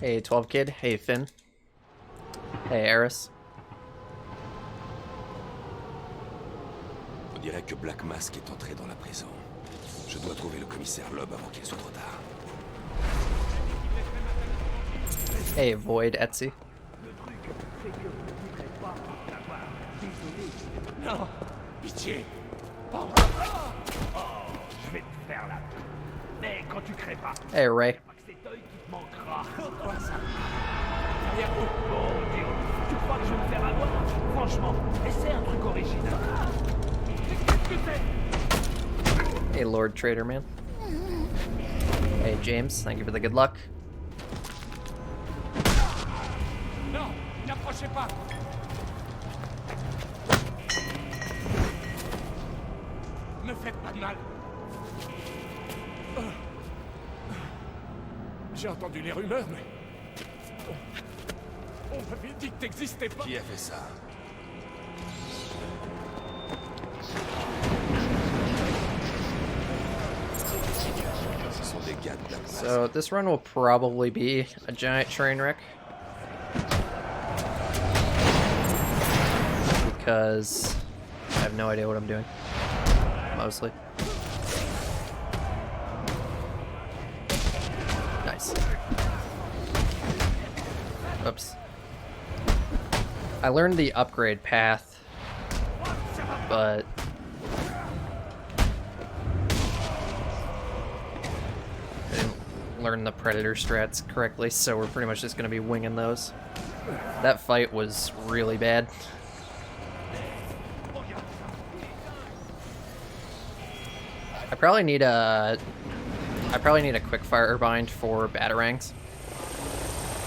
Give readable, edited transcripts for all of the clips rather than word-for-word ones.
Hey, 12 kid. Hey, Finn. Hey, Eris. On dirait que Black Mask est entré dans la prison. Je dois trouver le commissaire Loeb avant qu'il soit trop tard. Hey, Void Etsy. Non, pitié. Oh, je vais te faire la peau. Mais quand tu crées pas, Hey, Ray. pas que cet œil qui te manquera. Quoi ça? Derrière vous. Bon, Dieu. Tu crois que je vais me faire avoir? Franchement, essaie un truc original. Qu'est-ce que c'est? Hey, Lord Trader Man. Hey, James. Thank you for the good luck. Non, n'approchez pas. Me faites pas de mal. J'ai entendu les rumeurs, mais... On m'avait dit que t'existais pas. Qui a fait ça? Ce sont des gars de Black Mask. So this run will probably be a giant train wreck. Because I have no idea what I'm doing. Mostly. Nice. Oops. I learned the upgrade path, but I didn't learn the predator strats correctly, so we're pretty much just going to be winging those. That fight was really bad. I probably need a quick fire bind for batarangs.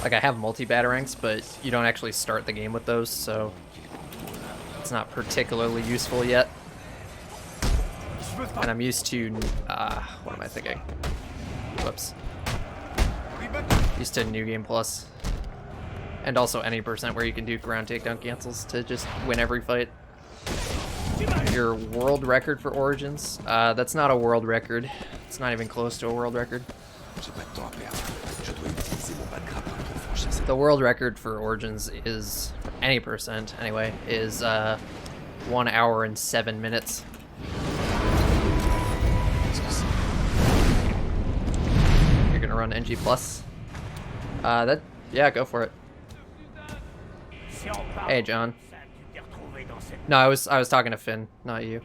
Like, I have multi-batarangs, but you don't actually start the game with those, so it's not particularly useful yet. And I'm used to, what am I thinking? Whoops. Used to New Game Plus. And also any percent where you can do ground takedown cancels to just win every fight. Your world record for Origins? That's not a world record. It's not even close to a world record. The world record for Origins is, any percent anyway, is 1 hour and 7 minutes. You're gonna run NG Plus? Yeah, go for it. Hey, John. No, I was talking to Finn, not you.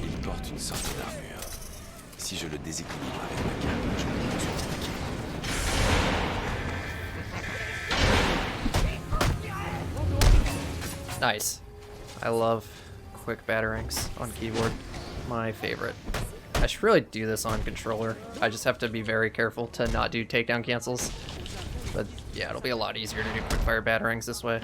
Il porte une sorte d'armure. Si je le déséquilibre avec ma carte, je peux Nice. I love quick batarangs on keyboard. My favorite. I should really do this on controller. I just have to be very careful to not do takedown cancels. But yeah, it'll be a lot easier to do quick fire batarangs this way.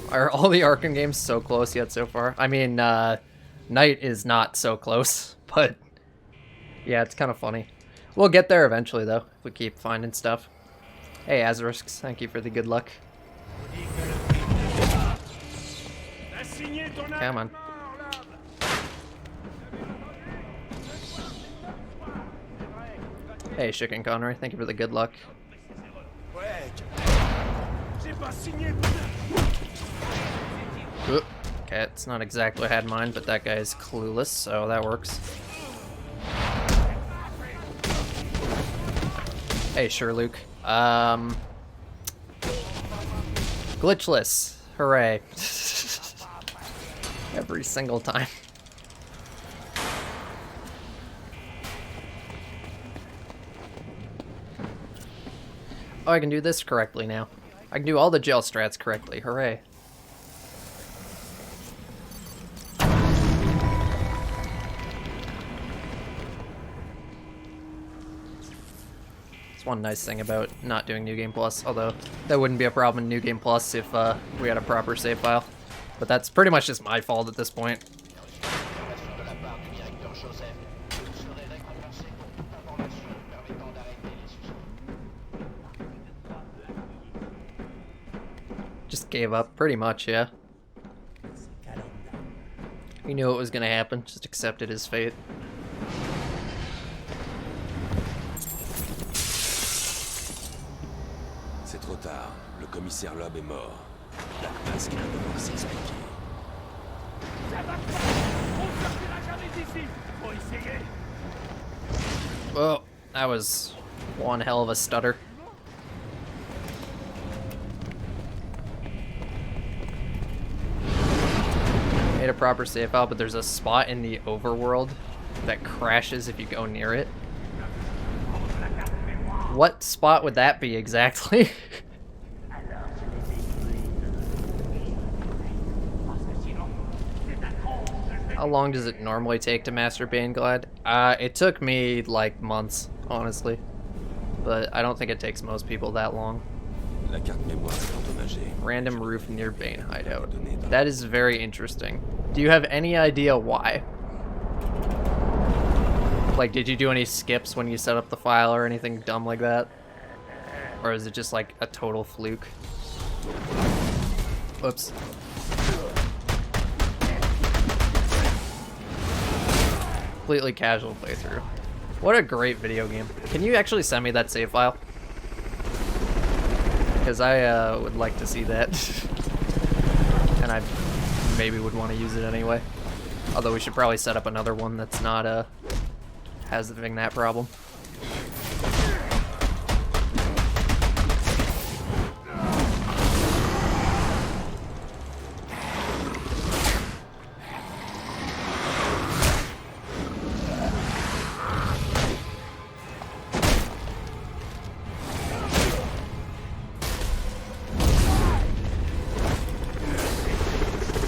Are all the Arkham games so close yet so far? I mean, Night is not so close, but yeah, it's kind of funny. We'll get there eventually, though, if we keep finding stuff. Hey, Azarisks, thank you for the good luck. Come on. Hey, Chicken Connery, thank you for the good luck. Oop. Okay, it's not exactly what I had in mind, but that guy's clueless, so that works. Hey, sure, Luke. Glitchless. Hooray. Every single time. Oh, I can do this correctly now. I can do all the jail strats correctly. Hooray. It's one nice thing about not doing New Game Plus, although that wouldn't be a problem in New Game Plus if we had a proper save file. But that's pretty much just my fault at this point. Just gave up, pretty much, yeah. He knew it was gonna happen, just accepted his fate. C'est trop tard. Le commissaire Loeb est mort. Black Mask va devoir s'expliquer. Ça va pas. On sortira jamais d'ici. Faut essayer. Oh, that was one hell of a stutter. Made a proper save file, but there's a spot in the overworld that crashes if you go near it. What spot would that be exactly? How long does it normally take to master Baneglide? It took me like months, honestly. But I don't think it takes most people that long. La carte mémoire est endommagée. Random roof near Bane hideout. That is very interesting. Do you have any idea why? Like, did you do any skips when you set up the file or anything dumb like that? Or is it just like a total fluke? Oops. Completely casual playthrough. What a great video game. Can you actually send me that save file? Because I would like to see that. And I maybe would want to use it anyway. Although we should probably set up another one that's not having that problem.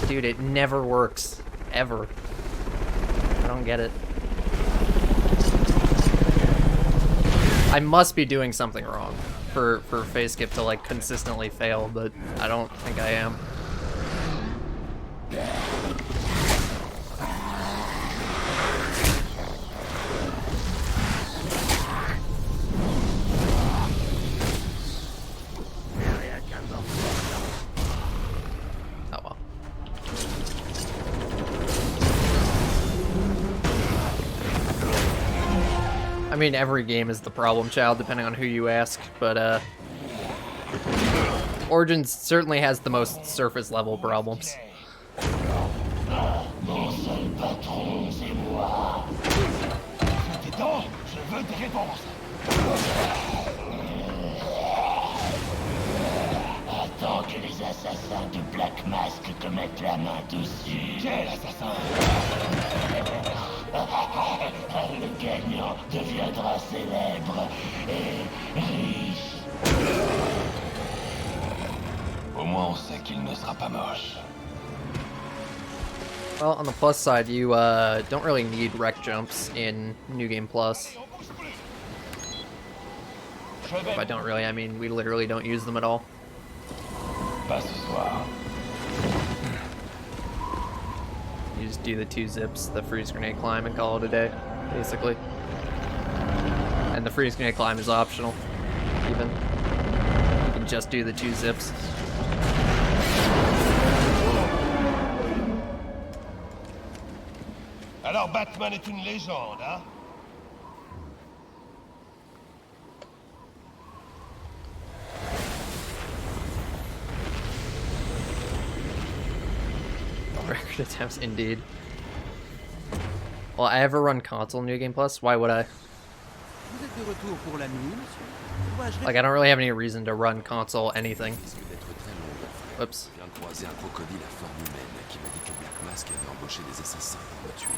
Dude, it never works. Ever. I don't get it. I must be doing something wrong for phase skip to like consistently fail, but I don't think I am. Oh well. I mean, every game is the problem child, depending on who you ask, but Origins certainly has the most surface level problems. Mon seul patron, c'est moi. Tes dents, je veux des réponses. Attends que les assassins de Black Mask te mettent la main dessus. Quel assassin? Le gagnant deviendra célèbre et riche. Au moins on sait qu'il ne sera pas moche. Well, on the plus side, you don't really need rec jumps in New Game Plus. By don't really, I mean we literally don't use them at all. Pas ce soir. You just do the 2 zips, the freeze grenade climb, and call it a day, basically. And the freeze grenade climb is optional, even. You can just do the 2 zips. Alors Batman est une légende, hein? Record attempts, indeed. Well, I ever run console New Game Plus? Why would I? Like, I don't really have any reason to run console anything. Whoops. Je viens de croiser un crocodile à forme humaine qui m'a dit que Black Mask avait embauché des assassins pour me tuer.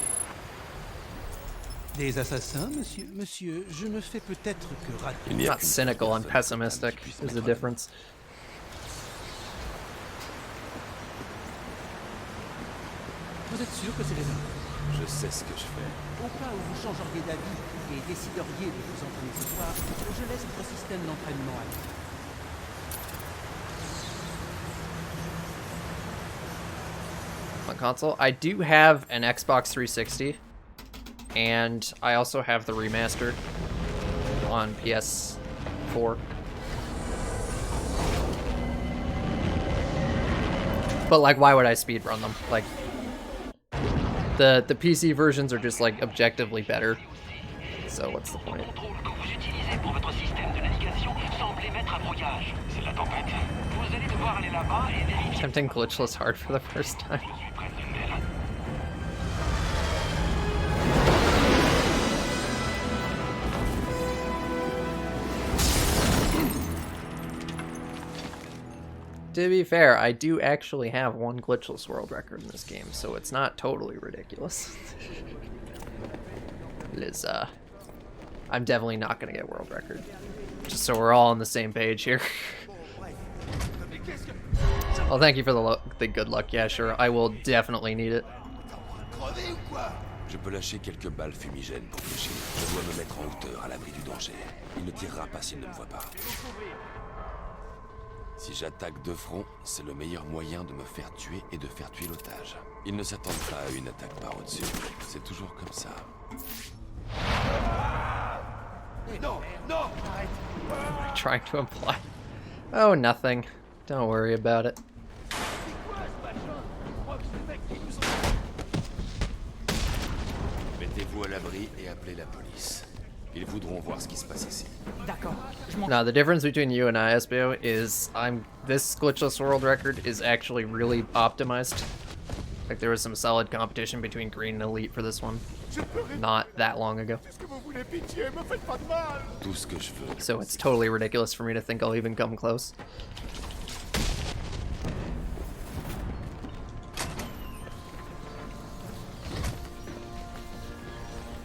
Des assassins, monsieur? Monsieur, je me fais peut-être que rater. Il n'y a Not qu'une cynical, I'm personne pessimistic. qui puisse There's a mettre difference. Vous êtes sûr que c'est les hommes? Je sais ce que je fais. Au cas où vous changeriez d'avis et décideriez de vous entraîner ce soir, je laisse votre système d'entraînement à vous. On console, I do have an Xbox 360, and I also have the remaster on PS4. But like, why would I speedrun them? Like, the PC versions are just like objectively better. So what's the point? Attempting glitchless hard for the first time. To be fair, I do actually have one glitchless world record in this game, so it's not totally ridiculous. It is, I'm definitely not gonna get world record. Just so we're all on the same page here. Well, thank you for the good luck. Yeah, sure. I will definitely need it. Je peux lâcher quelques balles fumigènes pour pêcher. Je dois me mettre en hauteur à l'abri du danger. Il ne tirera pas s'il ne me voit pas. Si j'attaque de front, c'est le meilleur moyen de me faire tuer et de faire tuer l'otage. Ils ne s'attendent pas à une attaque par au-dessus. C'est toujours comme ça. Non, non, arrête. Trying to imply. Oh, nothing. Don't worry about it. Mettez-vous à l'abri et appelez la police. Ils voudront voir ce qui se passe ici. D'accord. Now, the difference between you and I, SBO, is this glitchless world record is actually really optimized. Like, there was some solid competition between Green and Elite for this one. Not that long ago. Tout ce que je veux. So it's totally ridiculous for me to think I'll even come close.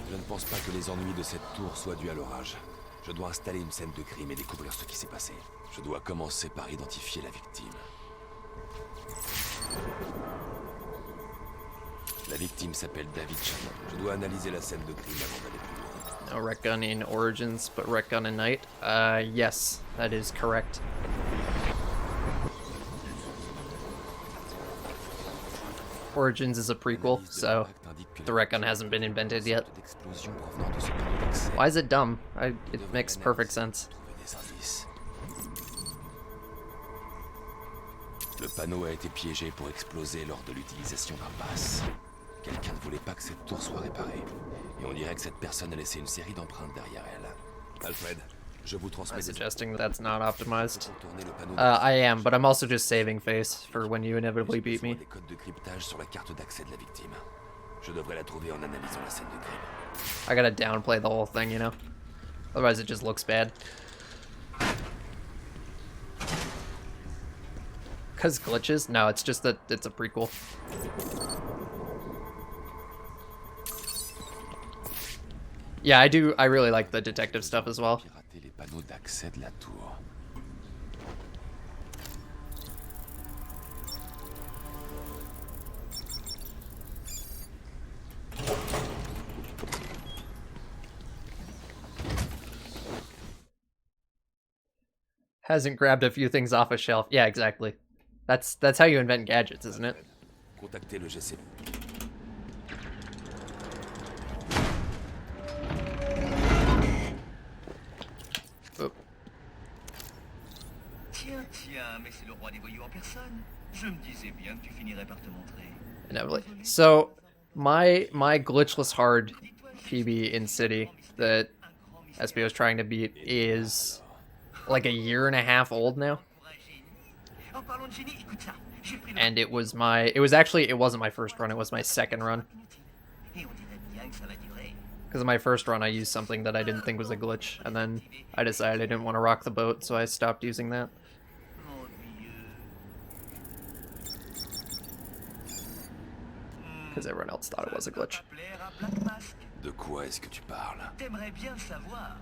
Je ne pense pas que les ennuis de cette tour soient dus à l'orage. Je dois installer une scène de crime et découvrir ce qui s'est passé. Je dois commencer par identifier la victime. La victime s'appelle David Shannon. Je dois analyser la scène de crime avant d'aller plus loin. No retcon in Origins, but retcon in Night. Yes, that is correct. Origins is a prequel, so the retcon hasn't been invented yet. Why is it dumb? It makes perfect sense. Le panneau a été piégé pour exploser lors de l'utilisation d'un pass. Quelqu'un ne voulait pas que cette tour soit réparée. Et on dirait que cette personne a laissé une série d'empreintes derrière elle. Alfred, je vous transmets I'm des suggesting that's not optimized. Tournez le panneau I am, but I'm also just saving face for when you inevitably beat me. des codes de cryptage sur la carte d'accès de la victime. Je devrais la trouver en analysant la scène de crime. I gotta downplay the whole thing, you know? Otherwise it just looks bad. Cause glitches? No, it's just that it's a prequel. Yeah, I really like the detective stuff as well. Pirater les panneaux d'accès de la tour. Hasn't grabbed a few things off a shelf. Yeah, exactly. That's how you invent gadgets, isn't it? Contactez le GC. Oop. Tiens, mais c'est le roi des voyous en personne. Je me disais bien que tu finirais par te montrer. Inevitably. So, my glitchless hard PB in City that SBO is trying to beat is like a year and a half old now. En parlant de génie, écoute ça. J'ai pris le... And it wasn't my first run, it was my second run. Et on dirait bien que ça va durer. Because my first run I used something that I didn't think was a glitch, and then I decided I didn't want to rock the boat, so I stopped using that. Mon Dieu. Because everyone else thought it was a glitch. Ça va plaire à Black Mask. De quoi est-ce que tu parles? T'aimerais bien le savoir.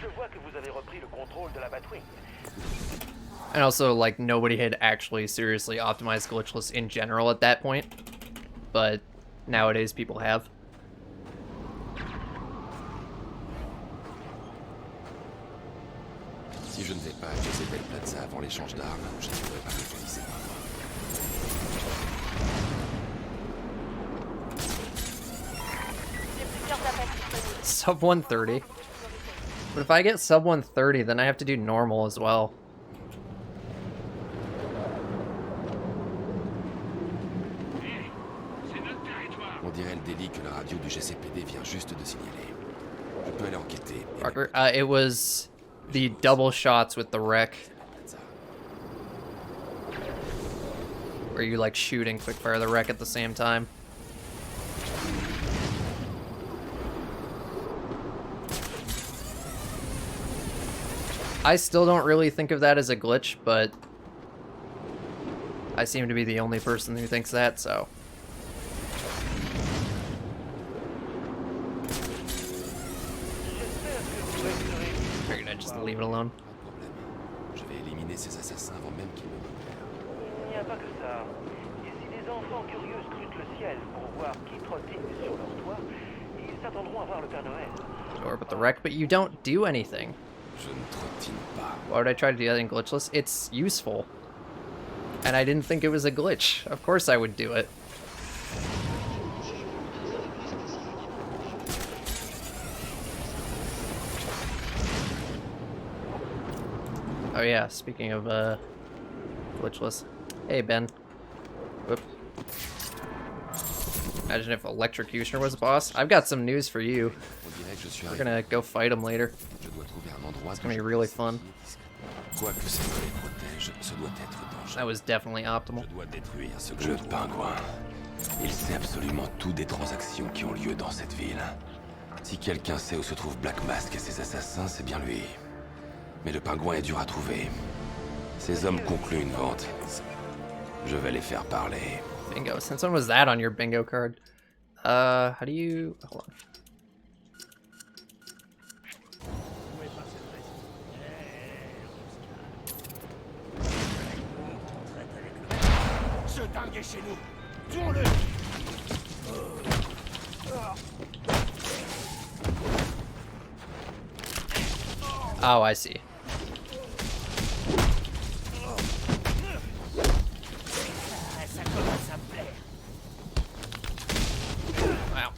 Je vois que vous avez repris le contrôle de la Batwing. And also, like, nobody had actually seriously optimized glitchless in general at that point. But nowadays people have. Si je ne vais pas à Jezebel Plaza avant l'échange d'armes, je ne pourrai pas m'autoriser. Sub 130. But if I get sub 130, then I have to do normal as well. On dirait le délit que la radio du GCPD vient juste de signaler. Je peux aller enquêter. Parker, it was the double shots with the wreck. Where you like shoot and quick fire the wreck at the same time. I still don't really think of that as a glitch, but I seem to be the only person who thinks that, so. Figured I'd just leave it alone. Je vais éliminer ces assassins avant même qu'ils me repèrent. Il n'y a pas que ça. Et si des enfants curieux scrutent le ciel pour voir qui trottine sur leur toit, ils s'attendront à voir le Père Noël. Sure, but the wreck, but you don't do anything. Je ne trottine pas. Why would I try to do that in Glitchless? It's useful. And I didn't think it was a glitch. Of course I would do it. Oh yeah, speaking of Glitchless. Hey Ben. Whoop. Imagine if Electrocutioner was a boss. I've got some news for you. We're gonna go fight him later. It's gonna be really fun. That was definitely optimal. Le pingouin. Il sait absolument tout des transactions qui ont lieu dans cette ville. Si quelqu'un sait où se trouve Black Mask et ses assassins, c'est bien lui. Mais le pingouin est dur à trouver. Ces hommes concluent une vente. Je vais les faire parler. Bingo. Since when was that on your bingo card? How do you... Hold on. Ce dingue est chez nous. Tuons-le. Oh, I see. Ça commence à me plaire. Wow.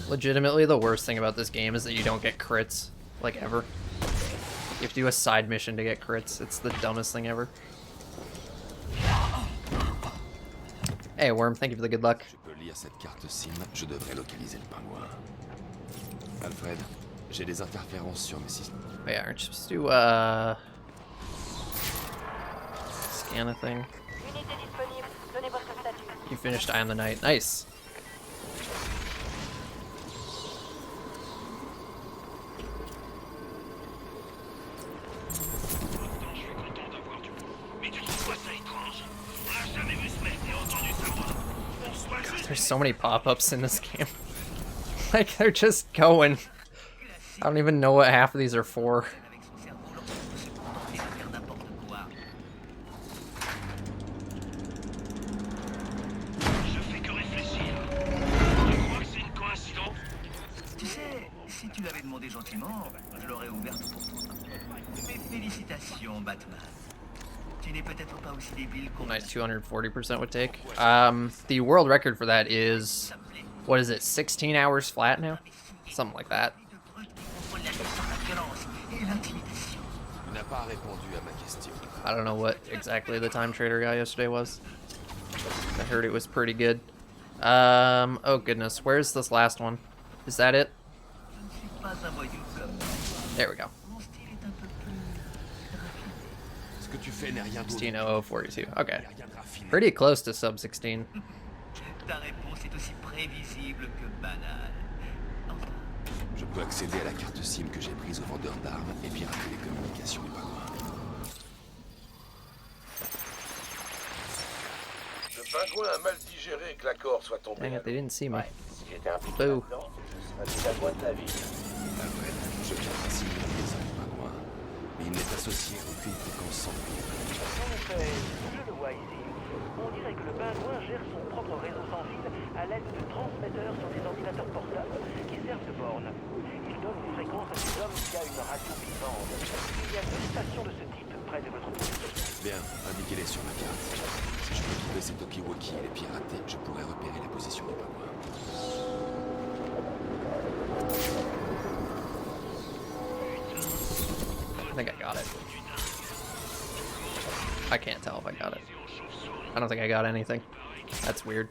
Legitimately, the worst thing about this game is that you don't get crits, like, ever. You have to do a side mission to get crits. It's the dumbest thing ever. Hey, Worm, thank you for the good luck. Je peux lire cette carte SIM, je devrais localiser le pingouin. Alfred, j'ai des interférences sur mes systèmes. Oh, yeah, aren't you supposed to, scan a thing? You finished Eye on the Night. Nice. God, there's so many pop-ups in this game. Like, they're just going. I don't even know what half of these are for. Tu sais, si tu l'avais demandé gentiment, je l'aurais ouverte pour toi. Mais félicitations, Batman. Tu n'es peut-être pas aussi débile qu'on... Nice 240% would take. The world record for that is, what is it, 16 hours flat now? Something like that. Il n'a pas répondu à ma question. I don't know what exactly the time trader guy yesterday was. I heard it was pretty good. Oh goodness, where's this last one? Is that it? There we go. Ce que tu fais n'est rien d'autre. 16:00:42. Okay. Pretty close to sub 16. Ta réponse est aussi prévisible que banale. Je peux accéder à la carte SIM que j'ai prise au vendeur d'armes et pirater les communications du pingouin. Le pingouin a mal digéré que l'accord soit tombé. Dang it, they didn't see me. Si j'étais impliqué Boo. là-dedans, ce serait la loi de la vie. Alfred, je viens d'insinuer les hommes du pingouin, mais il n'est associé à aucune fréquence sans bruit. En effet, je le vois ici. On dirait que le pingouin gère son propre réseau sans fil à l'aide de transmetteurs sur des ordinateurs portables qui servent de borne. Il donne une fréquence à ces hommes via une radio vivante. Il y a 2 stations de ce type près de votre position. Bien, indiquez-les sur ma carte. Si je peux trouver ces talkie-walkie et les pirater, je pourrais repérer la position du pingouin. I think I got it. I can't tell if I got it. I don't think I got anything. That's weird.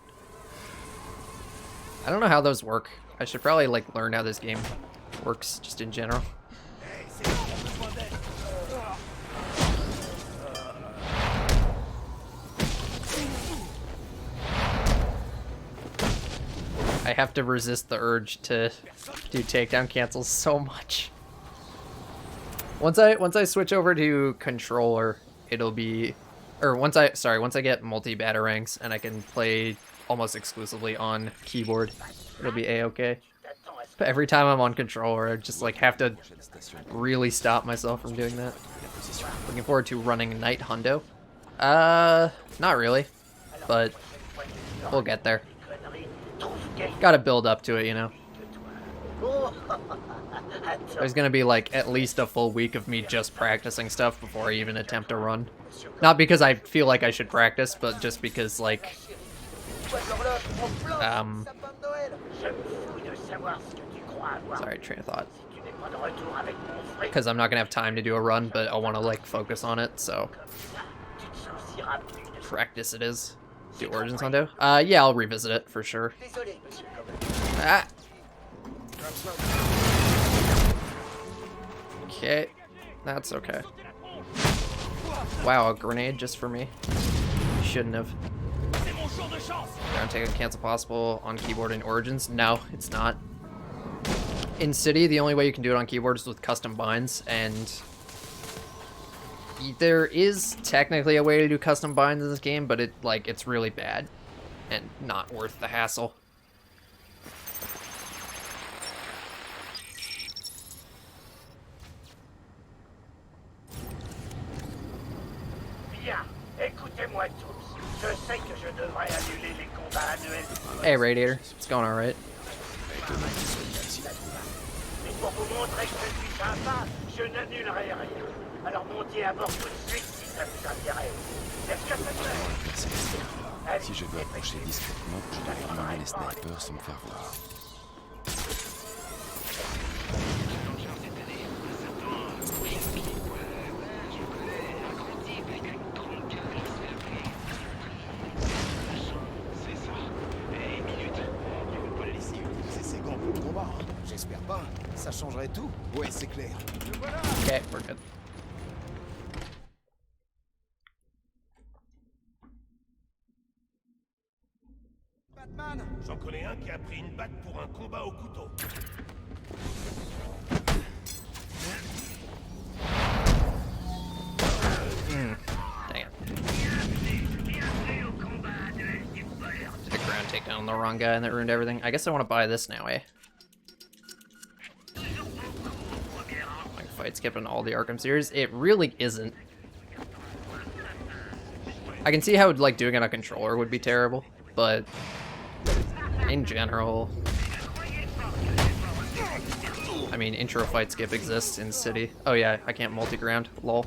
I don't know how those work. I should probably like learn how this game works just in general. I have to resist the urge to do takedown cancels so much. Once I switch over to controller, it'll be, or once I get multi-batarangs and I can play almost exclusively on keyboard, it'll be a-okay. But every time I'm on controller, I just like have to really stop myself from doing that. Looking forward to running Night Hundo. Not really, but we'll get there. Gotta build up to it, you know. There's gonna be like at least a full week of me just practicing stuff before I even attempt to run. Not because I feel like I should practice, but just because like sorry, train of thought. Because I'm not gonna have time to do a run, but I want to like focus on it, so practice it is. Do Origins Hundo? Yeah, I'll revisit it for sure. Ah. Okay, that's okay. Wow, a grenade just for me. Shouldn't have. Ground take a cancel possible on keyboard in Origins? No, it's not. In City, the only way you can do it on keyboard is with custom binds, and there is technically a way to do custom binds in this game, but it's really bad and not worth the hassle. Hey, Radiator. It's going alright. Si je veux approcher discrètement, je dois ignorer les snipers sans me faire voir. J'espère pas. Ça changerait tout. Ouais, c'est clair. Okay, we're good. Batman, j'en connais un qui a pris une batte pour un combat au couteau. Dang it. Did a ground takedown on the wrong guy and that ruined everything. I guess I want to buy this now, eh? Like fight skip in all the Arkham series. It really isn't. I can see how like doing it on a controller would be terrible, but in general, I mean, intro fight skip exists in City. Oh yeah, I can't multi-ground. Lol.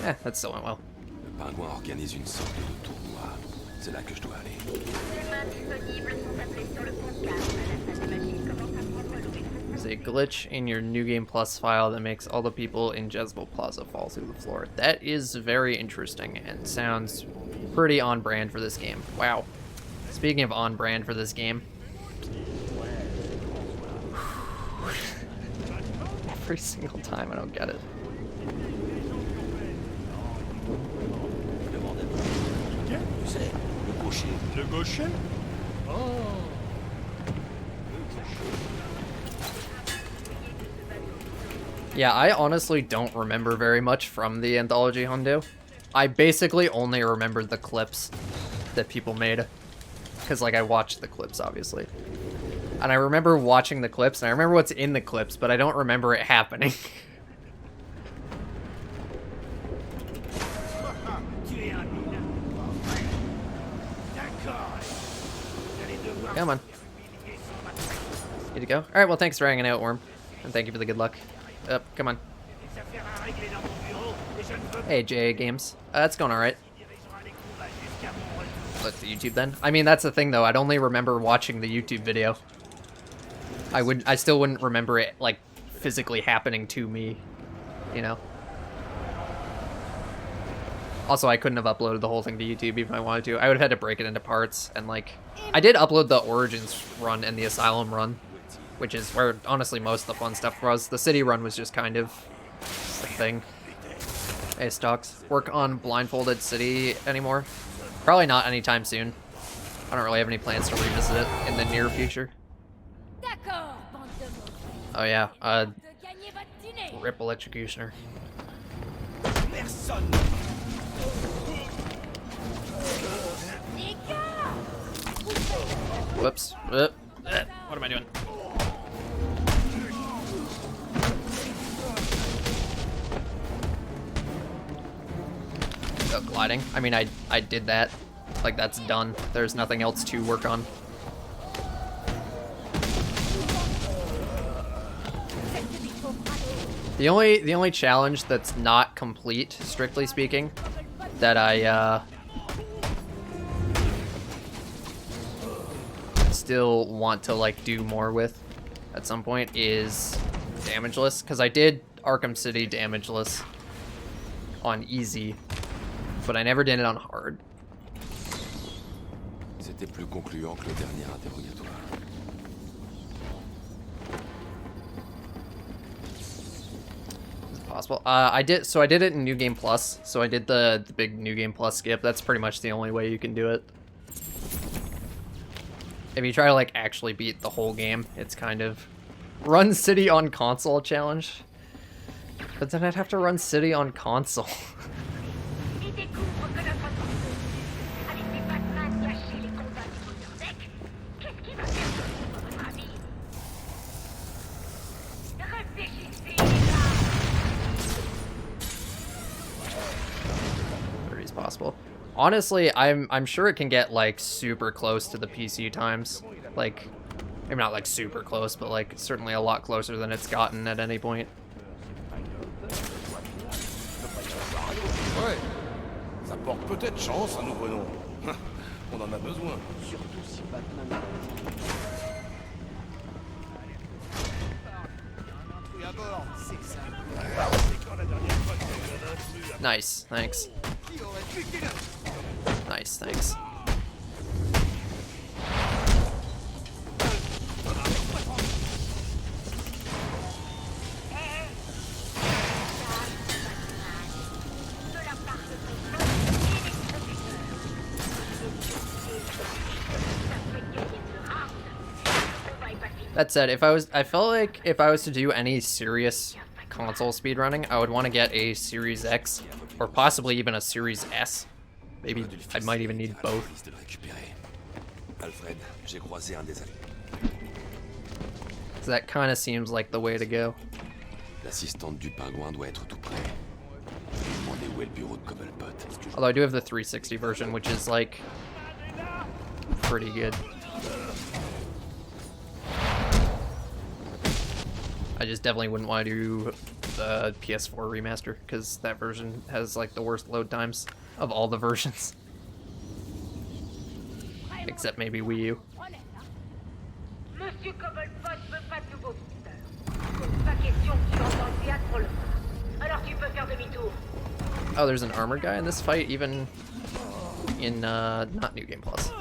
Eh, that still went well. Le pingouin organise une sorte de tournoi. C'est là que je dois aller. There's a glitch in your New Game Plus file that makes all the people in Jezebel Plaza fall through the floor. That is very interesting and sounds pretty on brand for this game. Wow. Speaking of on brand for this game. Every single time, I don't get it. Le gaucher? Oh. Yeah, I honestly don't remember very much from the Anthology Hundo. I basically only remembered the clips that people made. Because, like, I watched the clips, obviously. And I remember watching the clips, and I remember what's in the clips, but I don't remember it happening. Come on. Good to go. Alright, well, thanks for hanging out, Worm. And thank you for the good luck. Up, come on. Hey, JA Games. That's going alright. Let's the YouTube then. I mean, that's the thing though. I'd only remember watching the YouTube video. I still wouldn't remember it like physically happening to me, you know. Also, I couldn't have uploaded the whole thing to YouTube even if I wanted to. I would have had to break it into parts, and like, I did upload the Origins run and the Asylum run, which is where honestly most of the fun stuff was. The City run was just kind of a thing. Hey, Stocks. Work on Blindfolded City anymore? Probably not anytime soon. I don't really have any plans to revisit it in the near future. Oh yeah, rip Electrocutioner. Whoops. What am I doing? Oh, gliding. I mean, I did that. Like, that's done. There's nothing else to work on. The only challenge that's not complete, strictly speaking, that I still want to like do more with at some point is Damageless, because I did Arkham City Damageless on easy, but I never did it on hard. C'était plus concluant que le dernier interrogatoire. Possible. I did it in New Game Plus, so I did the big New Game Plus skip. That's pretty much the only way you can do it. If you try to like actually beat the whole game, it's kind of run City on console challenge. But then I'd have to run City on console. Possible. Honestly, I'm sure it can get like super close to the PC times. Like, maybe not like super close, but like certainly a lot closer than it's gotten at any point. Ouais, ça porte peut-être chance à nouveau nom. On en a besoin. Surtout si Batman... Nice, thanks. Nice, thanks. That said, I felt like if I was to do any serious console speedrunning, I would want to get a Series X, or possibly even a Series S. Maybe I might even need both. Alfred, j'ai croisé un des So that kind of seems like the way to go. L'assistante du pingouin doit être tout près. Je vais demander où est le bureau de Cobblepot. Although I do have the 360 version, which is like pretty good. I just definitely wouldn't want to do the PS4 remaster, because that version has like the worst load times of all the versions. Except maybe Wii U. Monsieur Cobblepot veut pas de nouveaux visiteurs. Pas question qu'il rentre dans le théâtre pour le faire. Alors tu peux faire demi-tour. Oh, there's an armored guy in this fight, even in not New Game Plus.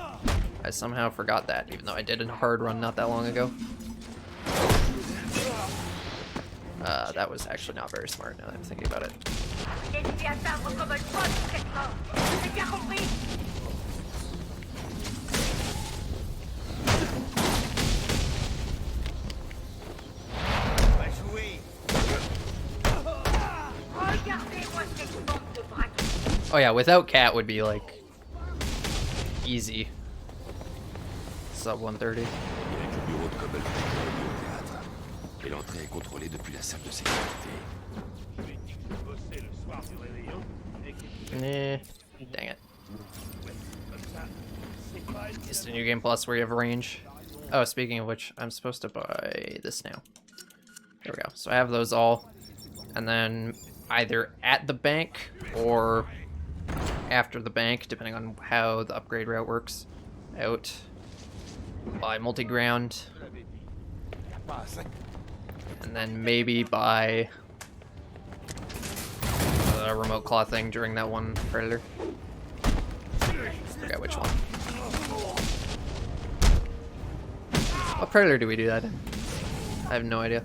I somehow forgot that, even though I did a hard run not that long ago. That was actually not very smart now that I'm thinking about it. Oh yeah, without Cat would be like easy. Sub 130. Et l'entrée est contrôlée depuis la salle de sécurité. Nah, dang it. It's the New Game Plus where you have range. Oh, speaking of which, I'm supposed to buy this now. There we go. So I have those all. And then either at the bank or after the bank, depending on how the upgrade route works out. By multi-ground. And then maybe by the remote claw thing during that one predator. Forget which one. What predator do we do that in? I have no idea.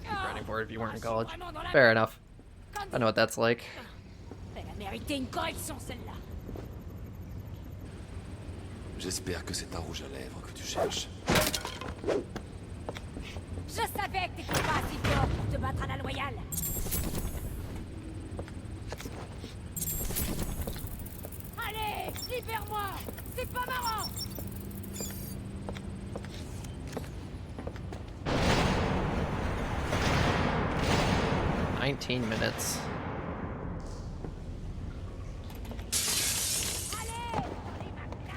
Grinding for it if you weren't in college. Fair enough. I know what that's like. J'espère que c'est un rouge à lèvres que tu cherches. Je savais que t'étais pas assez fort pour te battre à la loyale. Allez, libère-moi. C'est pas marrant. $19 minutes.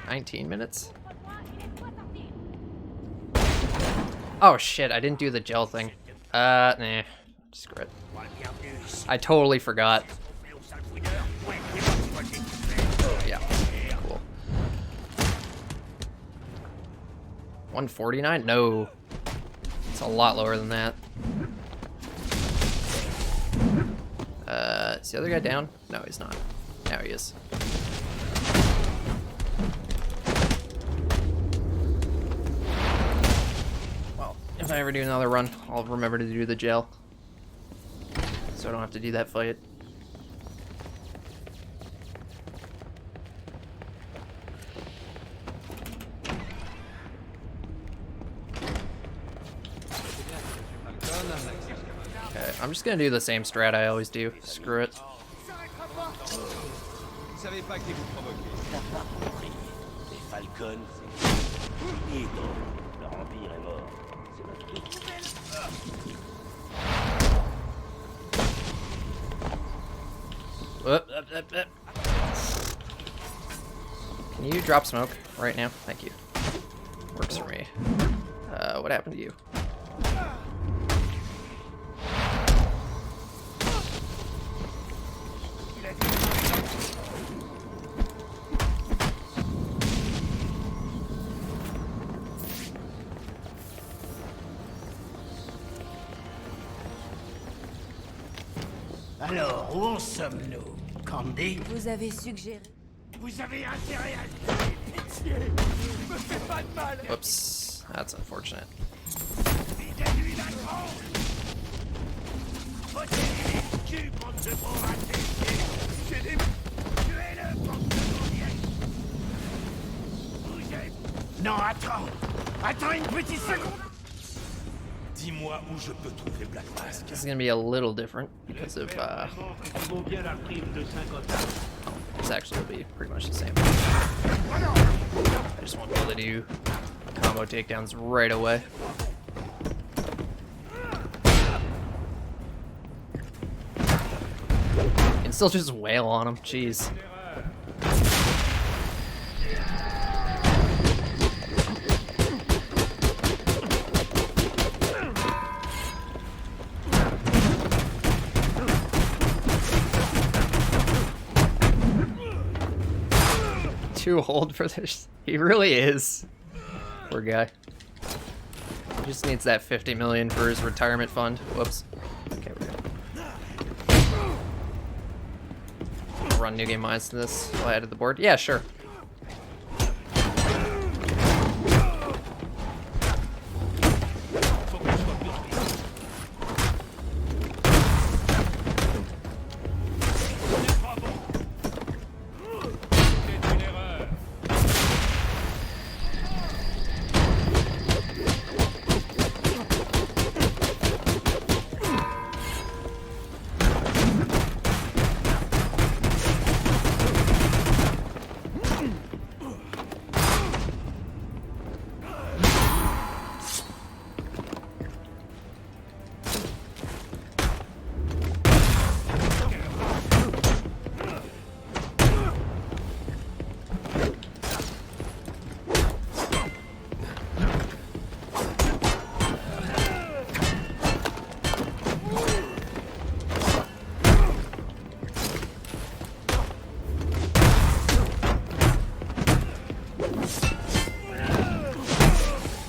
Allez, 19 minutes? Oh shit, I didn't do the gel thing. Nah. Screw it. I totally forgot. Yeah, cool. 149? No. It's a lot lower than that. Is the other guy down? No, he's not. Now he is. Well, if I ever do another run, I'll remember to do the gel. So I don't have to do that fight. Okay, I'm just gonna do the same strat I always do. Screw it. T'as pas compris. Les Falcons, c'est fini, donc. Leur empire est mort. C'est notre tour. Can you drop smoke right now? Thank you. Works for me. What happened to you? Alors, où en sommes-nous, Candy? Vous avez suggéré. Vous avez intérêt à le tuer, pitié. Me fais pas de mal. Whoops. That's unfortunate. Videz-lui la tronche. Votez-lui le cul, bande de gros ratés. Tuez-le pour que vous vienne. Bougez. Non, attends. Attends une petite seconde. Dis-moi où je peux trouver Black Mask. This is gonna be a little different because of this actually will be pretty much the same. I just won't be able to do combo takedowns right away. You can still just wail on him, jeez. Too old for this. He really is. Poor guy. He just needs that 50 million for his retirement fund. Whoops. Okay, we're good. Run new game mines to this while I added the board. Yeah, sure.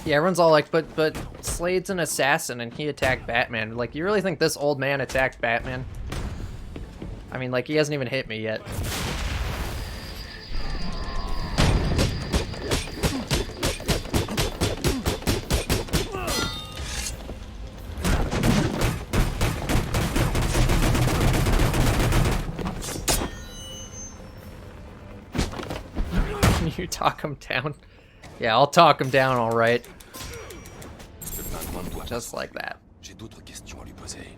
Yeah, everyone's all like, but Slade's an assassin and he attacked Batman. Like, you really think this old man attacked Batman? I mean, like, he hasn't even hit me yet. You talk him down? Yeah, I'll talk him down, all right. Just like that. J'ai d'autres questions à lui poser.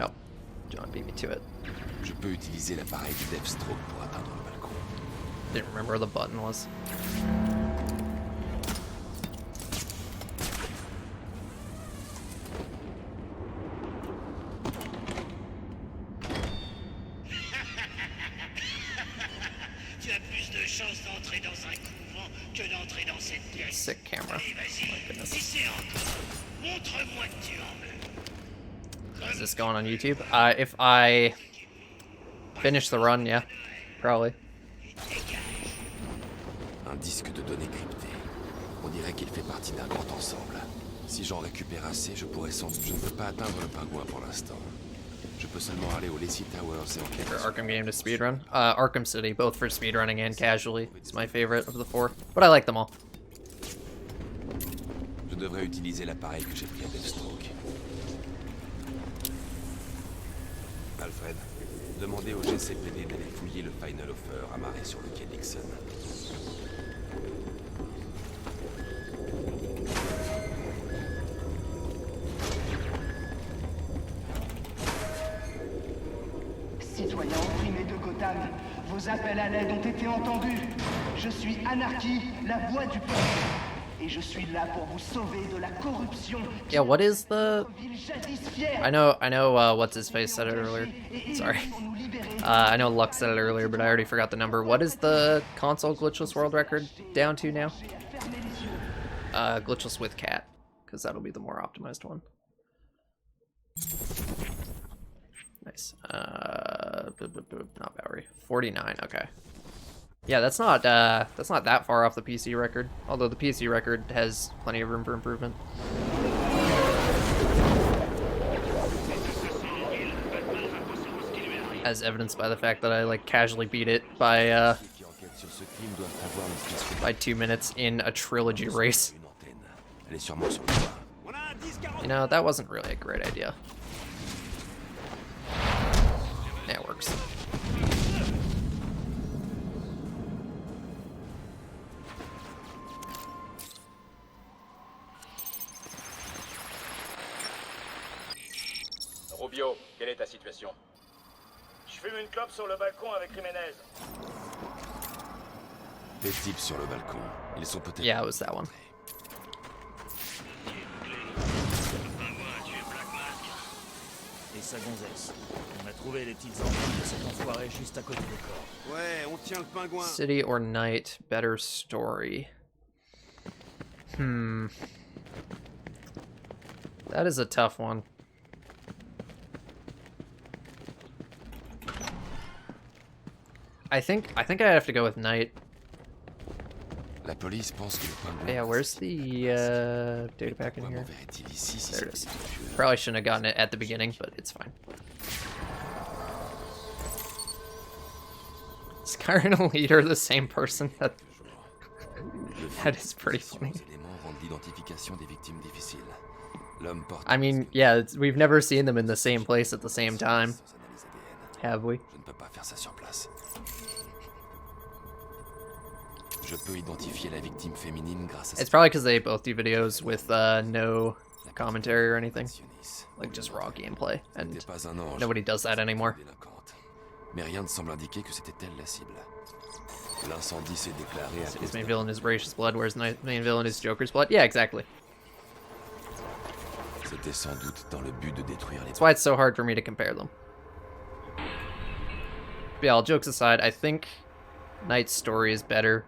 Oh, John beat me to it. Je peux utiliser l'appareil du Deathstroke pour atteindre le balcon. Didn't remember where the button was. Tu as plus de chances d'entrer dans un couvent que d'entrer dans cette pièce. Sick camera. Allez, vas-y. My goodness. Si c'est encore, montre-moi que tu en veux. Is this going on YouTube? If I finish the run, yeah, probably. Un disque de données cryptées. On dirait qu'il fait partie d'un grand ensemble. Si j'en récupère assez, je pourrais sans doute... Je ne peux pas atteindre le pingouin pour l'instant. Je peux seulement aller au Lacey Towers et enquêter. Favorite Arkham game to speedrun? Arkham City, both for speedrunning and casually. It's my favorite of the four, but I like them all. Je devrais utiliser l'appareil que j'ai pris à Deathstroke. Alfred, demandez au GCPD d'aller fouiller le Final Offer amarré sur le quai Dixon. Citoyens opprimés de Gotham, vos appels à l'aide ont été entendus. Je suis Anarchy, la voix du peuple. Et je suis là pour vous sauver de la corruption. Yeah, what is the... I know, what's his face said it earlier. Sorry. I know Lux said it earlier, but I already forgot the number. What is the console glitchless world record down to now? Glitchless with cat, because that'll be the more optimized one. Nice. Not Bowery. 49. Okay. Yeah, that's not that far off the PC record. Although the PC record has plenty of room for improvement. As evidenced by the fact that I like casually beat it by 2 minutes in a trilogy race. You know, that wasn't really a great idea. Yeah, it works. Rubio, quelle est ta situation? Je fume une clope sur le balcon avec Jiménez. Des types sur le balcon. Ils sont peut-être... Yeah, it was that one. Et sa gonzesse. On a trouvé les petites empreintes de cet enfoiré juste à côté des corps. Ouais, on tient le pingouin. City or night, better story. That is a tough one. I think I have to go with night. La police pense que le pingouin... Yeah, where's the data pack in here? There it is. Probably shouldn't have gotten it at the beginning, but it's fine. Skyrim and Leader, the same person. That is pretty funny. I mean, yeah, we've never seen them in the same place at the same time, have we? It's probably because they both do videos with no commentary or anything, like just raw gameplay, and nobody does that anymore. His main villain is Racious Blood, whereas the main villain is Joker's Blood. Yeah, exactly. That's why it's so hard for me to compare them. But yeah, all jokes aside, I think Knight's story is better.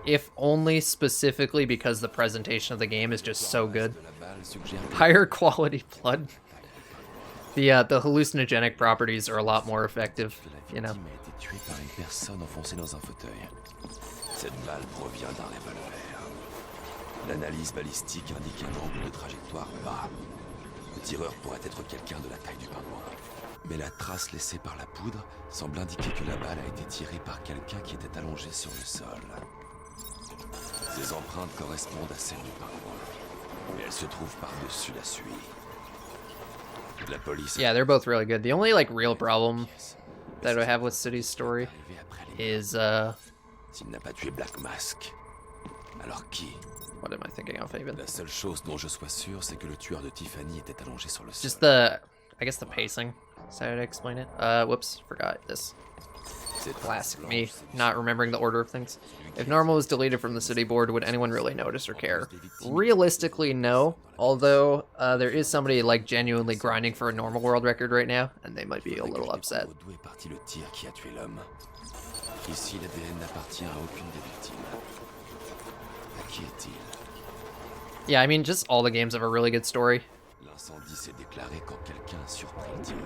if only specifically because the presentation of the game is just so good. Higher quality blood. The hallucinogenic properties are a lot more effective, you know. Cette balle provient d'un revolver. L'analyse balistique indique un angle de trajectoire bas. Le tireur pourrait être quelqu'un de la taille du pingouin. Mais la trace laissée par la poudre semble indiquer que la balle a été tirée par quelqu'un qui était allongé sur le sol. Ces empreintes correspondent à celles du pingouin. Et elles se trouvent par-dessus la suie. La police... Yeah, they're both really good. The only, like, real problem that I have with City's story is, S'il n'a pas tué Black Mask, alors qui? What am I thinking of, even? La seule chose dont je sois sûr, c'est que le tueur de Tiffany était allongé sur le sol. Just the, I guess the pacing. Is that how to explain it? Whoops, forgot this. Classic me, not remembering the order of things. If normal was deleted from the city board, would anyone really notice or care? Realistically, no. Although, there is somebody, like, genuinely grinding for a normal world record right now, and they might be a little upset. Ici, l'ADN n'appartient à aucune des victimes. À qui est-il? Yeah, I mean, just all the games have a really good story. L'incendie s'est déclaré quand quelqu'un a surpris le tireur.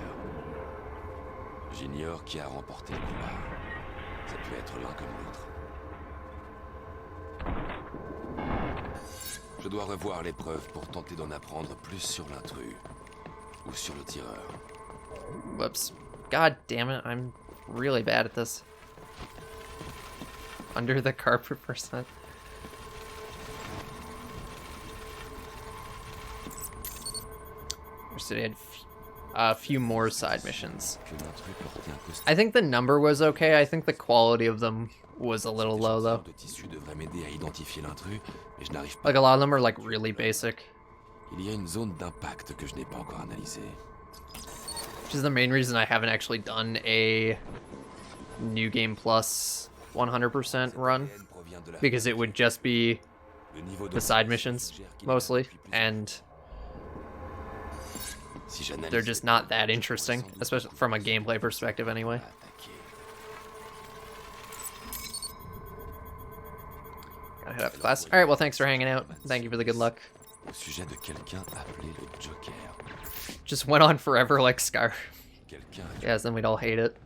J'ignore qui a remporté le combat. Ça peut être l'un comme l'autre. Je dois revoir les preuves pour tenter d'en apprendre plus sur l'intrus. Ou sur le tireur. Whoops. God damn it, I'm really bad at this. Under the carpet %. City had a few more side missions. I think the number was okay. I think the quality of them was a little low, though. Like, a lot of them are, like, really basic. Il y a une zone d'impact que je n'ai pas encore analysée. Which is the main reason I haven't actually done a New Game Plus 100% run. Because it would just be the side missions, mostly. And they're just not that interesting, especially from a gameplay perspective anyway. Gotta head up to class. Alright, well, thanks for hanging out. Thank you for the good luck. Just went on forever like Skyrim. Yes, then we'd all hate it.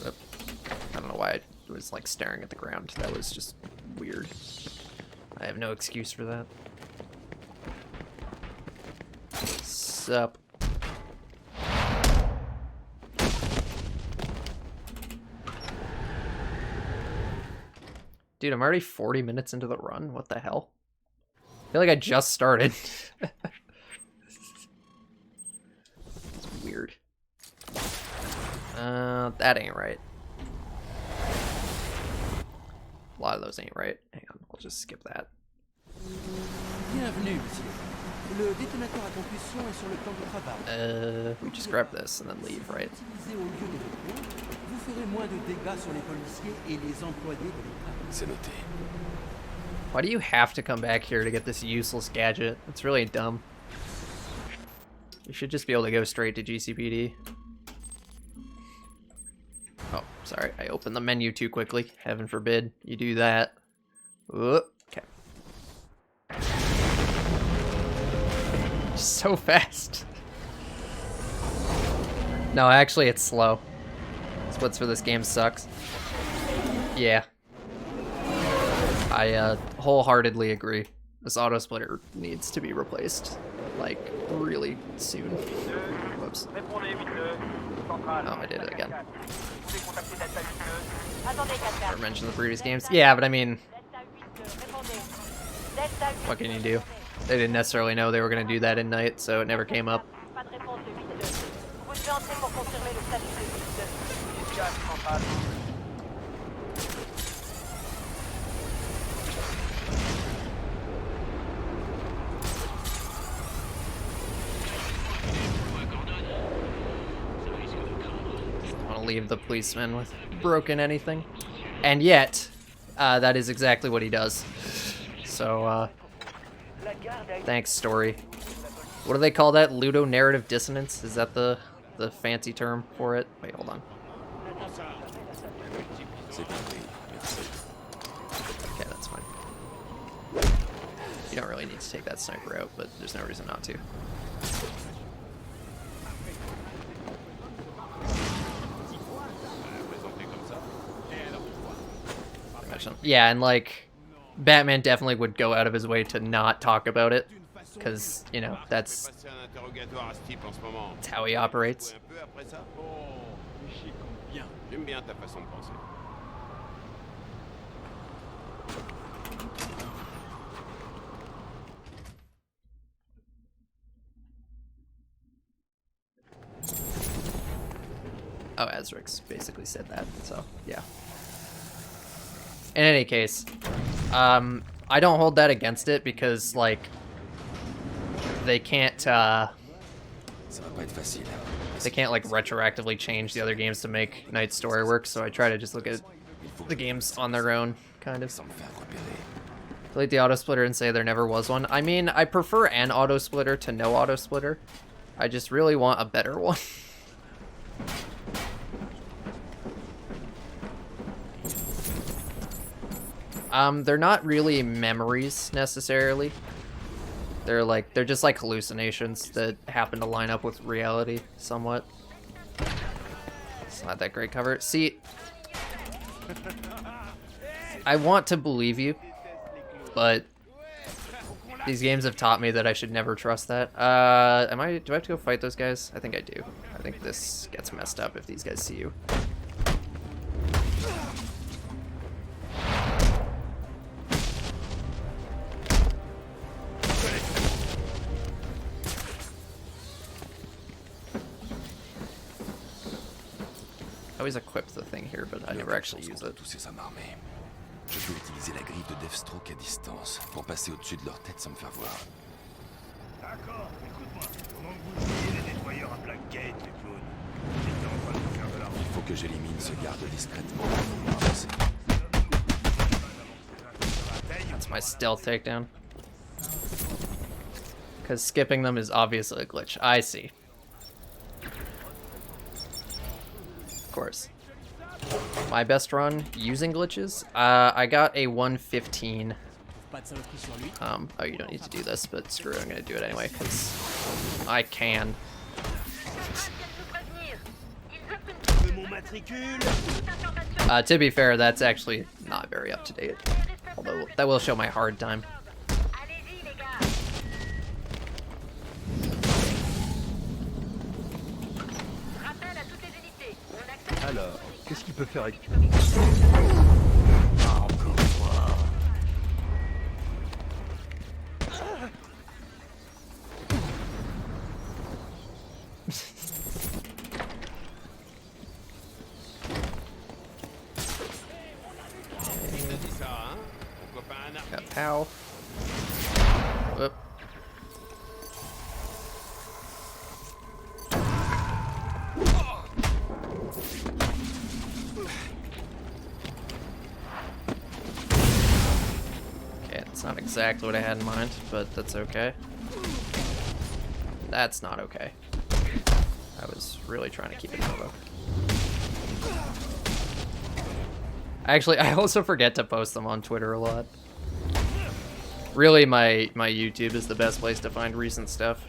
I don't know why I was like staring at the ground. That was just weird. I have no excuse for that. Sup? Dude, I'm already 40 minutes into the run. What the hell? I feel like I just started. It's weird. That ain't right. A lot of those ain't right. Hang on, I'll just skip that. Bienvenue, monsieur. Le détonateur à compulsion est sur le plan de travail. We just grab this and then leave, right? Utilisé au lieu de repos, vous ferez moins de dégâts sur les policiers et les employés de l'État. C'est noté. Why do you have to come back here to get this useless gadget? It's really dumb. You should just be able to go straight to GCPD. Oh, sorry, I opened the menu too quickly. Heaven forbid you do that. Whoop. Okay. So fast. No, actually, it's slow. Splits for this game sucks. Yeah. I wholeheartedly agree. This auto splitter needs to be replaced, like, really soon. Whoops. Oh, I did it again. Never mentioned the previous games. Yeah, but I mean, what can you do? They didn't necessarily know they were going to do that in night, so it never came up. Leave the policeman with broken anything, and yet that is exactly what he does. So thanks, story. What do they call that? Ludonarrative dissonance? Is that the the fancy term for it. Wait, hold on. Okay, that's fine. You don't really need to take that sniper out, but there's no reason not to. Yeah, and like, Batman definitely would go out of his way to not talk about it, because, you know, that's how he operates. Oh, Azrix basically said that, so yeah. In any case, I don't hold that against it because, like, they can't, like, retroactively change the other games to make Night's story work, so I try to just look at the games on their own, kind of. Delete the auto-splitter and say there never was one. I mean, I prefer an auto-splitter to no auto-splitter. I just really want a better one. They're not really memories, necessarily. They're just like hallucinations that happen to line up with reality, somewhat. It's not that great cover. See, I want to believe you, but these games have taught me that I should never trust that. Do I have to go fight those guys? I think I do. I think this gets messed up if these guys see you. I always equip the thing here, but I never actually use it. Je peux utiliser la griffe de Deathstroke à distance pour passer au-dessus de leur tête sans me faire voir. D'accord, écoute-moi. Pendant que vous jouiez les nettoyeurs à plaque gate, les clones, j'étais en train de faire de l'argent. Il faut que j'élimine ce garde discrètement. That's my stealth takedown. Because skipping them is obviously a glitch. I see. Of course. My best run using glitches? I got a 115. Oh, you don't need to do this, but screw it, I'm gonna do it anyway, because I can. To be fair, that's actually not very up to date. Although, that will show my hard time. Alors, qu'est-ce qu'il peut faire avec... Ah, encore toi. Got POW. Whoop. Not exactly what I had in mind, but that's okay. That's not okay. I was really trying to keep it Nova. Actually, I also forget to post them on Twitter a lot. Really, my YouTube is the best place to find recent stuff.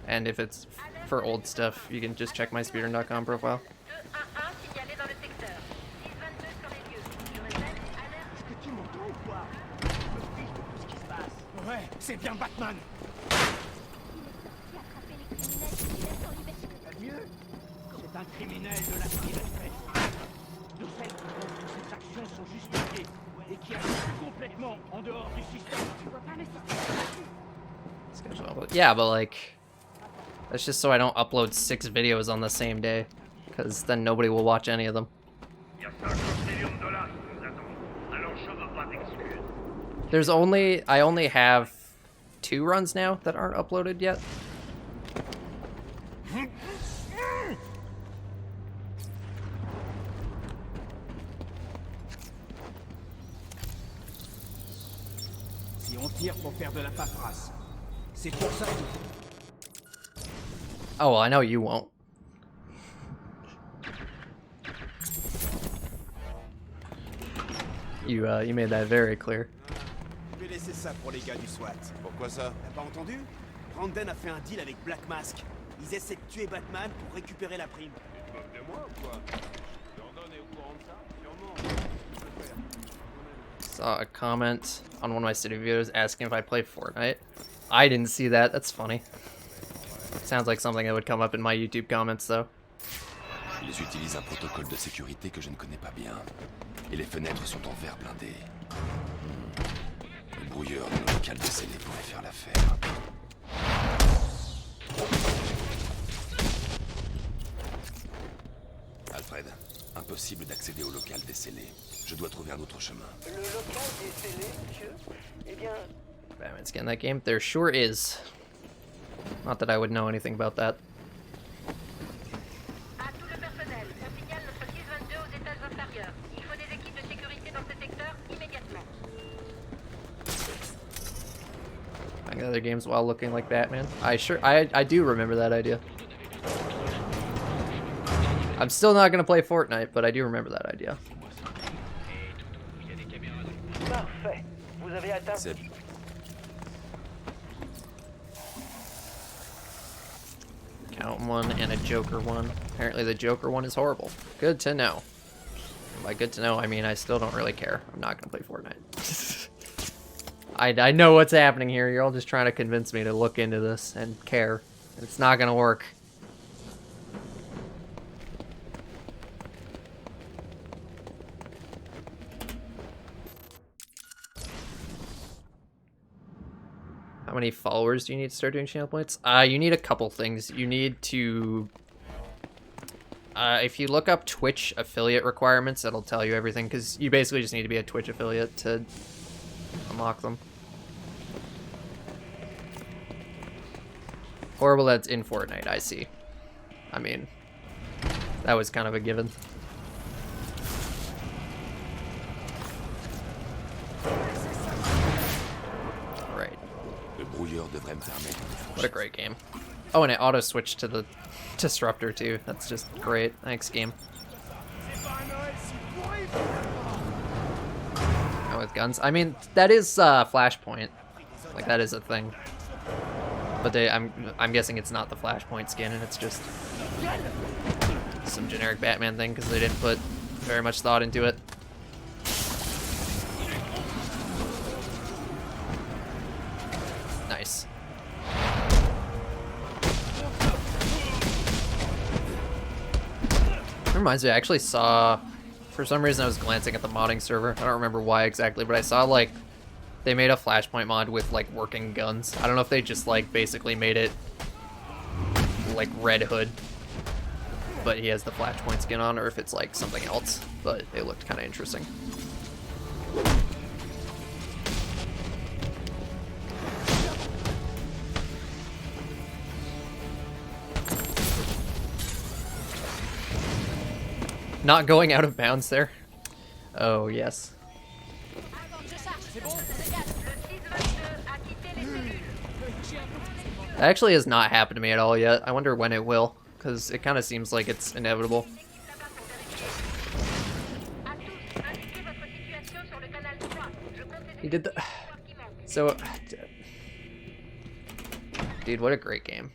And if it's for old stuff, you can just check my Speedrun.com profile. Ouais, c'est bien Batman. Mieux, c'est un criminel de la cyberespèce. De celles qui pensent que ses actions sont justifiées et qui agissent complètement en dehors du système. Tu vois pas le système. Yeah, but like, that's just so I don't upload 6 videos on the same day, because then nobody will watch any of them. I only have 2 runs now that aren't uploaded yet. Si on tire pour faire de la paperasse, c'est pour ça que... Oh, well, I know you won't. You made that very clear. Je vais laisser ça pour les gars du SWAT. Pourquoi ça? T'as pas entendu? Brandon a fait un deal avec Black Mask. Ils essaient de tuer Batman pour récupérer la prime. Tu te moques de moi ou quoi? Brandon est au courant de ça? Sûrement. Saw a comment on one of my city videos asking if I play Fortnite. I didn't see that. That's funny. Sounds like something that would come up in my YouTube comments, though. Ils utilisent un protocole de sécurité que je ne connais pas bien. Et les fenêtres sont en verre blindé. Le brouilleur dans le local de scellé pourrait faire l'affaire. Alfred, impossible d'accéder au local décellé. Je dois trouver un autre chemin. Le local décellé, monsieur? Eh bien, Batman's getting that game. There sure is. Not that I would know anything about that. À tout le personnel, on signale notre 622 aux étages inférieurs. Il faut des équipes de sécurité dans ce secteur immédiatement. Playing other games while looking like Batman. I do remember that idea. I'm still not gonna play Fortnite, but I do remember that idea. parfait. Vous avez atteint... C'est... Count one and a Joker one. Apparently the Joker one is horrible. Good to know. And by good to know, I mean I still don't really care. I'm not gonna play Fortnite. I know what's happening here. You're all just trying to convince me to look into this and care. It's not gonna work. How many followers do you need to start doing channel points? You need a couple things. You need to... if you look up Twitch affiliate requirements, it'll tell you everything, because you basically just need to be a Twitch affiliate to unlock them. Horrible that's in Fortnite, I see. I mean, that was kind of a given. Right. What a great game. Oh, and it auto-switched to the Disruptor, too. That's just great. Thanks, game. Oh, with guns. I mean, that is Flashpoint. Like, that is a thing. But I'm guessing it's not the Flashpoint skin, and it's just some generic Batman thing, because they didn't put very much thought into it. Nice. Reminds me, I actually saw, for some reason I was glancing at the modding server. I don't remember why exactly, but I saw like they made a Flashpoint mod with like working guns. I don't know if they just like basically made it like Red Hood, but he has the Flashpoint skin on, or if it's like something else, but it looked kind of interesting. Not going out of bounds there. Oh, yes. That actually has not happened to me at all yet. I wonder when it will, because it kind of seems like it's inevitable. He did the... So... Dude, what a great game.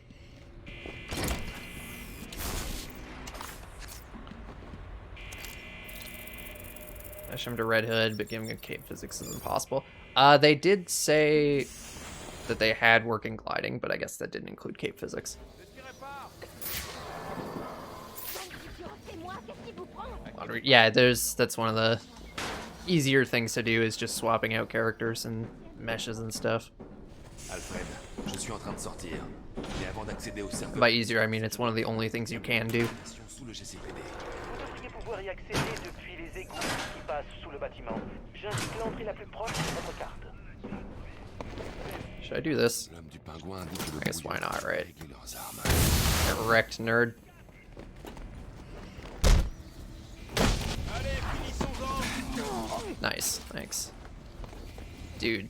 Dash him to Red Hood, but giving a cape physics is impossible. They did say that they had working gliding, but I guess that didn't include cape physics. Yeah, that's one of the easier things to do, is just swapping out characters and meshes and stuff. Alfred, je suis en train de sortir. Mais avant d'accéder au cercle... By easier, I mean it's one of the only things you can do. Vous devriez pouvoir y accéder depuis les égouts qui passent sous le bâtiment. J'indique l'entrée la plus proche de votre carte. Should I do this? I guess why not, right? Get wrecked, nerd. Nice, thanks. Dude,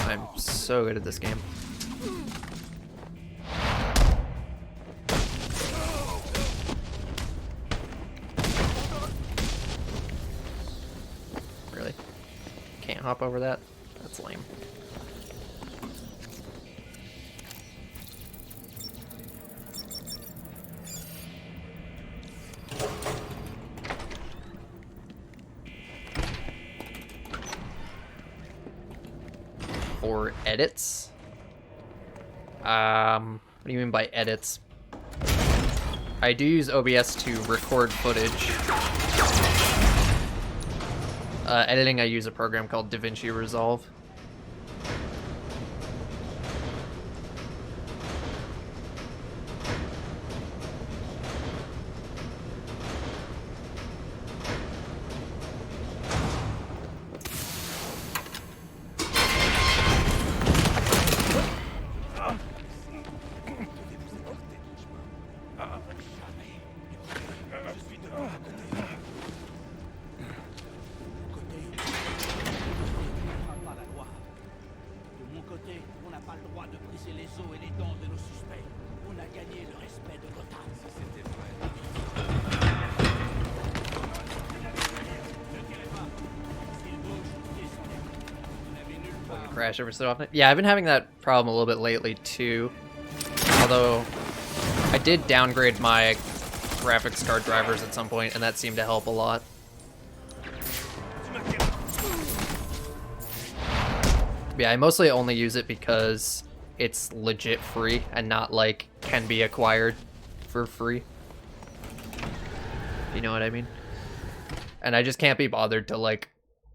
I'm so good at this game. Really? can't hop over that? That's lame. For edits? What do you mean by edits? I do use OBS to record footage. Editing, I use a program called DaVinci Resolve. Crash every so often. Yeah, I've been having that problem a little bit lately too. Although I did downgrade my graphics card drivers at some point, and that seemed to help a lot. Yeah, I mostly only use it because it's legit free and not like can be acquired for free. You know what I mean? And I just can't be bothered to like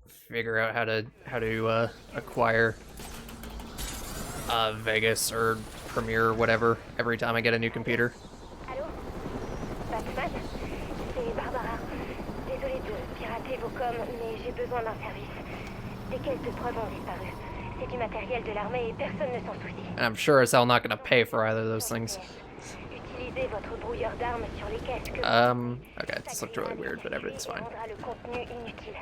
figure out how to acquire Vegas or Premiere or whatever every time I get a new computer. Allô? Batman? C'est Barbara. Désolée de pirater vos coms, mais j'ai besoin d'un service. Des caisses de preuves ont disparu. C'est du matériel de l'armée et personne ne s'en soucie. And I'm sure as hell not gonna pay for either of those things. Utilisez votre brouilleur d'armes sur les caisses que... Okay, this looked really weird, but everything's fine. Le contenu inutile.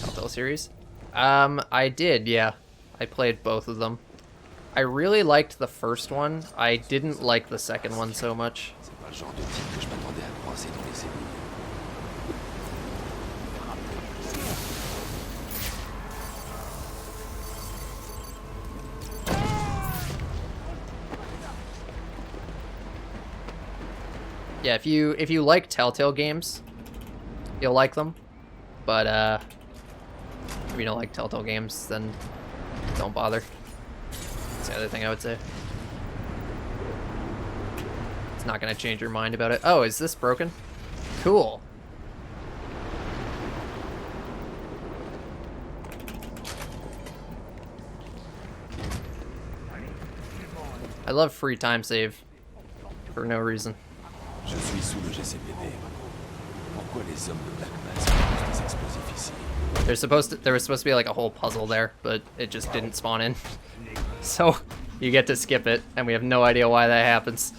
Telltale series? I did, yeah. I played both of them. I really liked the first one. I didn't like the second one so much. Yeah, if you like Telltale games, you'll like them. But if you don't like Telltale games, then don't bother. That's the other thing I would say. It's not gonna change your mind about it. Oh, is this broken? Cool. I love free time save for no reason. Je suis sous le GCPD. Pourquoi les hommes de Black Mask posent des explosifs ici? There was supposed to be like a whole puzzle there, but it just didn't spawn in. So you get to skip it, and we have no idea why that happens.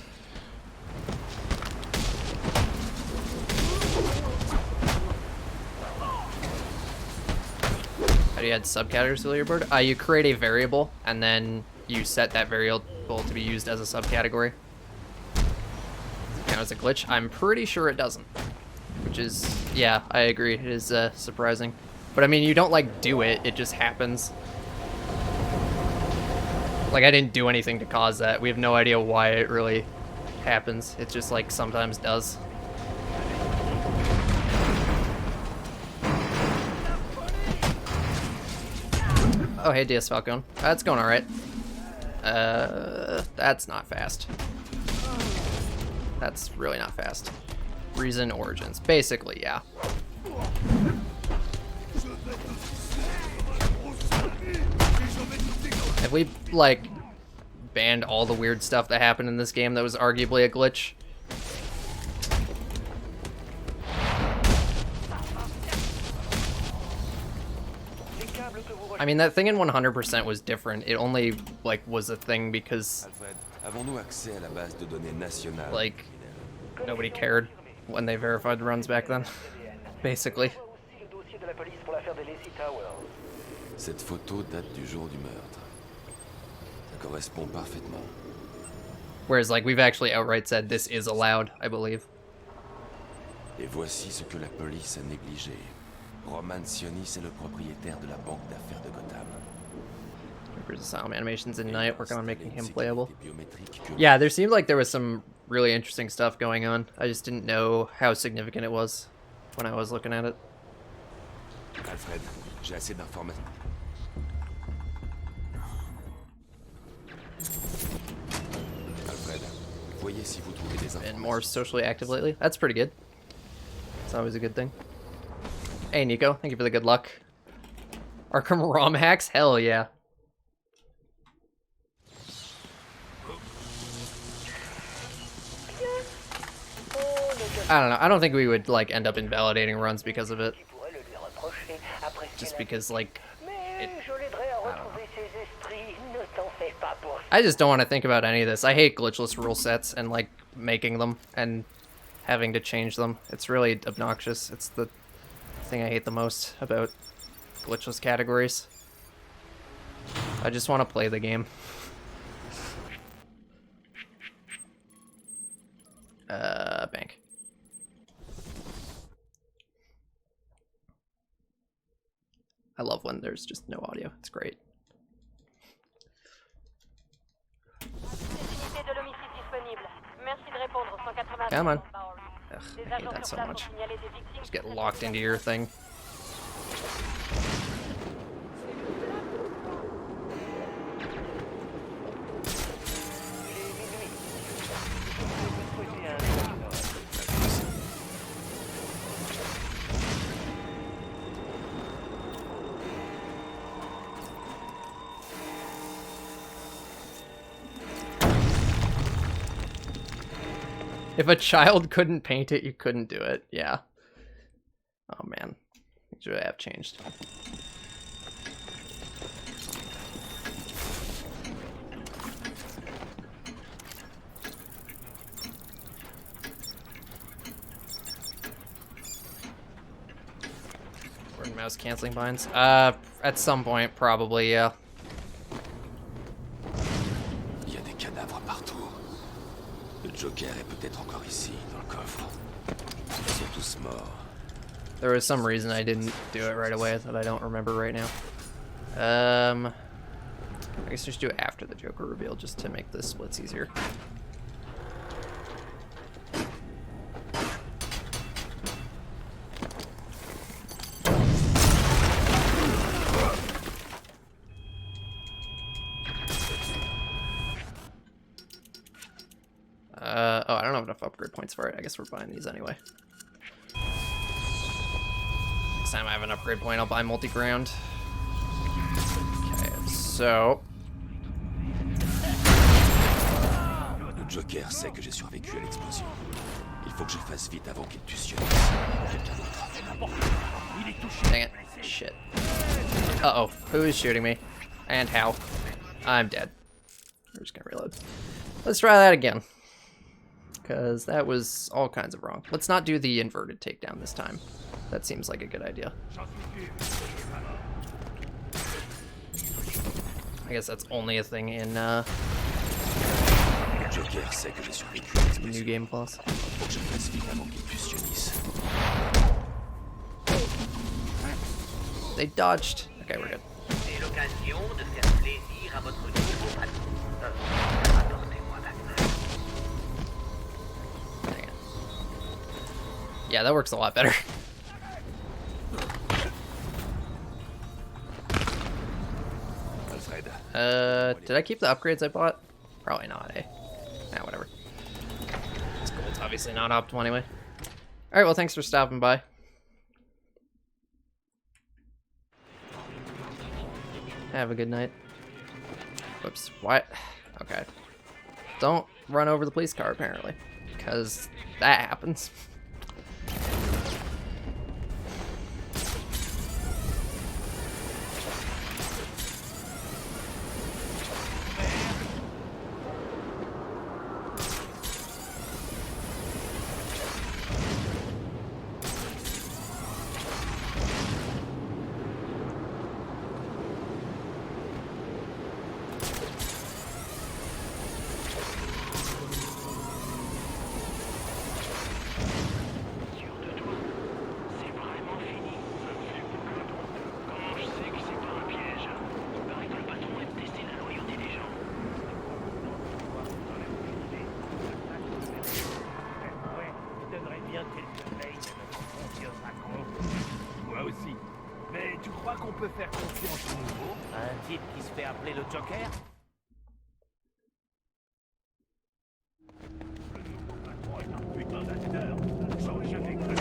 How do you add subcategories to your board? You create a variable, and then you set that variable to be used as a subcategory. Count as a glitch? I'm pretty sure it doesn't. Which is, yeah, I agree. It is surprising. But I mean, you don't like do it, it just happens. Like, I didn't do anything to cause that. We have no idea why it really happens. It just like sometimes does. Oh, hey, DS Falcon. That's going alright. That's not fast. That's really not fast. Reason Origins. Basically, yeah. If we, like, banned all the weird stuff that happened in this game that was arguably a glitch. I mean, that thing in 100% was different. It only, like, was a thing because, like, nobody cared when they verified the runs back then, basically. Cette photo date du jour du meurtre. Ça correspond parfaitement. Whereas, like, we've actually outright said this is allowed, I believe. Et voici ce que la police a négligé. Roman Sionis est le propriétaire de la banque d'affaires de Gotham. Asylum animations in night, working on making him playable. Yeah, there seemed like there was some really interesting stuff going on. I just didn't know how significant it was when I was looking at it. Alfred, j'ai assez d'informations. Alfred, voyez si vous trouvez des informations. Been more socially active lately. That's pretty good. It's always a good thing. Hey, Nico, thank you for the good luck. Arkham ROM hacks? Hell yeah. I don't know. I don't think we would like end up invalidating runs because of it. Just because like I just don't want to think about any of this. I hate glitchless rule sets and like making them and having to change them. It's really obnoxious. It's the thing I hate the most about glitchless categories. I just want to play the game. Bank. I love when there's just no audio. It's great. Come on. Ugh, I hate that so much. Just get locked into your thing. If a child couldn't paint it, you couldn't do it. Yeah. Oh man, things really have changed. Word and mouse canceling binds. At some point, probably, yeah. Il y a des cadavres partout. Le Joker est peut-être encore ici, dans le coffre. Ils sont tous morts. There was some reason I didn't do it right away that I don't remember right now. I guess we should do it after the Joker reveal just to make the splits easier. Oh, I don't have enough upgrade points for it. I guess we're buying these anyway. Next time I have an upgrade point, I'll buy multi-ground. Okay, so... Le Joker sait que j'ai survécu à l'explosion. Il faut que je fasse vite avant qu'il tue Sionis. Quelqu'un d'autre. Dang it. Shit. Uh-oh. Who is shooting me? And how? I'm dead. We're just gonna reload. Let's try that again. Because that was all kinds of wrong. Let's not do the inverted takedown this time. That seems like a good idea. I guess that's only a thing in New Game Plus. They dodged. Okay, we're good. Dang it. Yeah, that works a lot better. Did I keep the upgrades I bought? Probably not, eh? Nah, whatever. This gold's obviously not optimal anyway. Alright, well, thanks for stopping by. Have a good night. Whoops. What? Okay. Don't run over the police car, apparently. Because that happens. Tu crois qu'on peut faire confiance au nouveau? Un type qui se fait appeler le Joker? Le nouveau patron est un putain d'acteur. J'aurais jamais cru.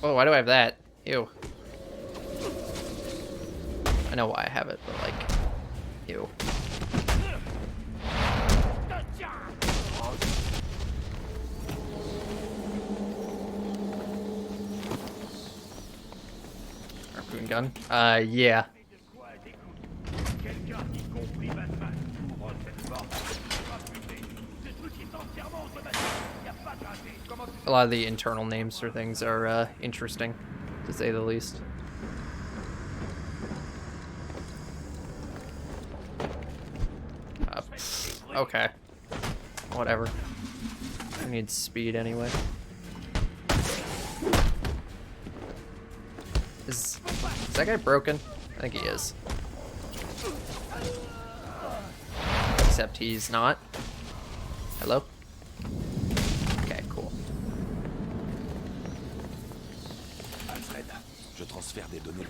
Oh, why do I have that? Ew. I know why I have it, but like, ew. Harpoon gun? Yeah. A lot of the internal names for things are interesting, to say the least. Okay. Whatever. I need speed anyway. Is that guy broken? I think he is. Except he's not. Hello? Okay, cool. Alfred, je transfère des données.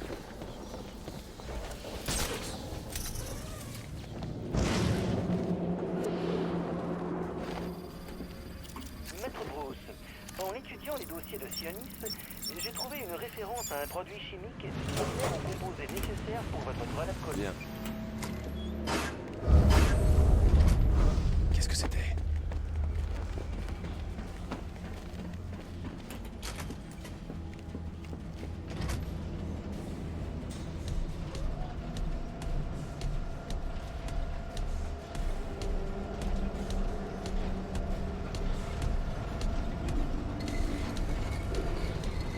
Maître Bruce, en étudiant les dossiers de Sionis, j'ai trouvé une référence à un produit chimique contenant un composé nécessaire pour votre toile à coller. Bien. Qu'est-ce que c'était?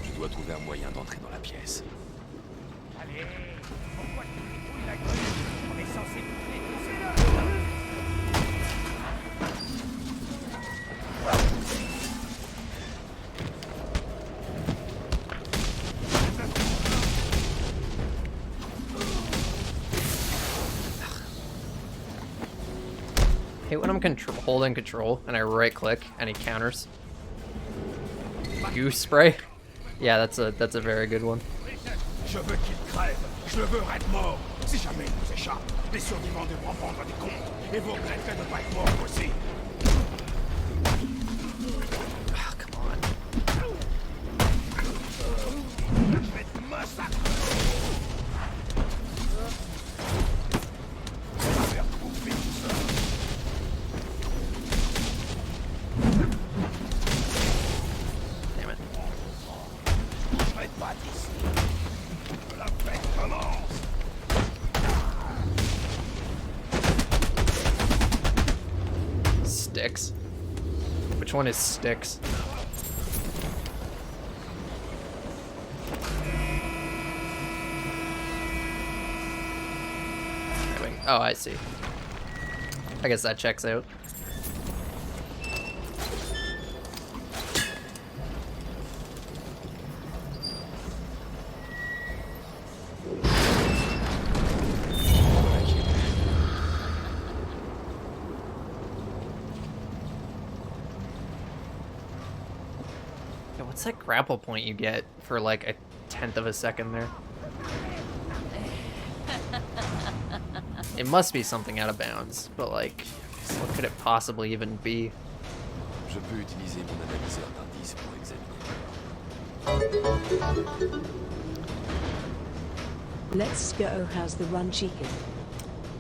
Je dois trouver un moyen d'entrer dans la pièce. Allez, pourquoi tu dépouilles la gueule? On est censé tout défoncer là. I hate when I'm holding control and I right click and he counters. Goose spray? Yeah, that's a very good one. Je veux qu'il crève. Je le veux raide mort. Si jamais il nous échappe, les survivants devront rendre des comptes. Et vous regretterez de ne pas être mort aussi. Oh, come on. Je vais te massacrer. On va retrouver tout ça. Damn it. Je vais te battre ici. La fête commence. Sticks. Which one is sticks? Oh, I see. I guess that checks out. Yeah, what's that grapple point you get for like a 1/10 of a second there? It must be something out of bounds, but like, what could it possibly even be? Je peux utiliser mon analyseur d'indices pour examiner. Let's go. How's the run, Shiken?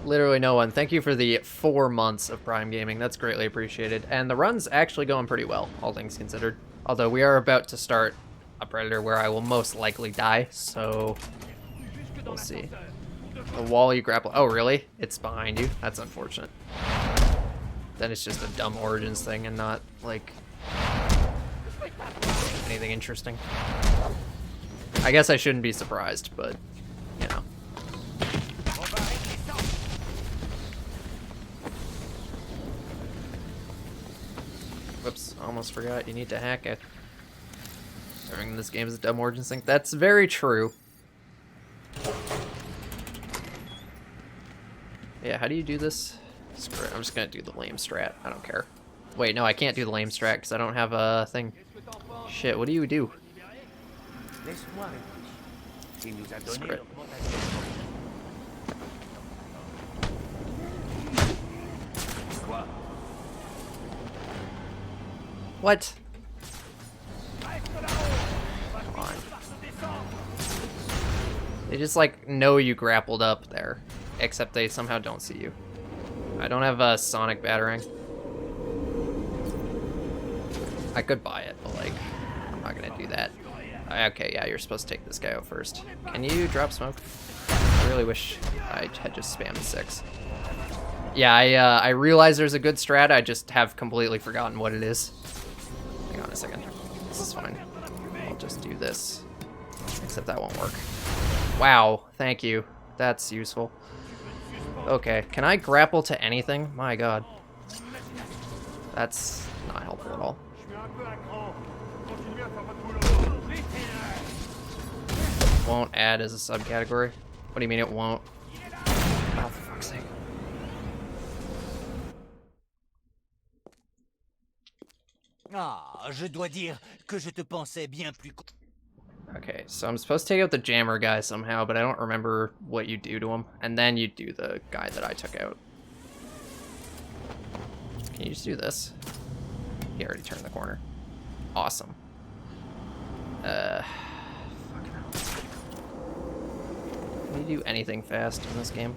Literally no one. Thank you for the 4 months of Prime Gaming. That's greatly appreciated. And the run's actually going pretty well, all things considered. Although we are about to start a Predator where I will most likely die, so we'll see. The wall you grapple. Oh, really? It's behind you? That's unfortunate. Then it's just a dumb Origins thing and not, like, anything interesting. I guess I shouldn't be surprised, but, you know. Whoops, almost forgot. You need to hack it. Everything in this game is a dumb Origins thing. That's very true. Yeah, how do you do this? Screw it, I'm just gonna do the lame strat. I don't care. Wait, no, I can't do the lame strat because I don't have a thing. Shit, what do you do? Screw it. What? Come on. They just like know you grappled up there, except they somehow don't see you. I don't have a sonic battering. I could buy it, but like, I'm not gonna do that. Okay, yeah, you're supposed to take this guy out first. Can you drop smoke? I really wish I had just spammed 6. Yeah, I realize there's a good strat, I just have completely forgotten what it is. Hang on a second. This is fine. I'll just do this. Except that won't work. Wow, thank you. That's useful. Okay, can I grapple to anything? My god. That's not helpful at all. Won't add as a subcategory? What do you mean it won't? Oh, for fuck's sake. Ah, je dois dire que je te pensais bien plus. Okay, so I'm supposed to take out the jammer guy somehow, but I don't remember what you do to him. And then you do the guy that I took out. Can you just do this? He already turned the corner. Awesome. Fucking hell. Can you do anything fast in this game?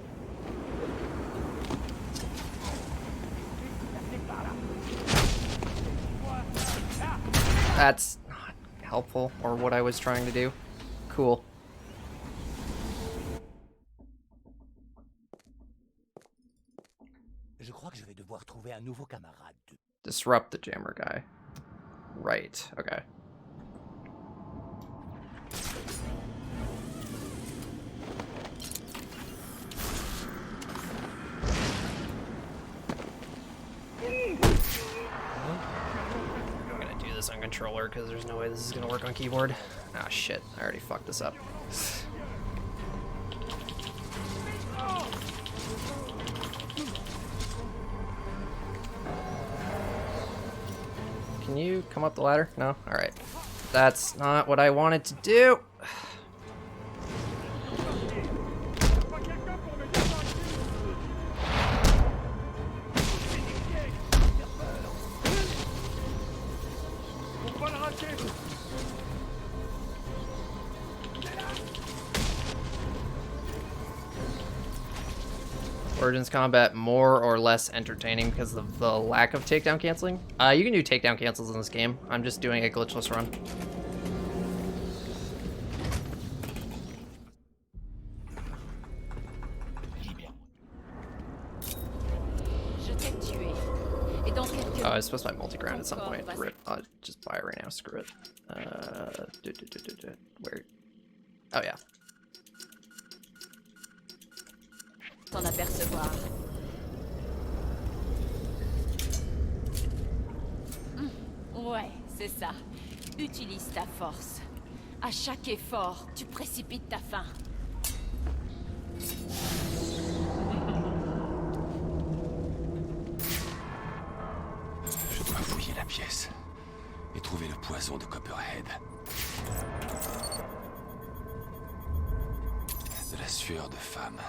That's not helpful, or what I was trying to do. Cool. Je crois que je vais devoir trouver un nouveau camarade. Disrupt the jammer guy. Right, okay. On controller because there's no way this is gonna work on keyboard. Ah shit, I already fucked this up. Can you come up the ladder? No? Alright. That's not what I wanted to do. Origins combat more or less entertaining because of the lack of takedown canceling? You can do takedown cancels in this game. I'm just doing a glitchless run. Oh, I was supposed to buy multi-ground at some point. Rip. I'll just buy it right now. Screw it. Where? Oh, yeah. T'en apercevoir. Ouais, c'est ça. Utilise ta force. À chaque effort, tu précipites ta fin. Je dois fouiller la pièce et trouver le poison de Copperhead. De la sueur de femme.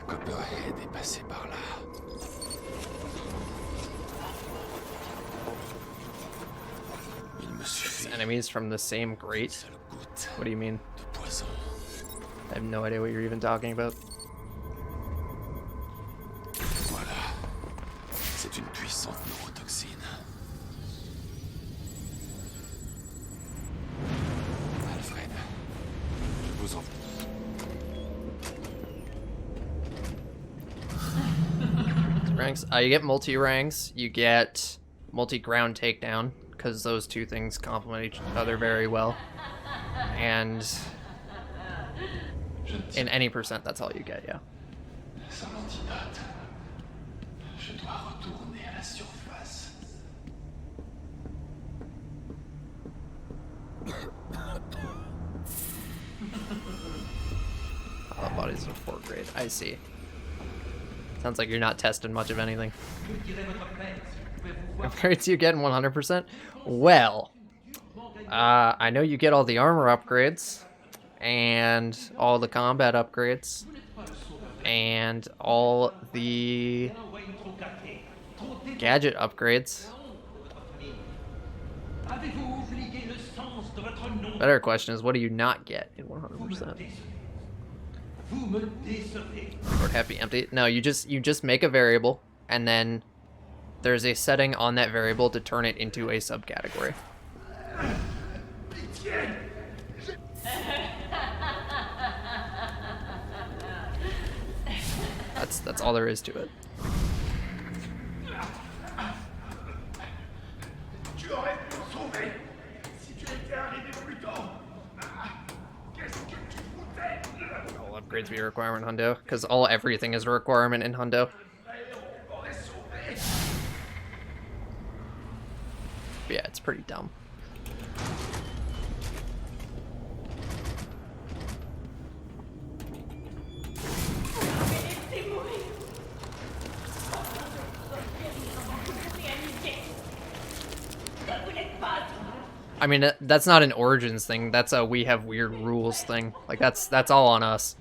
Copperhead est passé par là. Il me suffit. Enemies from the same grate? What do you mean? I have no idea what you're even talking about. Voilà. C'est une puissante neurotoxine. Alfred, je vous en prie. Ranks. You get multi-ranks, you get multi-ground takedown, because those two things complement each other very well. And in any percent, that's all you get, yeah. Sans l'antidote, je dois retourner à la surface. All bodies of 4th grade, I see. Sounds like you're not testing much of anything. Upgrades you get in 100%? Well, I know you get all the armor upgrades, and all the combat upgrades, and all the gadget upgrades. Better question is, what do you not get in 100%? Or happy empty? No, you just make a variable, and then there's a setting on that variable to turn it into a subcategory. That's all there is to it. All upgrades be a requirement in Hundo, because everything is a requirement in Hundo. But yeah, it's pretty dumb. I mean, that's not an Origins thing. That's a we have weird rules thing. Like, that's all on us.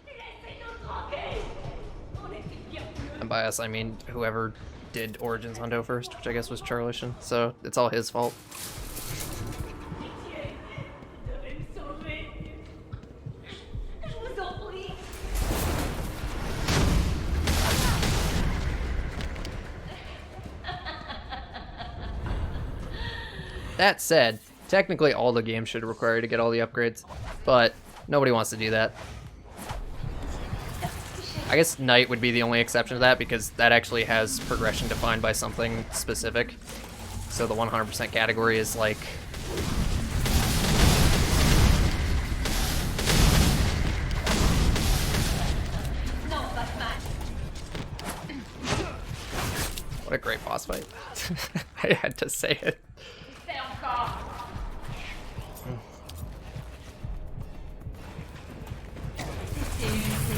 And by us, I mean whoever did Origins Hundo first, which I guess was Charlishan. So it's all his fault. That said, technically all the games should require you to get all the upgrades, but nobody wants to do that. I guess Knight would be the only exception to that, because that actually has progression defined by something specific. So the 100% category is like... What a great boss fight. I had to say it.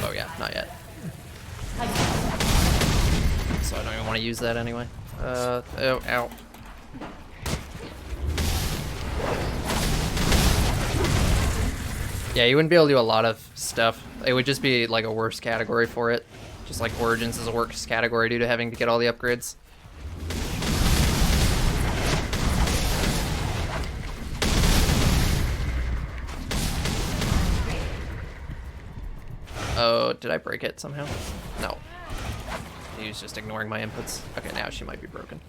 Oh yeah, not yet. So I don't even want to use that anyway. Oh, ow. Yeah, you wouldn't be able to do a lot of stuff. It would just be like a worse category for it. Just like Origins is a worse category due to having to get all the upgrades. Oh, did I break it somehow? No. He was just ignoring my inputs. Okay, now she might be broken.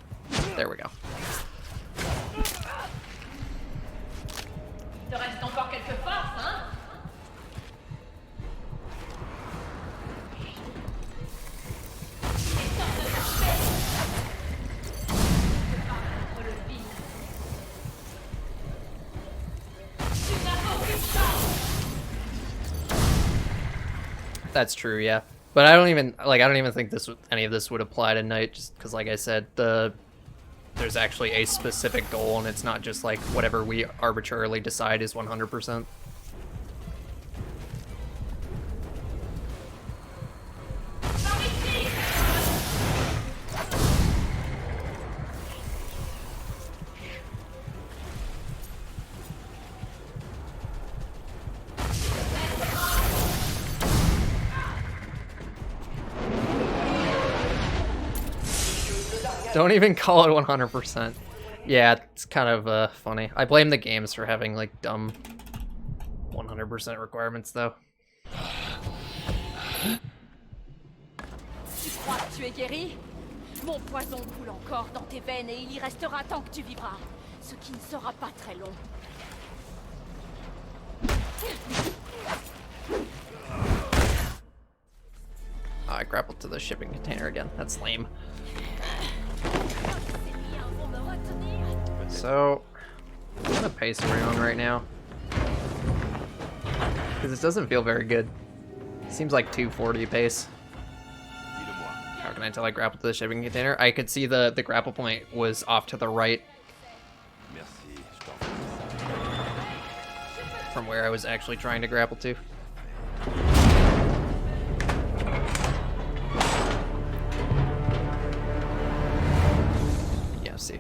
There we go. That's true, yeah. But I don't even think any of this would apply to Knight, just because, like I said, there's actually a specific goal, and it's not just like whatever we arbitrarily decide is 100%. Don't even call it 100%. Yeah, it's kind of funny. I blame the games for having like dumb 100% requirements though. Tu crois que tu es guéri? Mon poison coule encore dans tes veines et il y restera tant que tu vivras, ce qui ne sera pas très long. Oh, I grappled to the shipping container again. That's lame. So, what kind of pace are we on right now? Because it doesn't feel very good. It seems like 240 pace. How can I tell I grappled to the shipping container? I could see the grapple point was off to the right from where I was actually trying to grapple to. see.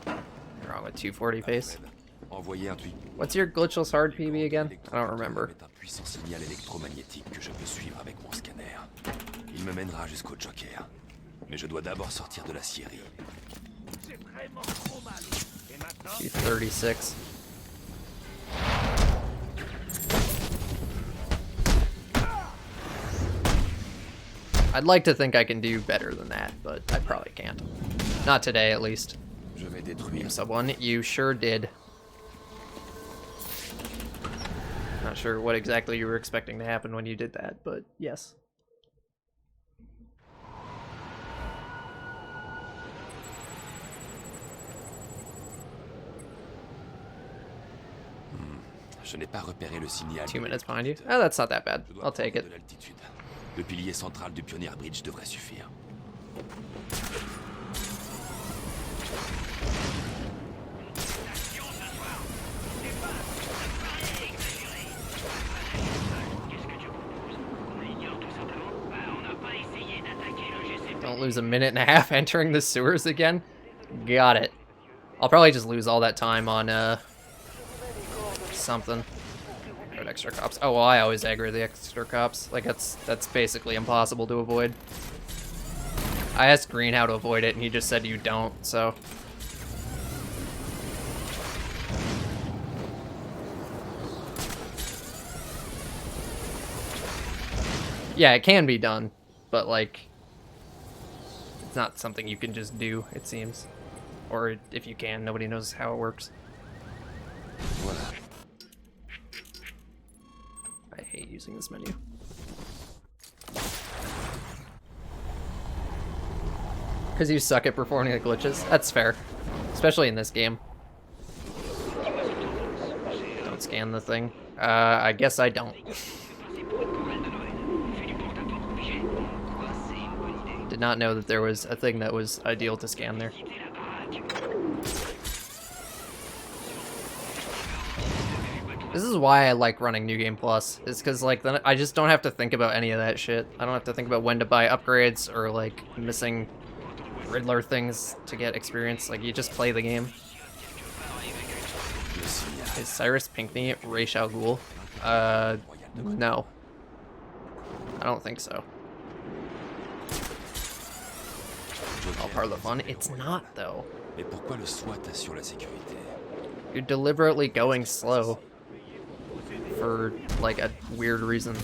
Wrong with 240 pace. Envoyez un tweet. What's your glitchless hard PB again? I don't remember. Un puissant signal électromagnétique que je peux suivre avec mon scanner. Il me mènera jusqu'au Joker. Mais je dois d'abord sortir de la scierie. 236. I'd like to think I can do better than that, but I probably can't. Not today, at least. Je vais détruire Someone, you sure did. Not sure what exactly you were expecting to happen when you did that, but yes. Je n'ai pas repéré le signal. 2 minutes behind you. Oh, that's not that bad. I'll take it. Le pilier central du Pioneer Bridge devrait suffire. Don't lose a minute and a half entering the sewers again. Got it. I'll probably just lose all that time on something. Or extra cops. Oh well, I always aggro the extra cops. Like that's basically impossible to avoid. I asked Green how to avoid it, and he just said you don't. So. Yeah, it can be done, but like, it's not something you can just do, it seems. Or if you can, nobody knows how it works. Voilà. I hate using this menu. Because you suck at performing the glitches? That's fair. Especially in this game. Don't scan the thing. I guess I don't. Did not know that there was a thing that was ideal to scan there. This is why I like running New Game Plus, is because like then I just don't have to think about any of that shit. I don't have to think about when to buy upgrades or like missing Riddler things to get experience. Like you just play the game. Is Cyrus Pinckney Ra's al Ghul? No. I don't think so. All part of the fun? It's not though. Mais pourquoi le SWAT assure la sécurité? You're deliberately going slow. For like a weird reason.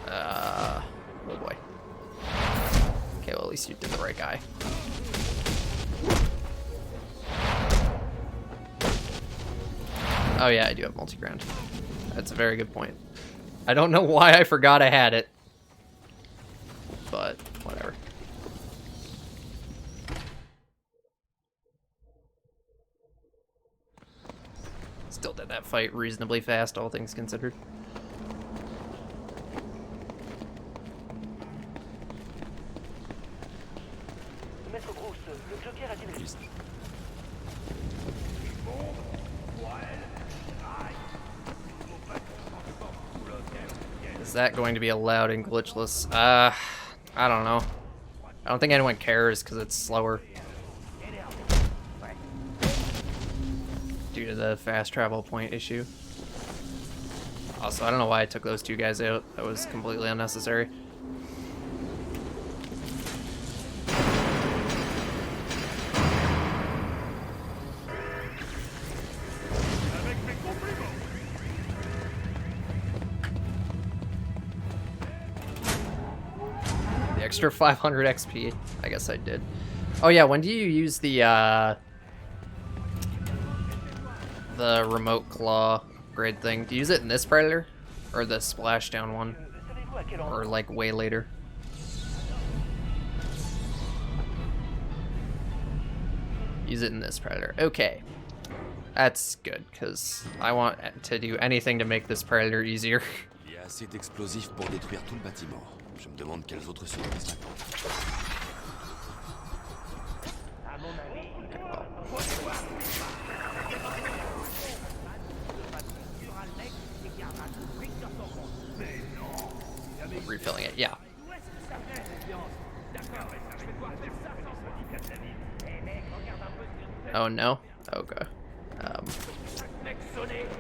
Oh boy. Okay, well at least you did the right guy. Oh yeah, I do have multi-ground. That's a very good point. I don't know why I forgot I had it. But whatever. Still did that fight reasonably fast, all things considered. Maître Bruce, le Joker a-t-il résisté? Is that going to be allowed in Glitchless? I don't know. I don't think anyone cares because it's slower. Due to the fast travel point issue. Also, I don't know why I took those two guys out. That was completely unnecessary. The extra 500 XP. I guess I did. Oh yeah, when do you use the remote claw upgrade thing? Do you use it in this Predator? Or the splashdown one? Or like way later? Use it in this Predator. Okay. That's good, because I want to do anything to make this Predator easier. Il y a assez d'explosifs pour détruire tout le bâtiment. Je me demande quelles autres surprises m'attendent. Refilling it, yeah. Oh no? Okay.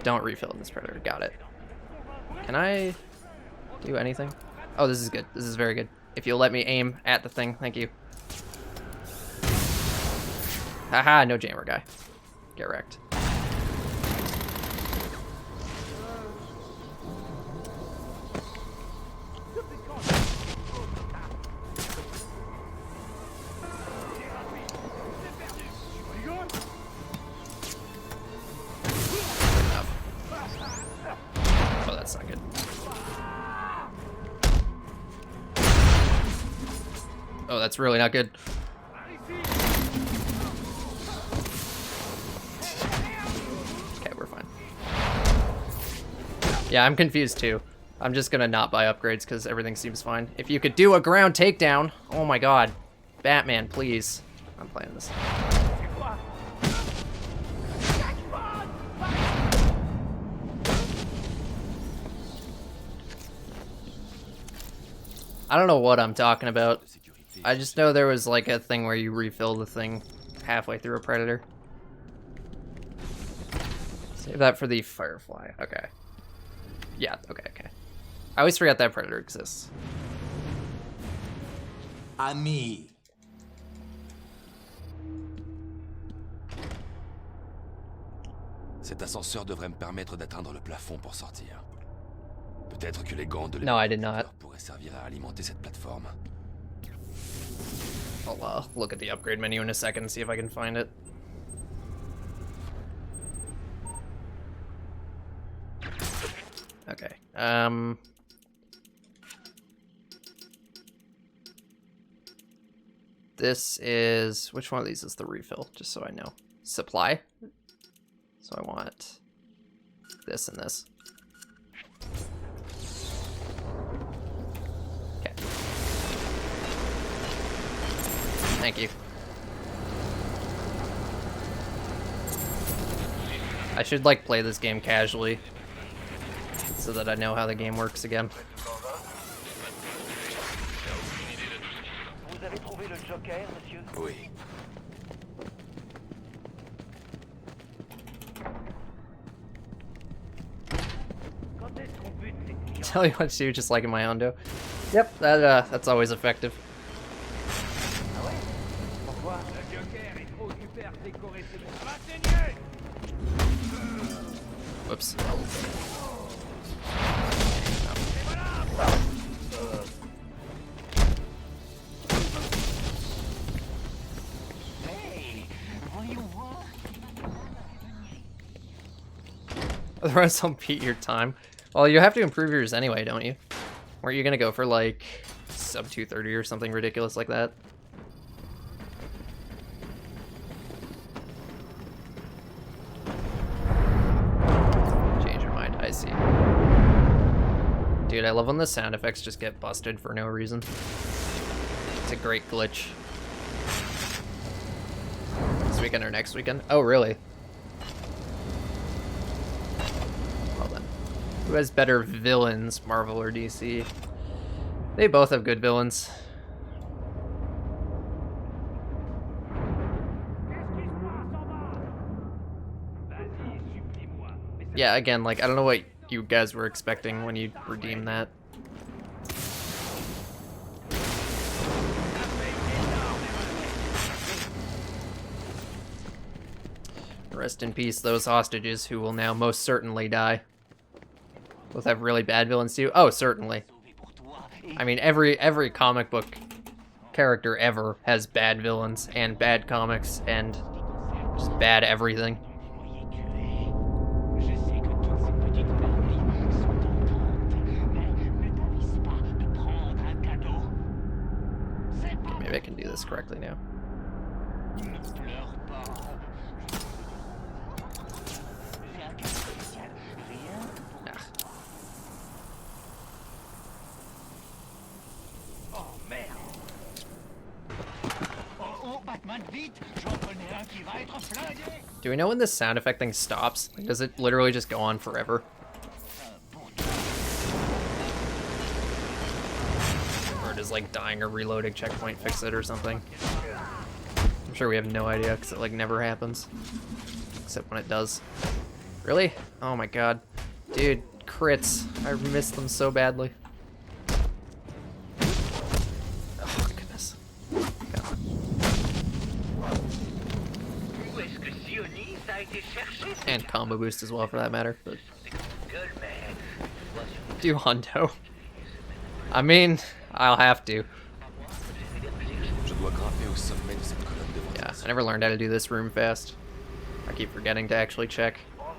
Don't refill this predator. Got it. Can I do anything? Oh, this is good. This is very good. If you'll let me aim at the thing, thank you. Haha, no jammer guy. Get wrecked. Oh, that's not good. Oh, that's really not good. Okay, we're fine. Yeah, I'm confused too. I'm just gonna not buy upgrades because everything seems fine. If you could do a ground takedown, oh my god. Batman, please. I'm playing this. I don't know what I'm talking about. I just know there was like a thing where you refill the thing halfway through a predator. Save that for the Firefly. Okay. Yeah, okay. I always forget that predator exists. Ami. Cet ascenseur devrait me permettre d'atteindre le plafond pour sortir. Peut-être que les gants de No, I did not. pourraient servir à alimenter cette plateforme. I'll look at the upgrade menu in a second and see if I can find it. Okay. This is... Which one of these is the refill? Just so I know. Supply. So I want this and this. Okay. Thank you. I should, like, play this game casually so that I know how the game works again. Vous avez trouvé le Joker, monsieur? Oui. Tell you what to do, just like in my Hondo. Yep, that's always effective. Whoops. The rest don't beat your time. Well, you have to improve yours anyway, don't you? Weren't you gonna go for like sub 230 or something ridiculous like that? Change your mind, I see. Dude, I love when the sound effects just get busted for no reason. It's a great glitch. This weekend or next weekend? Oh, really? Who has better villains, Marvel or DC? They both have good villains. Yeah, again, like, I don't know what you guys were expecting when you redeemed that. Rest in peace, those hostages who will now most certainly die. Both have really bad villains too? Oh, certainly. I mean, every comic book character ever has bad villains and bad comics and just bad everything. Maybe I can do this correctly now. Do we know when this sound effect thing stops? Like, does it literally just go on forever? Or does like dying or reloading checkpoint fix it or something? I'm sure we have no idea because it like never happens. Except when it does. Really? Oh my god. Dude, crits. I missed them so badly. Oh goodness. God. And combo boost as well for that matter. But... do hundo. I mean, I'll have to. Yeah, I never learned how to do this room fast. I keep forgetting to actually check.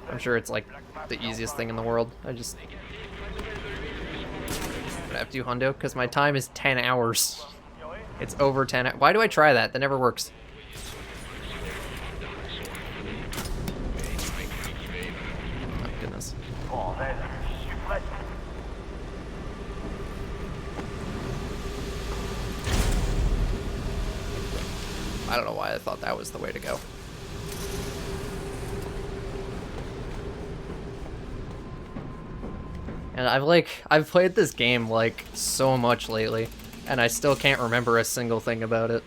I'm sure it's like the easiest thing in the world. I just have to do hundo because my time is 10 hours. It's over 10. Why do I try that? That never works. Oh goodness. I don't know why I thought that was the way to go. And I've played this game like so much lately, and I still can't remember a single thing about it.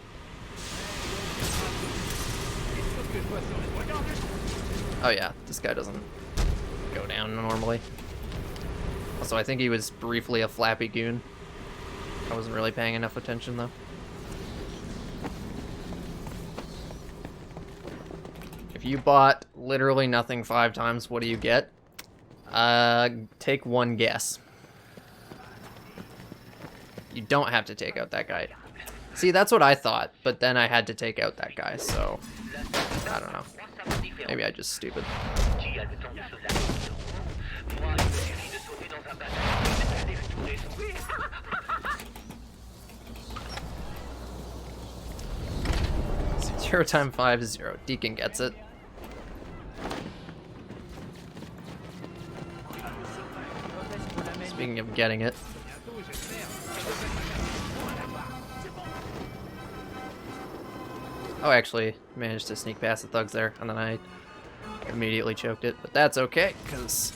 Oh yeah, this guy doesn't go down normally. Also, I think he was briefly a flappy goon. I wasn't really paying enough attention though. If you bought literally nothing 5 times, what do you get? Take one guess. You don't have to take out that guy. See, that's what I thought, but then I had to take out that guy, so... I don't know. Maybe I'm just stupid. Zero times 5 is 0. Deacon gets it. Speaking of getting it. Oh, actually, managed to sneak past the thugs there, and then I immediately choked it, but that's okay, because...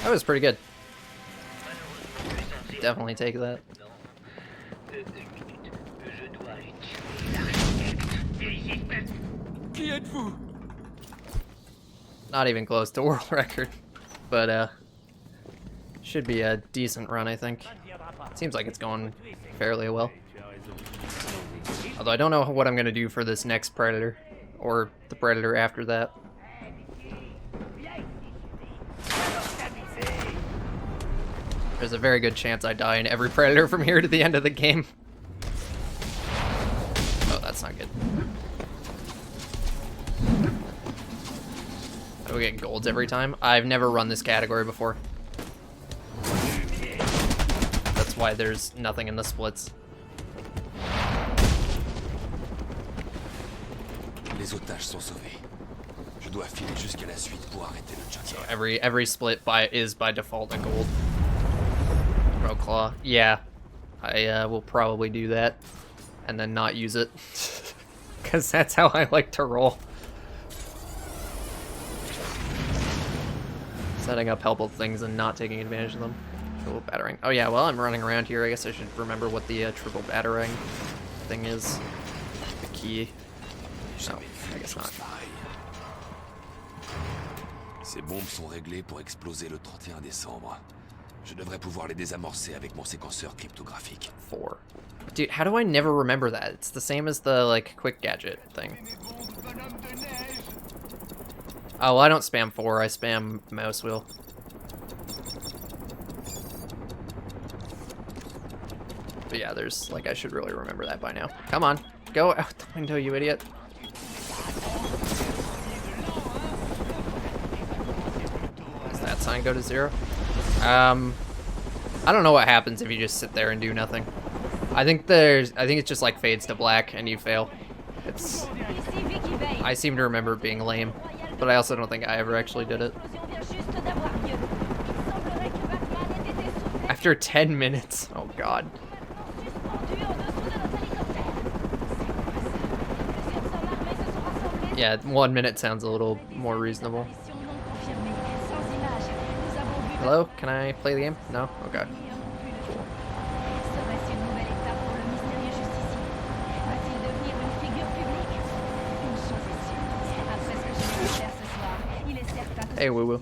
that was pretty good. Definitely take that. Not even close to world record, but should be a decent run, I think. Seems like it's going fairly well. Although I don't know what I'm gonna do for this next Predator, or the Predator after that. There's a very good chance I die in every Predator from here to the end of the game. Oh, that's not good. I will get golds every time. I've never run this category before. That's why there's nothing in the splits. Les otages sont sauvés. Je dois filer jusqu'à la suite pour arrêter le Chucky. So every split is by default a gold. Pro Claw. Yeah, I will probably do that and then not use it because that's how I like to roll. Setting up helpful things and not taking advantage of them. Triple battering. Oh yeah, well I'm running around here. I guess I should remember what the triple battering thing is. The key. No, I guess not. Ces bombes sont réglées pour exploser le 31 décembre. Je devrais pouvoir les désamorcer avec mon séquenceur cryptographique. 4. Dude, how do I never remember that? It's the same as the, like, quick gadget thing. Oh, well, I don't spam 4, I spam mouse wheel. But yeah, there's, like, I should really remember that by now. Come on, go out the window, you idiot. Does that sign go to 0? I don't know what happens if you just sit there and do nothing. I think it's just like fades to black and you fail. I seem to remember it being lame, but I also don't think I ever actually did it. After 10 minutes, oh god. Yeah, 1 minute sounds a little more reasonable. Hello? Can I play the game? No? Okay. Cool. Hey, woo-woo.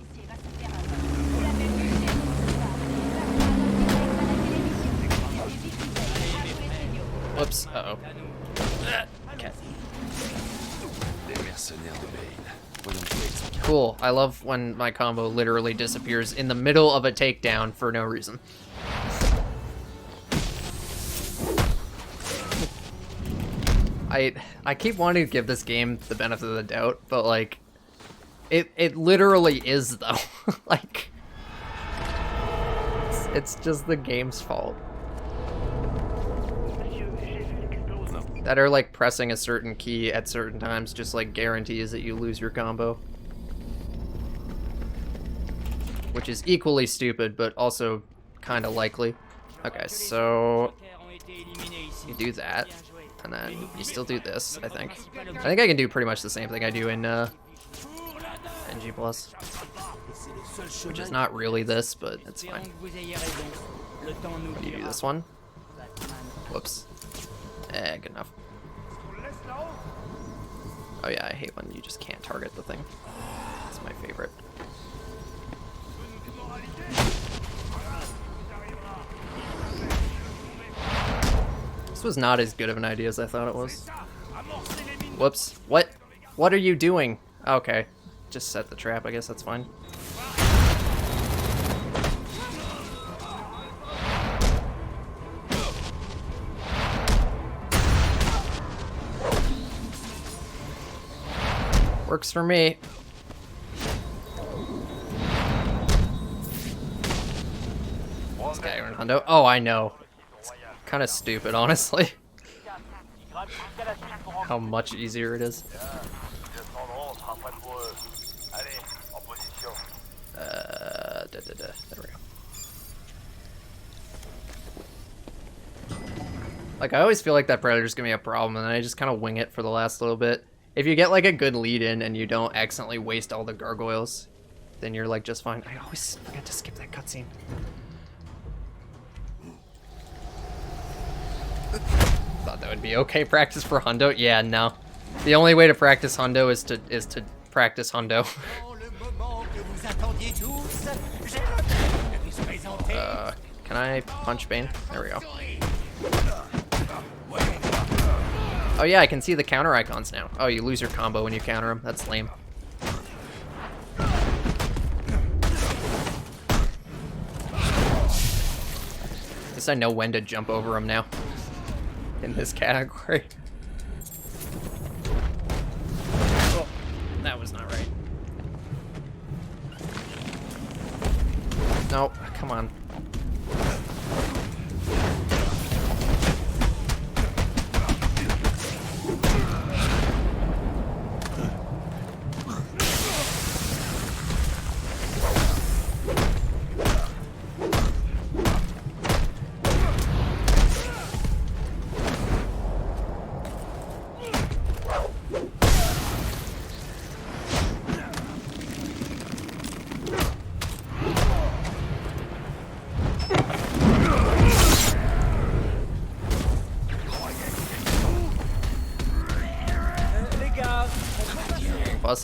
Whoops. Uh-oh. Okay. Cool. I love when my combo literally disappears in the middle of a takedown for no reason. I keep wanting to give this game the benefit of the doubt, but like it literally is though. Like it's just the game's fault. That are like pressing a certain key at certain times just like guarantees that you lose your combo. Which is equally stupid, but also kind of likely. Okay, so you do that, and then you still do this, I think. I think I can do pretty much the same thing I do in NG+. Which is not really this, but it's fine. You do this one. Whoops. Good enough. Oh yeah, I hate when you just can't target the thing. That's my favorite. This was not as good of an idea as I thought it was. Whoops. What? What are you doing? Okay. Just set the trap, I guess that's fine. Works for me. This guy in Hundo. Oh, I know. It's kind of stupid, honestly. How much easier it is. There we go. Like, I always feel like that Predator's gonna be a problem, and then I just kind of wing it for the last little bit. If you get like a good lead in and you don't accidentally waste all the gargoyles, then you're like just fine. I always forget to skip that cutscene. Thought that would be okay practice for Hundo. Yeah, no. The only way to practice Hundo is to practice Hundo. Can I punch Bane? There we go. Oh yeah, I can see the counter icons now. Oh, you lose your combo when you counter him. That's lame. Guess I know when to jump over him now. In this category. Oh, that was not right. No, come on.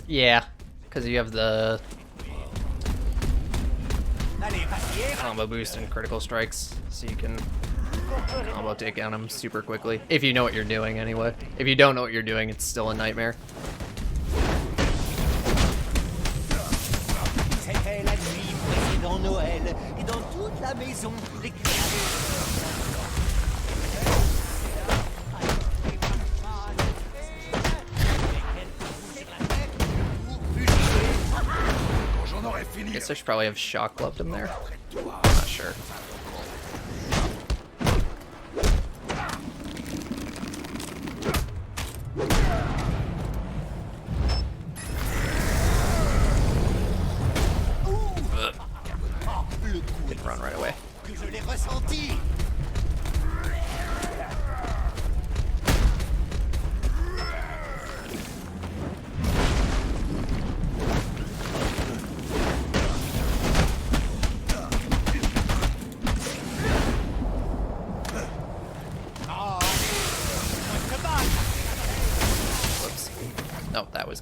Yeah, because you have the combo boost and critical strikes, so you can combo take down him super quickly. If you know what you're doing, anyway. If you don't know what you're doing, it's still a nightmare. C'était la nuit précédant Noël, et dans toute la maison, les I guess I should probably have shock gloved him there. I'm not sure. Didn't run right away.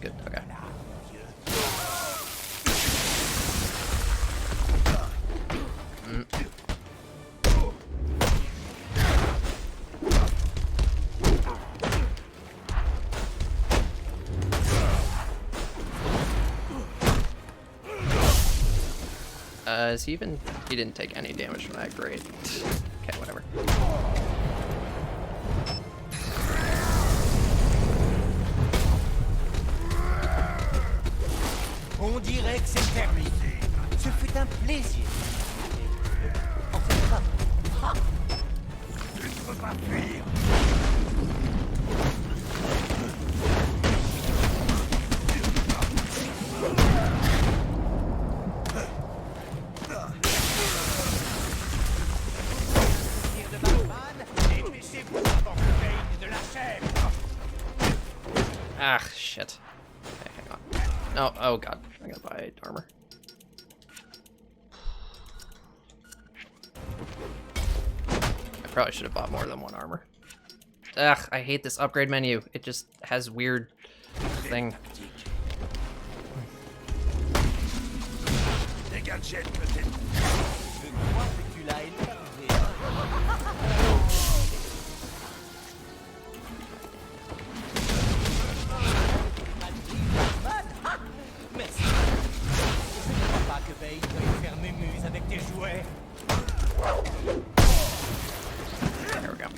good. Okay. Is he even... He didn't take any damage from that. Great. Okay, whatever. On dirait que c'est terminé. Ce fut un plaisir. En fait, pas. Ah. Je ne peux pas fuir. Ah, shit. Okay, hang on. No, oh god. I gotta buy armor. I probably should have bought more than one armor. Ugh, I hate this upgrade menu. It just has weird thing. Des gadgets peut-être. Je crois que tu l'as énervé. Merci. Je ne crois pas que Bane veuille faire mémuse avec tes jouets. There we go.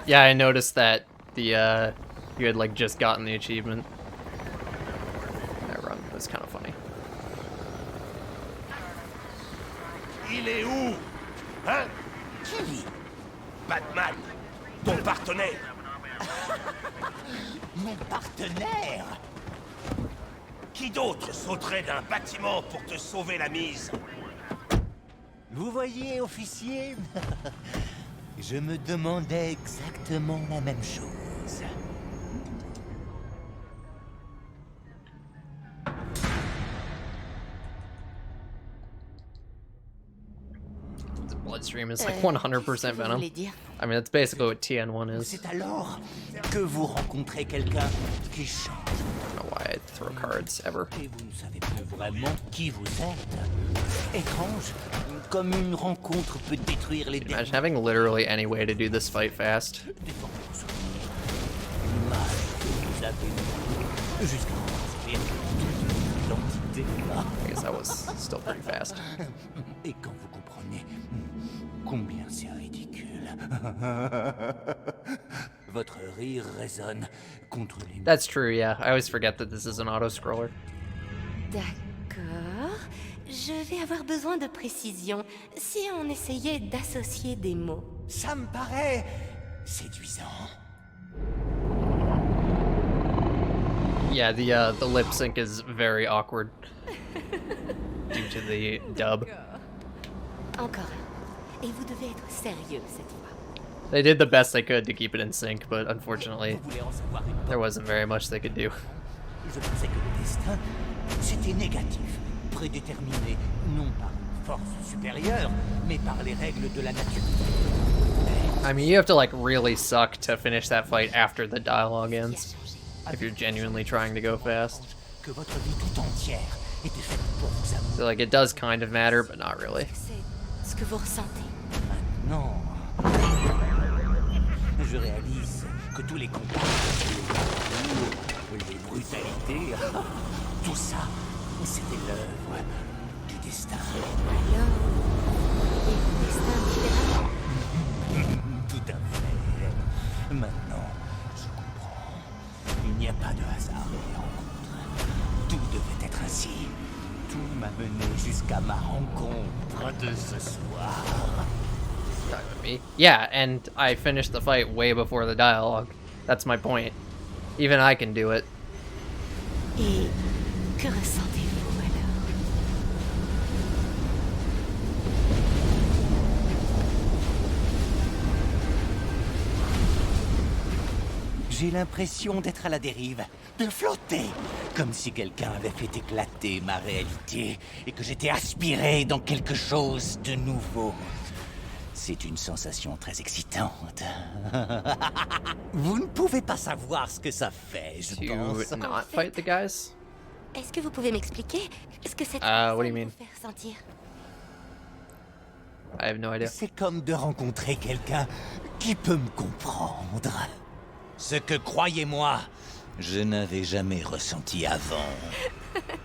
Yeah, I noticed that the you had like just gotten the achievement. That run was kind of funny. Il est où? Hein? Qui? Batman, ton partenaire. Mon partenaire? Qui d'autre sauterait d'un bâtiment pour te sauver la mise? Vous voyez, officier? Je me demandais exactement la même chose. The bloodstream is like 100% venom. I mean, that's basically what TN1 is. C'est alors que vous rencontrez quelqu'un qui change. I don't know why I throw cards ever. Et vous ne savez plus vraiment qui vous êtes. Étrange, comme une rencontre peut détruire les démons. Imagine having literally any way to do this fight fast. I guess that was still pretty fast. Et quand vous comprenez combien c'est ridicule. Votre rire résonne contre les... That's true, yeah. I always forget that this is an auto-scroller. D'accord. Je vais avoir besoin de précision. Si on essayait d'associer des mots. Ça me paraît séduisant. Yeah, the lip sync is very awkward due to the dub. Encore un. Et vous devez être sérieux cette fois. They did the best they could to keep it in sync, but unfortunately, there wasn't very much they could do. Je pensais que le destin, c'était négatif, prédéterminé, non par une force supérieure, mais par les règles de la nature. I mean, you have to like really suck to finish that fight after the dialogue ends, if you're genuinely trying to go fast. Que votre vie tout entière était faite pour vous amour. So like, it does kind of matter, but not really. C'est ce que vous ressentez. Maintenant, je réalise que tous les combats, les brutalités, tout ça, c'était l'œuvre du destin. Alors, et le destin différent. Tout à fait. Maintenant, je comprends. Il n'y a pas de hasard dans les rencontres. m'a mené jusqu'à ma rencontre de ce soir. Talking about me. Yeah, and I finished the fight way before the dialogue. That's my point. Even I can do it. Et que ressentez-vous alors? J'ai l'impression d'être à la dérive, de flotter, comme si quelqu'un avait fait éclater ma réalité et que j'étais aspiré dans quelque chose de nouveau. C'est une sensation très excitante. Vous ne pouvez pas savoir ce que ça fait, je pense. To not fight the guys? Est-ce que vous pouvez m'expliquer ce que cette What do you mean? vous fait ressentir? I have no idea. C'est comme de rencontrer quelqu'un qui peut me comprendre. Ce que, croyez-moi, je n'avais jamais ressenti avant.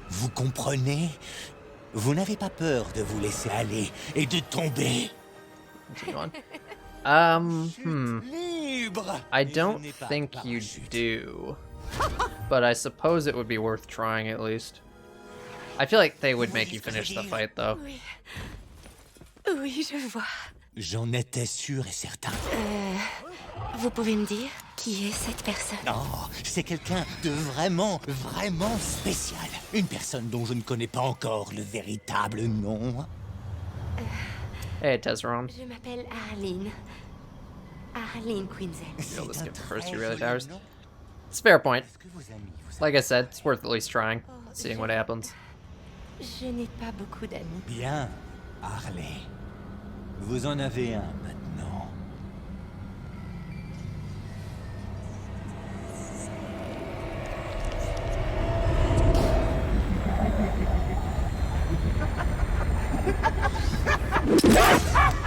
Vous comprenez? Vous n'avez pas peur de vous laisser aller et de tomber. I don't think you do. But I suppose it would be worth trying at least. I feel like they would make you finish the fight though. Oui. Oui, je vois. J'en étais sûr et certain. Vous pouvez me dire qui est cette personne? Oh, c'est quelqu'un de vraiment, vraiment spécial. Une personne dont je ne connais pas encore le véritable nom. Hey, Tezron. Je m'appelle Arlene. Arlene Quinzel. You'll just skip the first 2 really towers. It's a fair point. Like I said, it's worth at least trying, seeing what happens. Je n'ai pas beaucoup d'amis. Bien, Harley. Vous en avez un maintenant.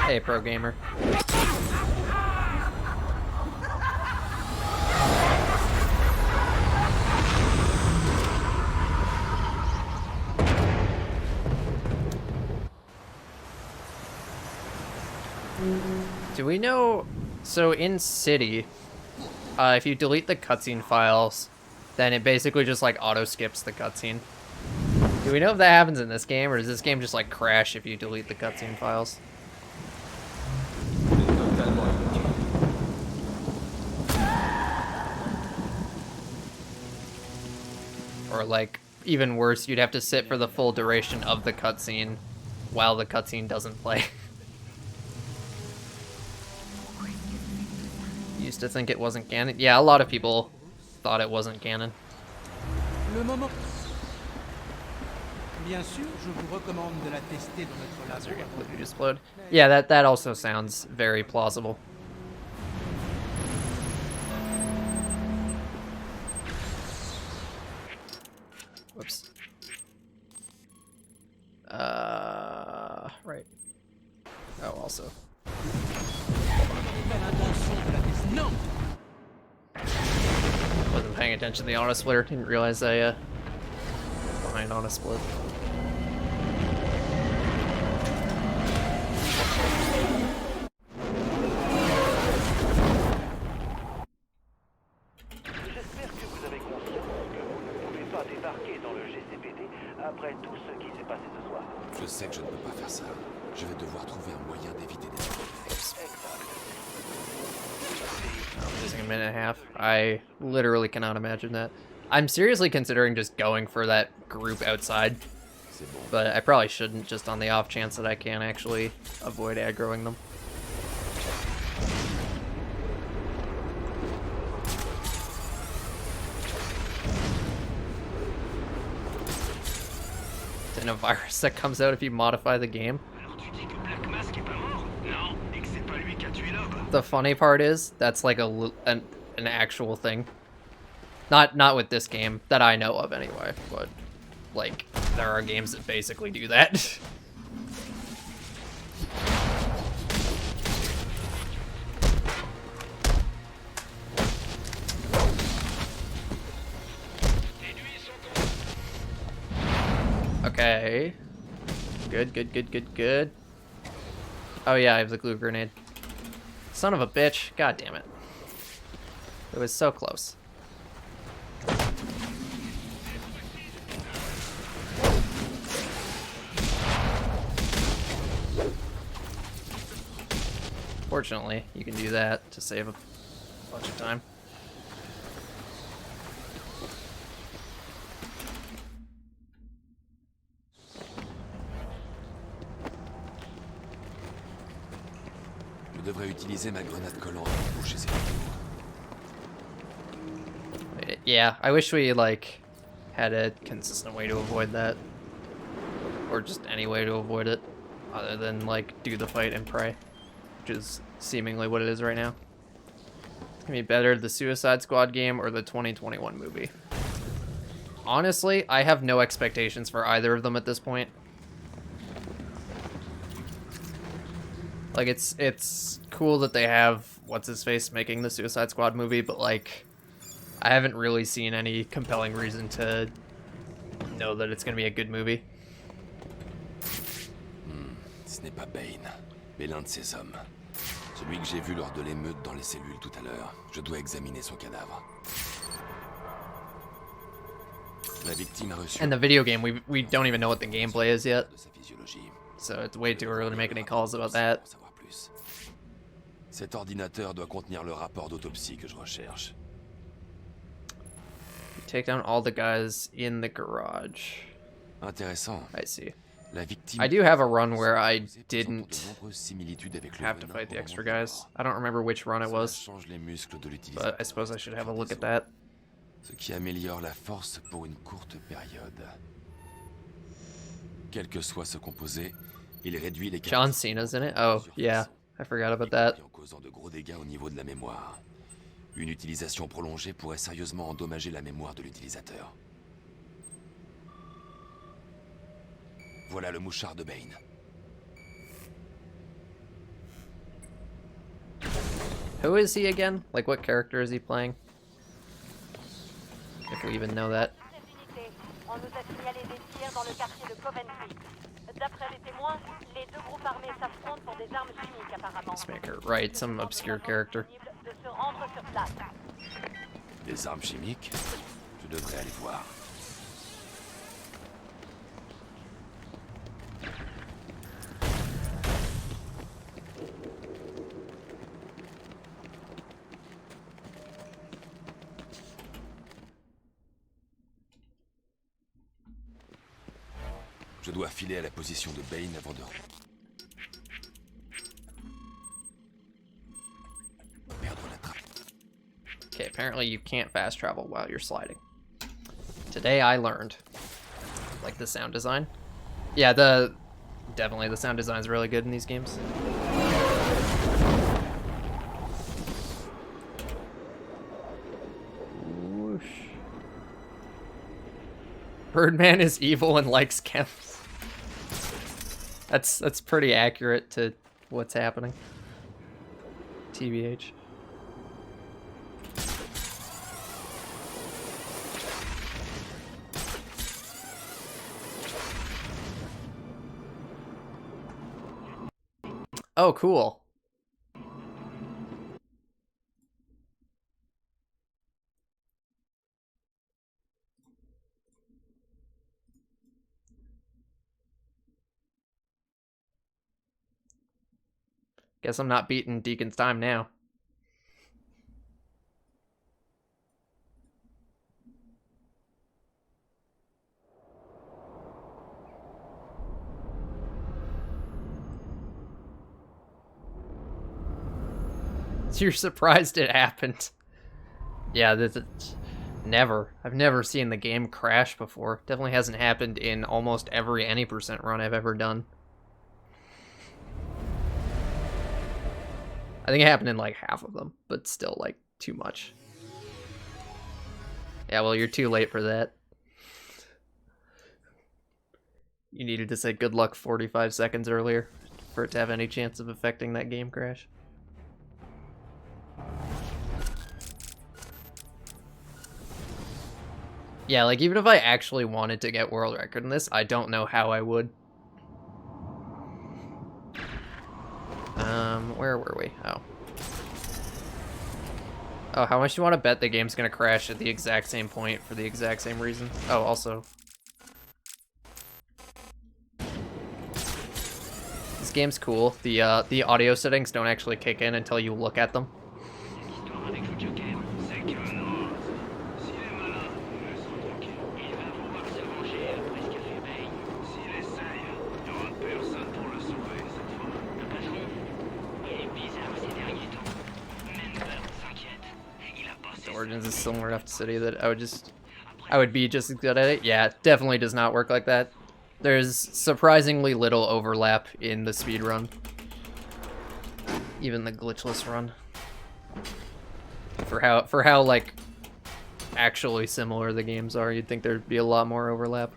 Hey, pro gamer. Do we know? So in City, if you delete the cutscene files, then it basically just like auto skips the cutscene. Do we know if that happens in this game, or does this game just like crash if you delete the cutscene files? Or like, even worse, you'd have to sit for the full duration of the cutscene while the cutscene doesn't play. Used to think it wasn't canon. Yeah, a lot of people thought it wasn't canon. Le moment. Bien sûr, je vous recommande de la tester dans notre laboratoire. Explode. Yeah, that also sounds very plausible. Whoops. Right. Oh, also. Wasn't paying attention to the auto splitter. Didn't realize I behind auto split. J'espère que vous avez conscience que vous ne pouvez pas débarquer dans le GCPD après tout ce qui s'est passé ce soir. Je sais que je ne peux pas faire ça. Je vais devoir trouver un moyen d'éviter des choses. I'm losing a minute and a half. I literally cannot imagine that. I'm seriously considering just going for that group outside. But I probably shouldn't, just on the off chance that I can actually avoid aggroing them. Isn't a virus that comes out if you modify the game? The funny part is, that's like an actual thing. Not with this game, that I know of anyway, but like, there are games that basically do that. Okay. Good. Oh yeah, I have the glue grenade. Son of a bitch. God damn it. It was so close. Fortunately, you can do that to save a bunch of time. Je devrais utiliser ma grenade collante pour boucher ces trous. Yeah, I wish we like had a consistent way to avoid that, or just any way to avoid it, other than like do the fight and pray, which is seemingly what it is right now. It's gonna be better the Suicide Squad game or the 2021 movie. Honestly, I have no expectations for either of them at this point. Like, it's cool that they have what's-his-face making the Suicide Squad movie, but, like, I haven't really seen any compelling reason to know that it's gonna be a good movie. Ce n'est pas Bane, mais l'un de ses hommes. Celui que j'ai vu lors de l'émeute dans les cellules tout à l'heure. Je dois examiner son cadavre. La victime a reçu... In the video game, we don't even know what the gameplay is yet. So it's way too early to make any calls about that. Cet ordinateur doit contenir le rapport d'autopsie que je recherche. Take down all the guys in the garage. Intéressant. I see. La victime I do have a run where I didn't have to fight the extra guys. I don't remember which run it was, but I suppose I should have a look at that. Ce qui améliore la force pour une courte période. Quel que soit ce composé, il réduit les John Cena's in it? Oh, yeah. I forgot about that. En causant de gros dégâts au niveau de la mémoire. Une utilisation prolongée pourrait sérieusement endommager la mémoire de l'utilisateur. Voilà le mouchard de Bane. Who is he again? Like, what character is he playing? If we even know that. On nous a signalé des tirs dans le quartier de Coventry. D'après les témoins, les deux groupes armés s'affrontent pour des armes chimiques apparemment. Let's make her right, some obscure character. De se rendre sur place. Des armes chimiques? Je devrais aller voir. Je dois filer à la position de Bane avant de... perdre la trappe. Okay, apparently you can't fast travel while you're sliding. Today I learned. Like the sound design. Yeah, definitely the sound design is really good in these games. Whoosh. Birdman is evil and likes chems. That's pretty accurate to what's happening. TBH. Oh, cool. Guess I'm not beating Deacon's time now. You're surprised it happened. Yeah, never. I've never seen the game crash before. Definitely hasn't happened in almost every any % run I've ever done. I think it happened in like half of them, but still like too much. Yeah, well, you're too late for that. You needed to say good luck 45 seconds earlier for it to have any chance of affecting that game crash. Yeah, like even if I actually wanted to get world record in this, I don't know how I would. Where were we? Oh. Oh, how much do you want to bet the game's gonna crash at the exact same point for the exact same reason? Oh, also. These game's cool. The audio settings don't actually kick in until you look at them. Origins is similar enough to City that I would be just as good at it. Yeah, it definitely does not work like that. There's surprisingly little overlap in the speedrun. Even the glitchless run. For how like actually similar the games are, you'd think there'd be a lot more overlap.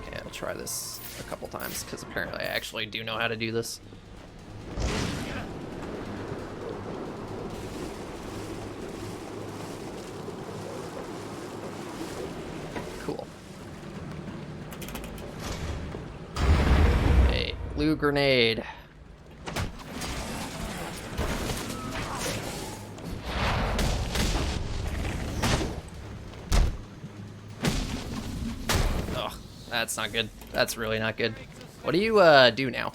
Okay, I'll try this a couple times because apparently I actually do know how to do this. Cool. Hey, blue grenade. Oh, that's not good. That's really not good. What do you do now?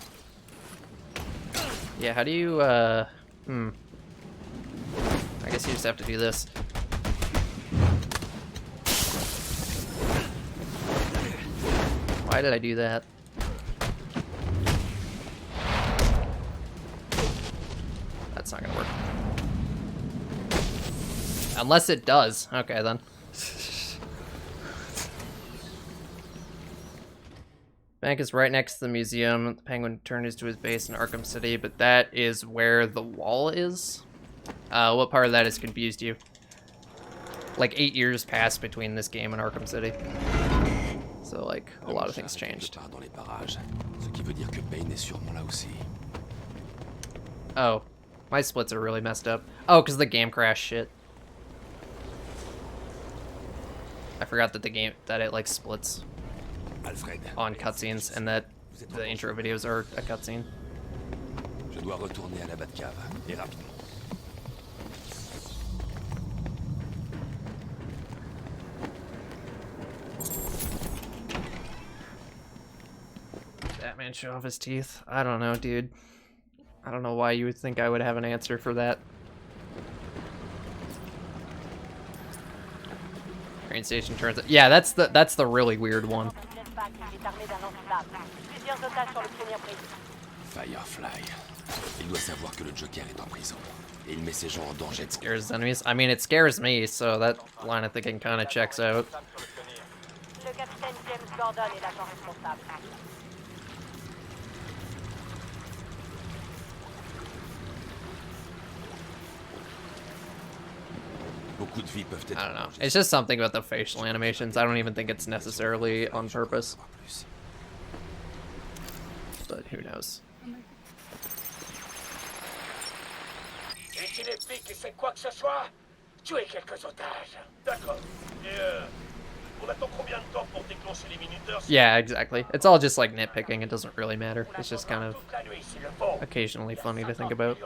Yeah, how do you I guess you just have to do this. Why did I do that? That's not gonna work. Unless it does. Okay, then. Bank is right next to the museum. The Penguin turned to his base in Arkham City, but that is where the wall is? What part of that has confused you? Like 8 years passed between this game and Arkham City. So like, a lot of things changed. Oh, my splits are really messed up. Oh, because the game crashed shit. I forgot that it like splits on cutscenes, and that the intro videos are a cutscene. Je dois retourner à la Batcave, et rapidement. Batman show off his teeth? I don't know, dude. I don't know why you would think I would have an answer for that. Train station turns. Yeah, that's the really weird one. Firefly. Il doit savoir que le Joker est en prison. Et il met ses gens en danger. It scares enemies. I mean, it scares me, so that line of thinking kind of checks out. Le capitaine James Gordon est l'agent responsable. I don't know. It's just something about the facial animations. I don't even think it's necessarily on purpose. But who knows? Et qu'il est pique et c'est quoi que ce soit? Tuer quelques otages. D'accord. Et on attend combien de temps pour déclencher les minuteurs? Yeah, exactly. It's all just like nitpicking. It doesn't really matter. It's just kind of occasionally funny to think about.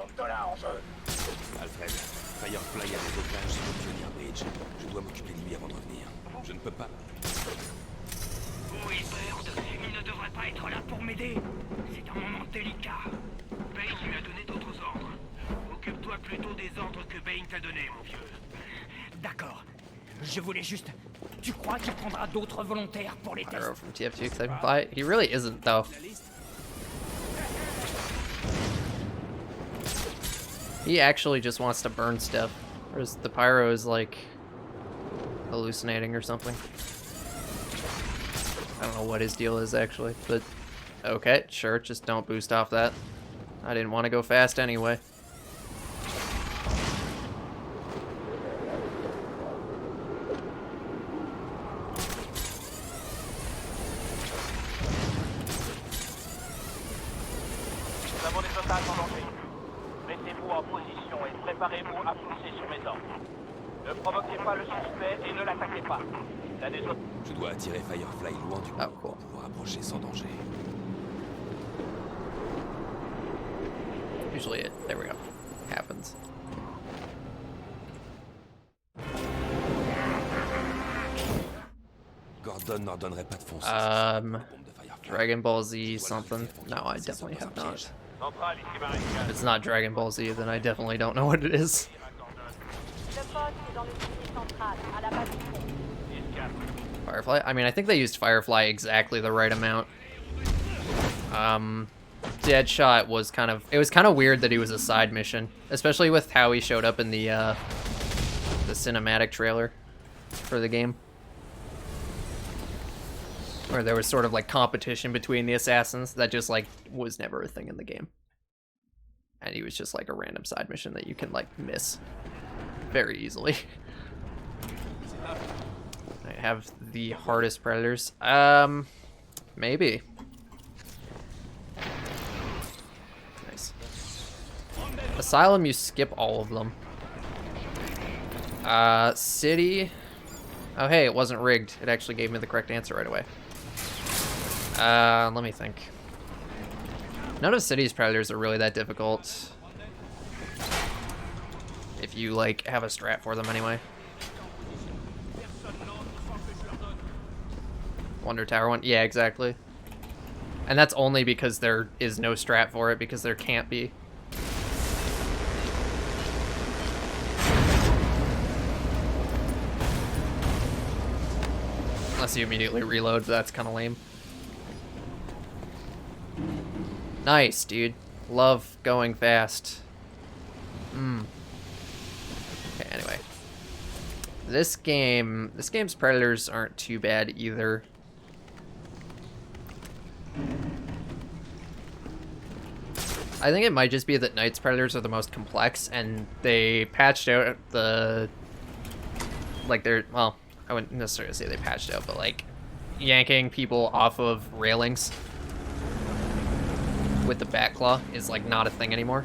Alfred, Firefly a des otages sur le Pioneer Bridge. Je dois m'occuper de lui avant de revenir. Je ne peux pas. Oui, Bird, il ne devrait pas être là pour m'aider. C'est un moment délicat. Bane lui a donné d'autres ordres. Occupe-toi plutôt des ordres que Bane t'a donnés, mon vieux. D'accord. Je voulais juste... Tu crois qu'il prendra d'autres volontaires pour les tests? Pyro from TF2 Exciting Fly. He really isn't, though. He actually just wants to burn stuff. Whereas the Pyro is like hallucinating or something. I don't know what his deal is actually, but okay, sure, just don't boost off that. I didn't want to go fast anyway. Nous avons des otages en danger. Mettez-vous en position et préparez-vous à pousser sur mes ordres. Ne provoquez pas le suspect et ne l'attaquez pas. Je dois attirer Firefly loin du corps pour pouvoir approcher sans danger. Usually it, there we go, happens. Winston n'ordonnerait pas de foncer. Dragon Ball Z something. No, I definitely have not. If it's not Dragon Ball Z, then I definitely don't know what it is. Firefly? I mean, I think they used Firefly exactly the right amount. Deadshot was kind of... It was kind of weird that he was a side mission. Especially with how he showed up in the cinematic trailer for the game. Where there was sort of like competition between the assassins that just like was never a thing in the game. And he was just like a random side mission that you can like miss very easily. I have the hardest predators. Maybe. Nice. Asylum, you skip all of them. City. Oh hey, it wasn't rigged. It actually gave me the correct answer right away. Let me think. None of City's predators are really that difficult. If you, like, have a strat for them anyway. Wonder Tower one? Yeah, exactly. And that's only because there is no strat for it, because there can't be. Unless you immediately reload, but that's kind of lame. Nice, dude. Love going fast. Okay, anyway. This game's predators aren't too bad either. I think it might just be that Knight's predators are the most complex, and they patched out the... Like, they're... Well, I wouldn't necessarily say they patched out, but, like, yanking people off of railings with the bat claw is, like, not a thing anymore.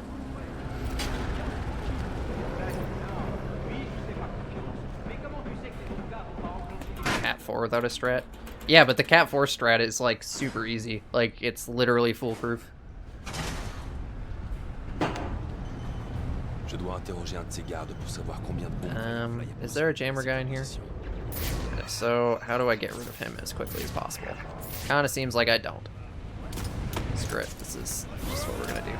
Cat 4 without a strat. Yeah, but the Cat 4 strat is, like, super easy. Like, it's literally foolproof. Is there a jammer guy in here? If so, how do I get rid of him as quickly as possible? Kinda seems like I don't. Screw it, this is just what we're gonna do.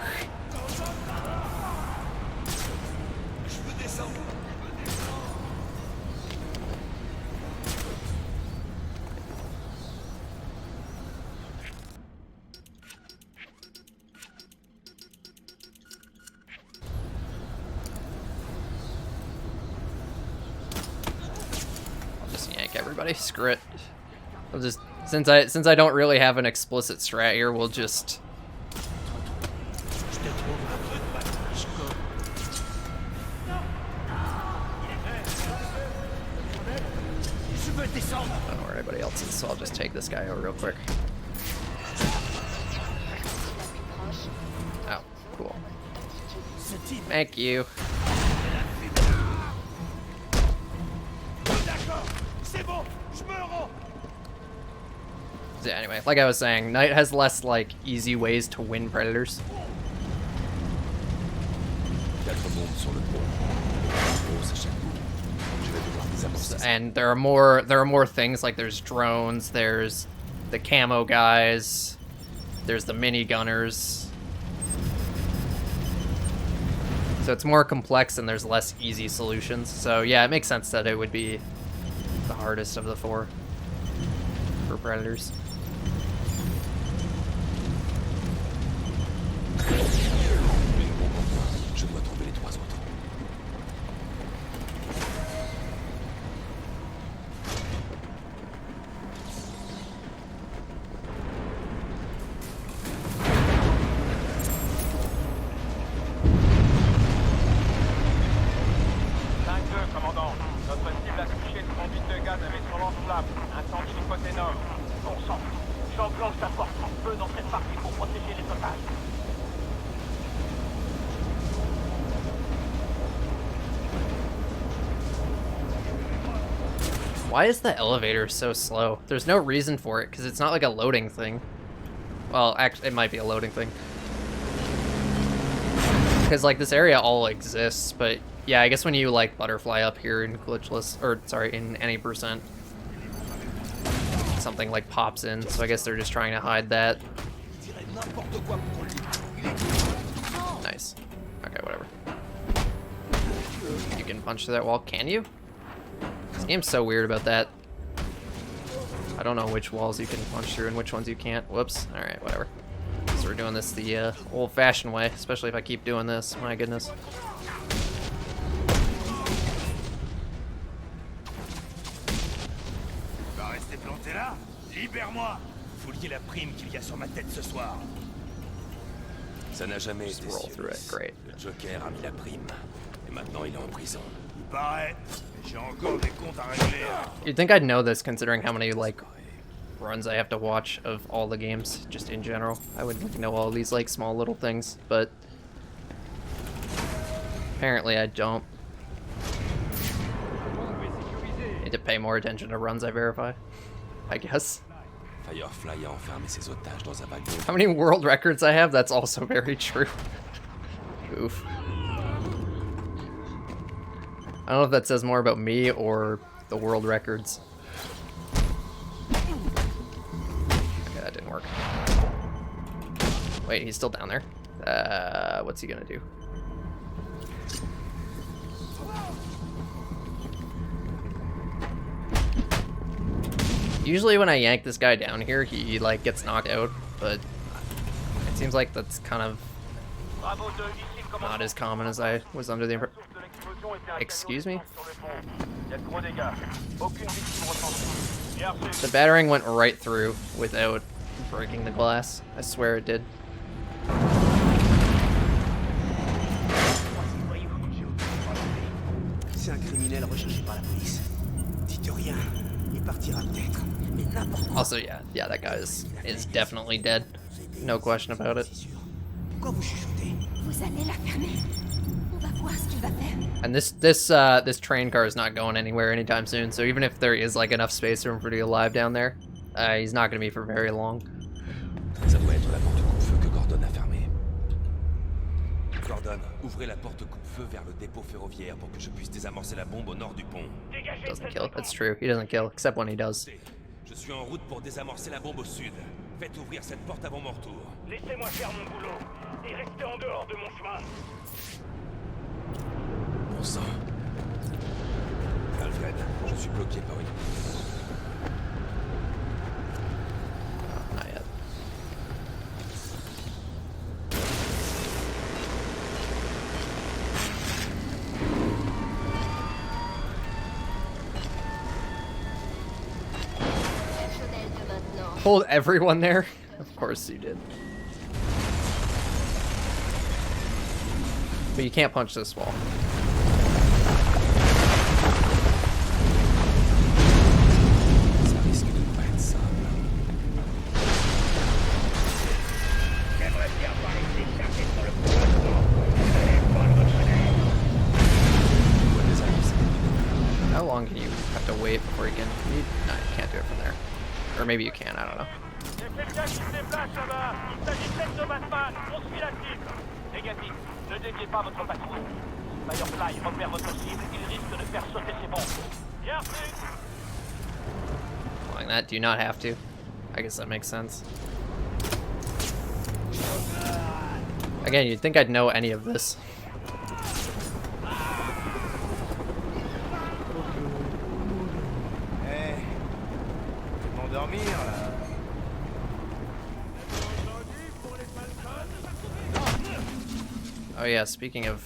Everybody, screw it. I'll just since I don't really have an explicit strat here, we'll just I don't know where anybody else is, so I'll just take this guy out real quick. Oh, cool. Thank you. Yeah, anyway, like I was saying, Knight has less, like, easy ways to win predators. And there are more things, like there's drones, there's the camo guys, there's the mini gunners. So it's more complex and there's less easy solutions. So yeah, it makes sense that it would be the hardest of the four for predators. Why is the elevator so slow? There's no reason for it, because it's not like a loading thing. Well, actually, it might be a loading thing. Because, like, this area all exists, but yeah, I guess when you, like, butterfly up here in Glitchless, or, sorry, in any %, something like pops in, so I guess they're just trying to hide that. Nice. Okay, whatever. You can punch through that wall, can you? This game's so weird about that. I don't know which walls you can punch through and which ones you can't. Whoops. Alright, whatever. So we're doing this the old-fashioned way, especially if I keep doing this. My goodness. Va rester planté là? Libère-moi! Fouiller la prime qu'il y a sur ma tête ce soir. Ça n'a jamais été roll through it. Great. Le Joker a mis la prime. Et maintenant il est en prison. Il paraît. J'ai encore des comptes à régler. You'd think I'd know this considering how many, like, runs I have to watch of all the games, just in general. I wouldn't know all these, like, small little things, but apparently I don't. Need to pay more attention to runs I verify, I guess. Firefly a enfermé ses otages dans un wagon. How many world records I have? That's also very true. Oof. I don't know if that says more about me or the world records. Okay, that didn't work. Wait, he's still down there. What's he gonna do? Usually when I yank this guy down here, he like gets knocked out, but it seems like that's kind of not as common as I was under the impression. Excuse me? The battering went right through without breaking the glass. I swear it did. C'est un criminel recherché par la police. Dites rien, il partira peut-être. Mais n'importe quoi. Also, yeah, that guy is definitely dead. No question about it. Pourquoi vous chuchotez? Vous allez la fermer. On va voir ce qu'il va faire. And this train car is not going anywhere anytime soon. So even if there is like enough space for him to be alive down there, he's not going to be for very long. Ça doit être la porte coupe-feu que Gordon a fermée. Gordon, ouvrez la porte coupe-feu vers le dépôt ferroviaire pour que je puisse désamorcer la bombe au nord du pont. Doesn't kill. That's true. He doesn't kill, except when he does. Je suis en route pour désamorcer la bombe au sud. Faites ouvrir cette porte avant mon retour. Laissez-moi faire mon boulot et restez en dehors de mon chemin. Bon sang. Alfred, je suis bloqué par une... Not yet. Hold everyone there? Of course you did. But you can't punch this wall. Ça risque de pas être simple. J'aimerais bien voir les échappés sur le couloir. Pas de votre aide. How long can you have to wait before you can... No, you can't do it from there. Or maybe you can, I don't know. Il y a quelqu'un qui se déplace là-bas. Il s'agit peut-être de Batman. On suit la cible. Négatif. Ne déviez pas votre patrouille. Firefly repère votre cible. Il risque de faire sauter ses bombes. Bien reçu. Like that, do you not have to? I guess that makes sense. Again, you'd think I'd know any of this. Dormir là. Oh yeah, speaking of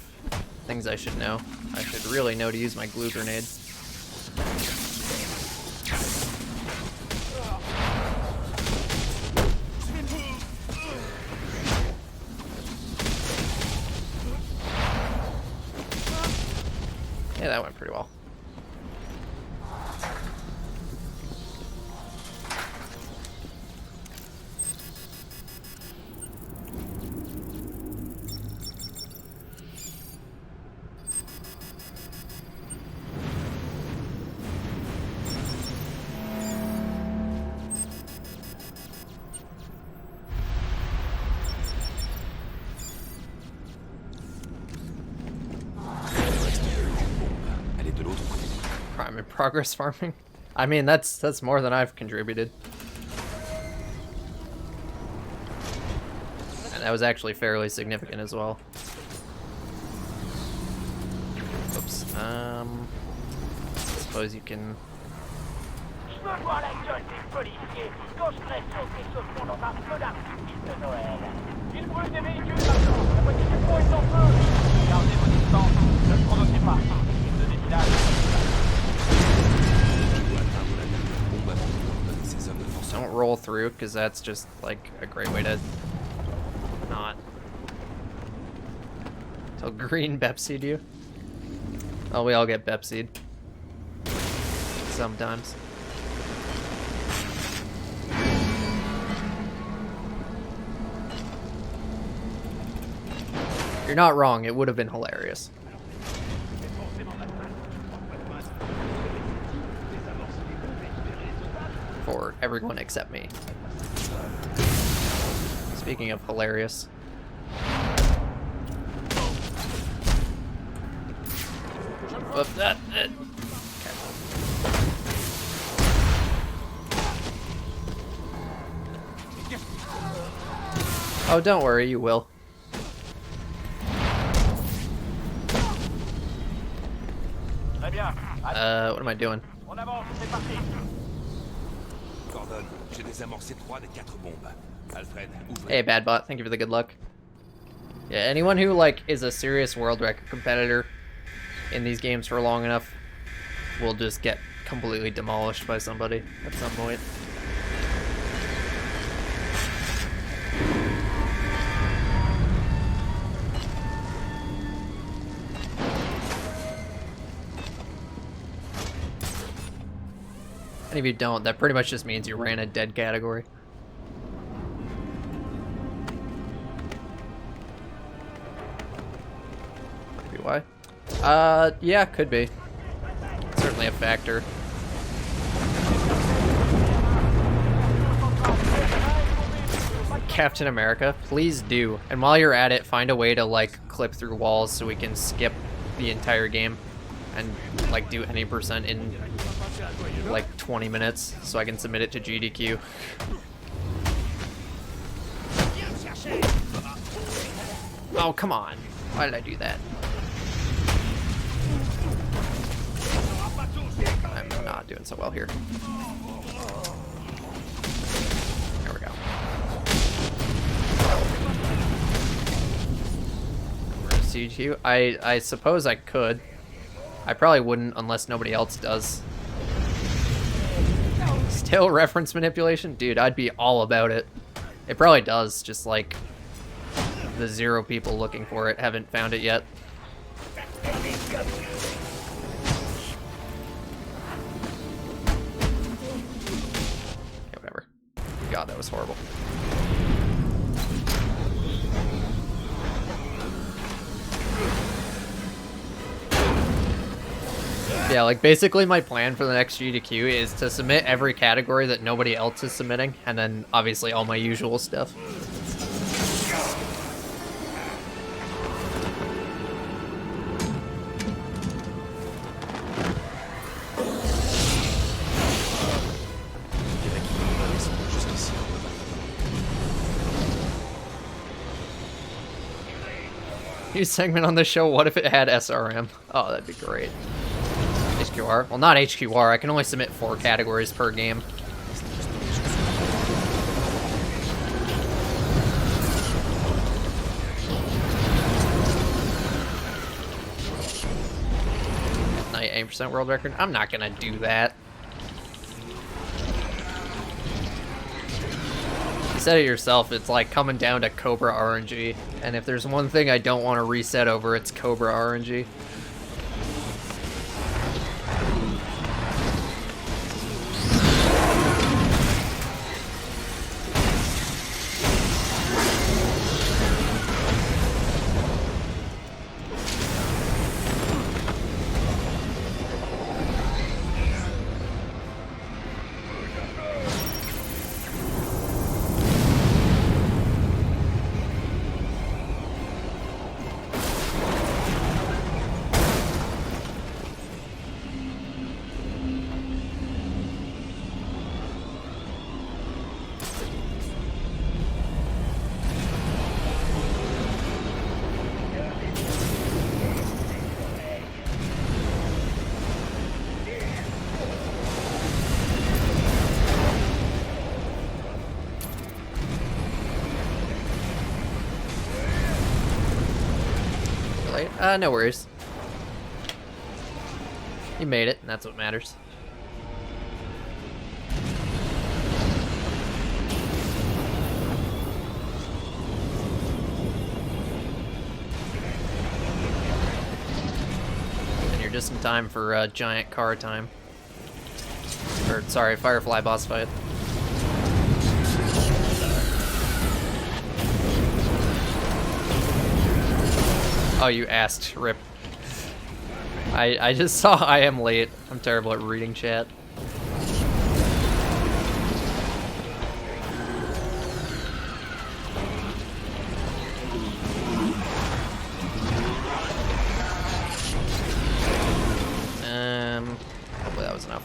things I should know, I should really know to use my glue grenade. Yeah, that went pretty well. Prime in progress farming. I mean, that's more than I've contributed. And that was actually fairly significant as well. Oops. I suppose you can... Je me vois la gueule des policiers quand je serai sauté ce fond dans un feu d'artifice de Noël. Ils brûlent des véhicules maintenant, la moitié du pont est en feu. Gardez vos distances, ne provoquez pas. De défilage. Don't roll through, because that's just like a great way to not. Tell green Bepsied you. Oh, we all get Bepsied. Sometimes. You're not wrong, it would have been hilarious. For everyone except me. Speaking of hilarious. Whoop that. Okay. Oh, don't worry, you will. What am I doing? Hey, Badbot, thank you for the good luck. Yeah, anyone who, like, is a serious world record competitor in these games for long enough will just get completely demolished by somebody at some point. And if you don't, that pretty much just means you ran a dead category. Could be why. Yeah, could be. Certainly a factor. Captain America, please do. And while you're at it, find a way to, like, clip through walls so we can skip the entire game and, like, do any percent in like 20 minutes so I can submit it to GDQ. Oh, come on. Why did I do that? I'm not doing so well here. There we go. GDQ? I suppose I could. I probably wouldn't unless nobody else does. Still reference manipulation? Dude, I'd be all about it. It probably does, just like the 0 people looking for it haven't found it yet. Yeah, whatever. God, that was horrible. Yeah, like, basically my plan for the next GDQ is to submit every category that nobody else is submitting, and then, obviously, all my usual stuff. New segment on the show, what if it had SRM? Oh, that'd be great. HQR? Well, not HQR. I can only submit 4 categories per game. Night 8% world record? I'm not gonna do that. You said it yourself, it's like coming down to Cobra RNG. And if there's one thing I don't want to reset over, it's Cobra RNG. No worries. You made it, and that's what matters. And you're just in time for giant car time. Or, sorry, Firefly boss fight. Oh, you asked. Rip. I just saw I am late. I'm terrible at reading chat. Hopefully that was enough.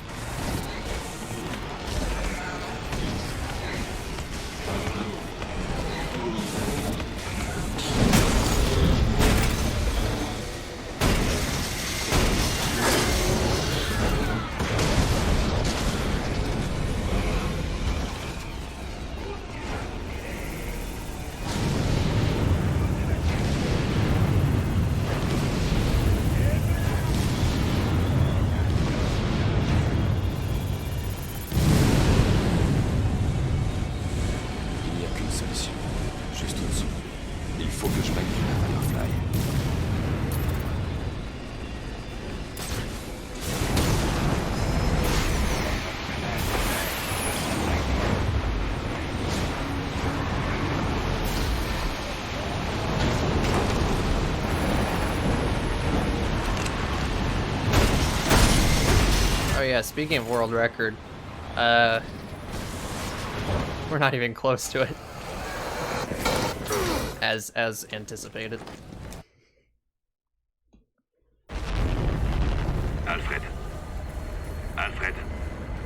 Oh yeah, speaking of world record, we're not even close to it. As anticipated. Alfred. Alfred,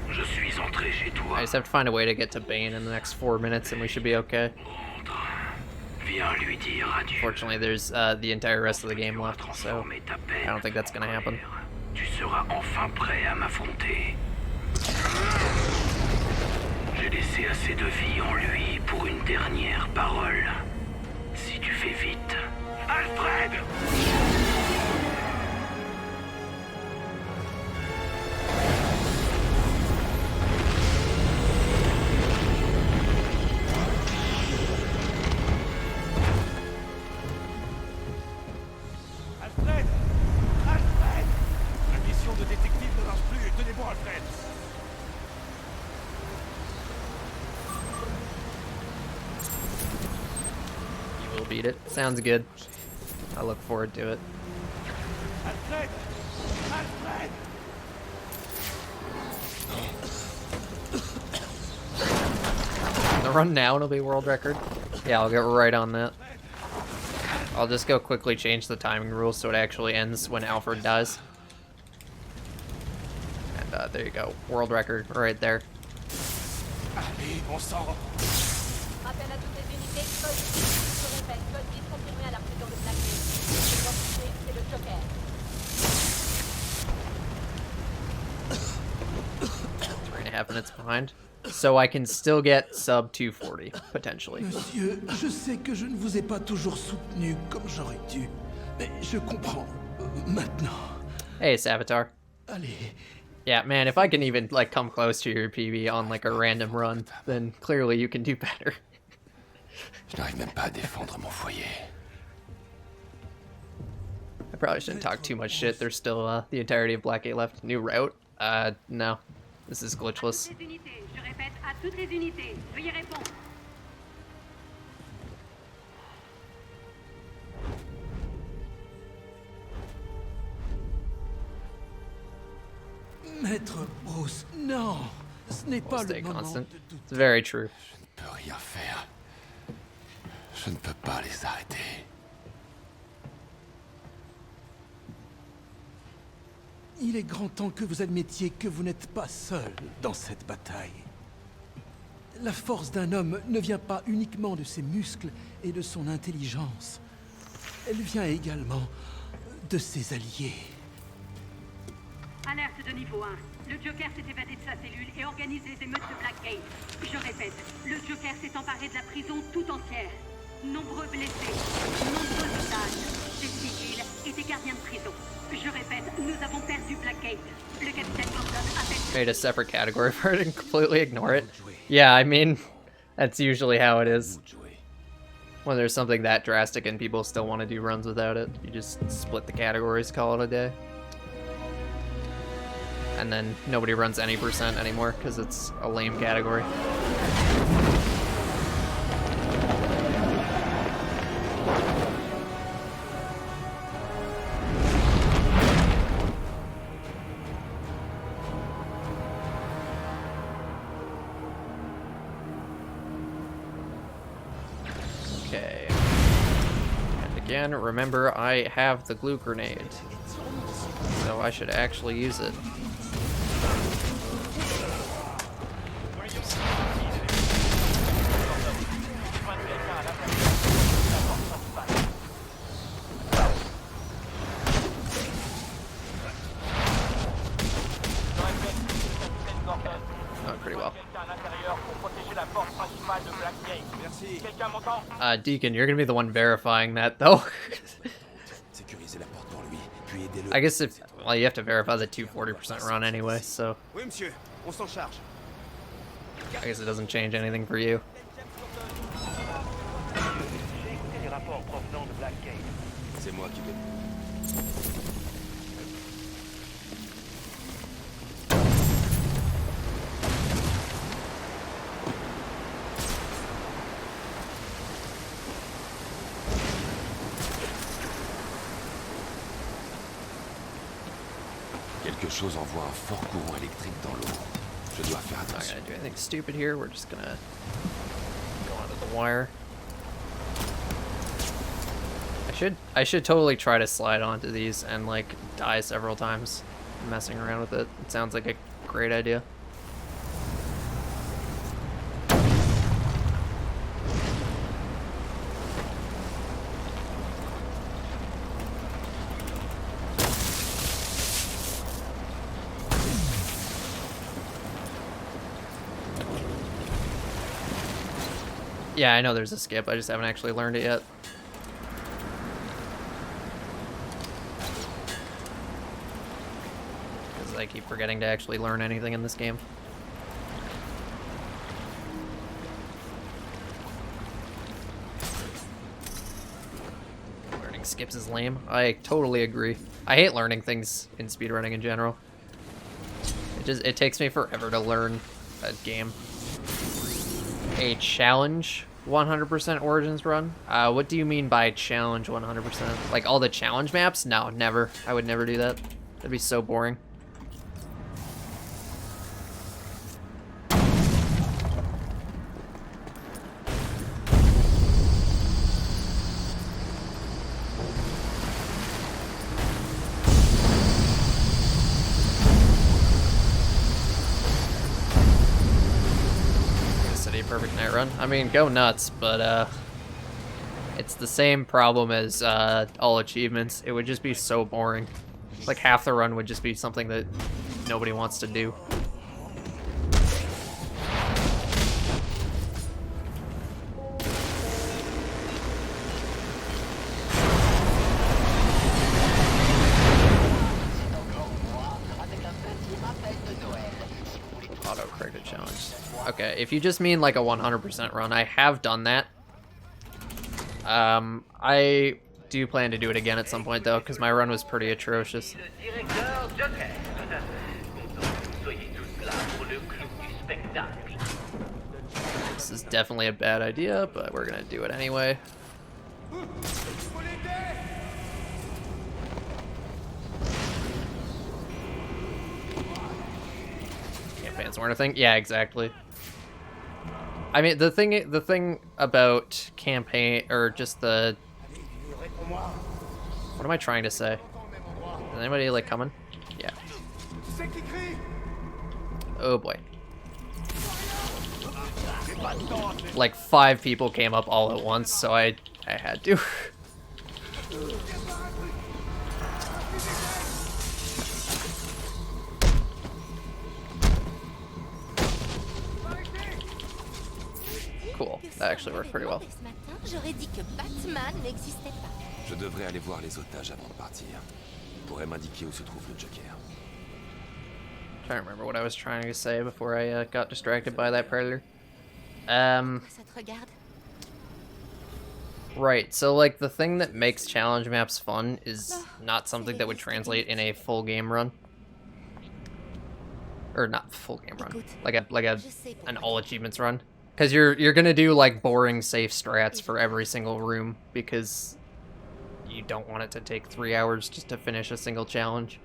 je suis entré chez toi. I just have to find a way to get to Bane in the next 4 minutes and we should be okay. Viens lui dire adieu. Fortunately, there's the entire rest of the game left, so I don't think that's gonna happen. Tu seras enfin prêt à m'affronter. J'ai laissé assez de vie en lui pour une dernière parole. Si tu fais vite. Alfred! Alfred! Alfred! La mission de détective ne marche plus. Tenez bon, Alfred! You will beat it. Sounds good. I look forward to it. Alfred! Alfred! The run now it'll be world record. Yeah, I'll get right on that. I'll just go quickly change the timing rules so it actually ends when Alfred dies. And there you go. World record right there. Allez, bon sang! Rappel à toutes les unités, code 10. Je répète, code 10 confirmé à la prison de Blackgate. L'identité, c'est le Joker. 3.5 minutes behind. So I can still get sub 240, potentially. Monsieur, je sais que je ne vous ai pas toujours soutenu comme j'aurais dû, mais je comprends maintenant. Hey, Savitar. Allez. Yeah, man, if I can even, like, come close to your PB on, like, a random run, then clearly you can do better. Je n'arrive même pas à défendre mon foyer. I probably shouldn't talk too much shit. There's still the entirety of Blackgate left. New route? No. This is glitchless. Je répète, à toutes les unités, veuillez répondre. Maître Bruce, non, ce n'est pas le moment Constant. de douter. It's very true. Je ne peux rien faire. Je ne peux pas les arrêter. Il est grand temps que vous admettiez que vous n'êtes pas seul dans cette bataille. La force d'un homme ne vient pas uniquement de ses muscles et de son intelligence. Elle vient également de ses alliés. Alerte de niveau 1. Le Joker s'est évadé de sa cellule et organise les émeutes de Blackgate. Je répète, le Joker s'est emparé de la prison tout entière. Nombreux blessés, nombreux otages, des civils et des gardiens de prison. Je répète, nous avons perdu Blackgate. Le capitaine Gordon appelle... Made a separate category for it and completely ignore it. Yeah, I mean, that's usually how it is. When there's something that drastic and people still want to do runs without it, you just split the categories, call it a day. And then nobody runs any percent anymore because it's a lame category. Okay. And again, remember I have the glue grenade, so I should actually use it. Pretty well. Deacon, you're gonna be the one verifying that, though. I guess if, well, you have to verify the 240% run anyway, so. I guess it doesn't change anything for you. C'est moi qui vais. Quelque chose envoie un fort courant électrique dans l'eau. Je dois faire attention. Not gonna do anything stupid here. We're just gonna go onto the wire. I should totally try to slide onto these and like die several times messing around with it. It sounds like a great idea. Yeah, I know there's a skip. I just haven't actually learned it yet. Because I keep forgetting to actually learn anything in this game. Learning skips is lame. I totally agree. I hate learning things in speedrunning in general. It takes me forever to learn a game. A challenge 100% Origins run? What do you mean by challenge 100%? Like all the challenge maps? No, never. I would never do that. That'd be so boring. Perfect night run. I mean, go nuts, but it's the same problem as all achievements. It would just be so boring. Like half the run would just be something that nobody wants to do. Auto-corrected challenge. Okay, if you just mean like a 100% run, I have done that. I do plan to do it again at some point though, because my run was pretty atrocious. This is definitely a bad idea, but we're gonna do it anyway. Campaigns weren't a thing? Yeah, exactly. I mean, the thing about campaign, or just the... What am I trying to say? Is anybody, like, coming? Yeah. Oh, boy. Like, 5 people came up all at once, so I had to. Cool. That actually worked pretty well. Je devrais aller voir les otages avant de partir. Pourrais m'indiquer où se trouve le Joker. Trying to remember what I was trying to say before I got distracted by that predator. Ça te regarde? Right, so like the thing that makes challenge maps fun is not something that would translate in a full game run. Or not full game run. Like an all achievements run. Because you're gonna do like boring safe strats for every single room because you don't want it to take 3 hours just to finish a single challenge.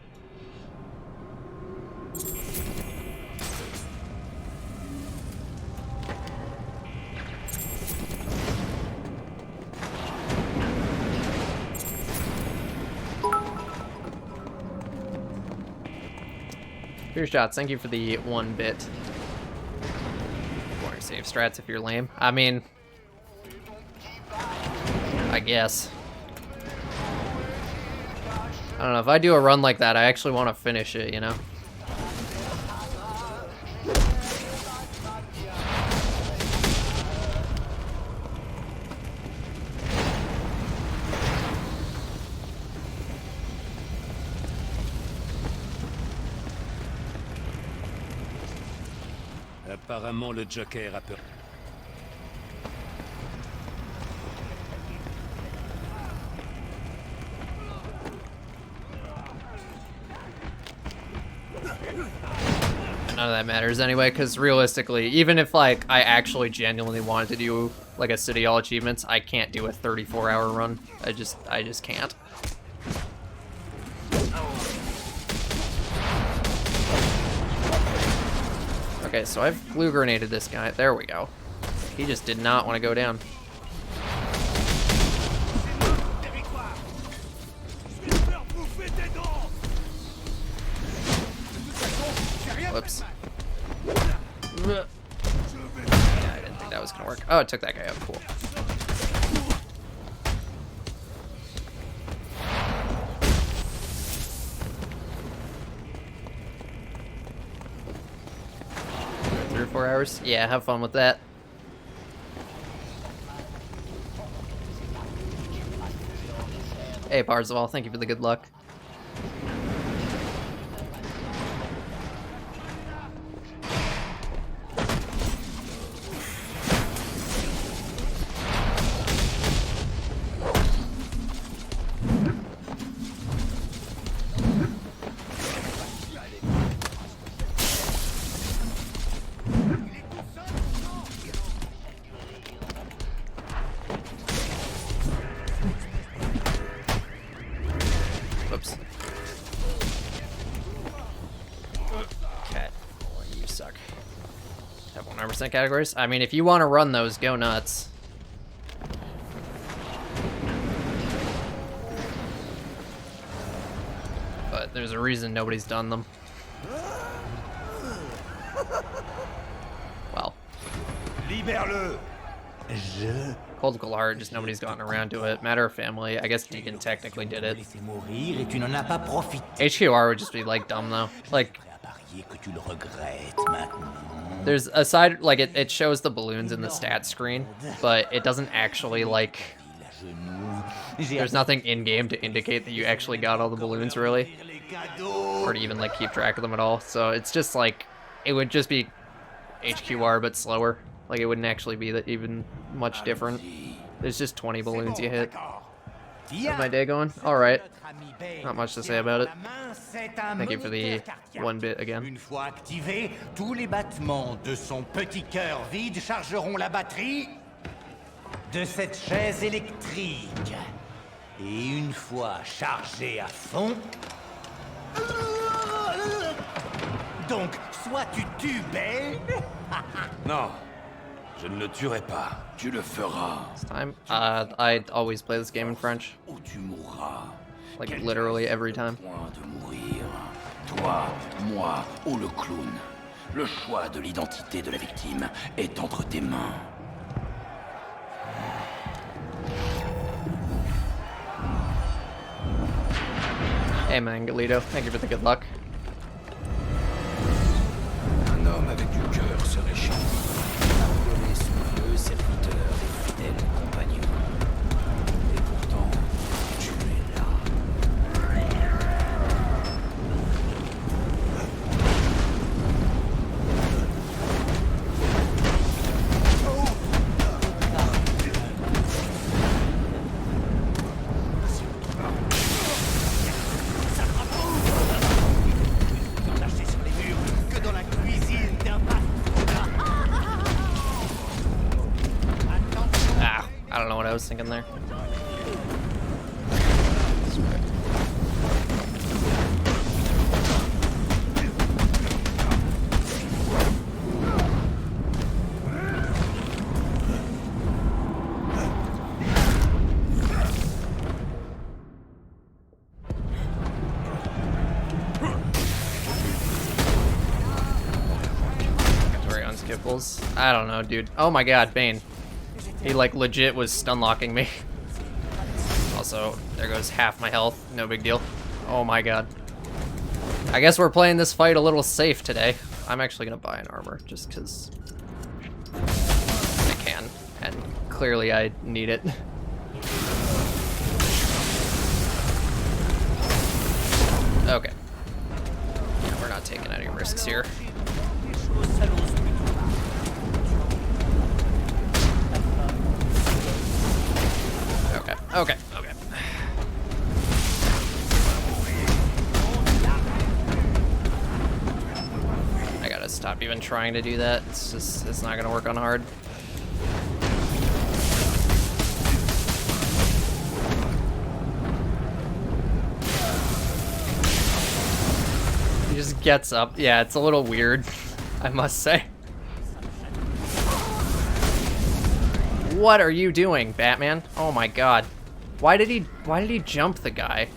Fear shots, thank you for the 1 bit. Boring save strats if you're lame. I mean, I guess. I don't know, if I do a run like that, I actually want to finish it, you know? Apparemment, le Joker a peur. None of that matters anyway, because realistically, even if like I actually genuinely wanted to do like a City Hall achievements, I can't do a 34-hour run. I just can't. Okay, so I've blue grenaded this guy. There we go. He just did not want to go down. Whoops. Yeah, I didn't think that was gonna work. Oh, it took that guy out. Cool. Three or 4 hours? Yeah, have fun with that. Hey, Parzival, thank you for the good luck. Whoops. Cat. Oh, you suck. Have 100% categories? I mean, if you want to run those, go nuts. But there's a reason nobody's done them. Well. Libère-le. Cold Galar, just nobody's gotten around to it. Matter of Family, I guess Deacon technically did it. HQR would just be like dumb though. Like, there's a side, like it shows the balloons in the stats screen, but it doesn't actually like, there's nothing in game to indicate that you actually got all the balloons really, or to even like keep track of them at all. So it's just like, it would just be HQR but slower. Like, it wouldn't actually be that even much different. There's just 20 balloons you hit. How's my day going? Alright. Not much to say about it. Thank you for the 1 bit again. Une fois activé, tous les battements de son petit cœur vide chargeront la batterie de cette chaise électrique. Et une fois chargée à fond... Donc, soit tu tues Ben... Non. Je ne le tuerai pas. Tu le feras. This time, I always play this game in French. Ou tu mourras. Like literally every time. De mourir. Toi, moi ou le clown. Le choix de l'identité de la victime est entre tes mains. Hey man, Galito, thank you for the good luck. Un homme avec du cœur serait chiant. Pardonner son vieux serviteur et fidèle compagnon. Et pourtant, I was thinking there. I don't know, dude. Oh my god, Bane. He like legit was stun locking me. Also, there goes half my health. No big deal. Oh my god. I guess we're playing this fight a little safe today. I'm actually gonna buy an armor just because I can, and clearly I need it. Okay. Yeah, we're not taking any risks here. Okay. I gotta stop even trying to do that. It's not gonna work on hard. He just gets up. Yeah, it's a little weird, I must say. What are you doing, Batman? Oh my god. Why did he jump the guy?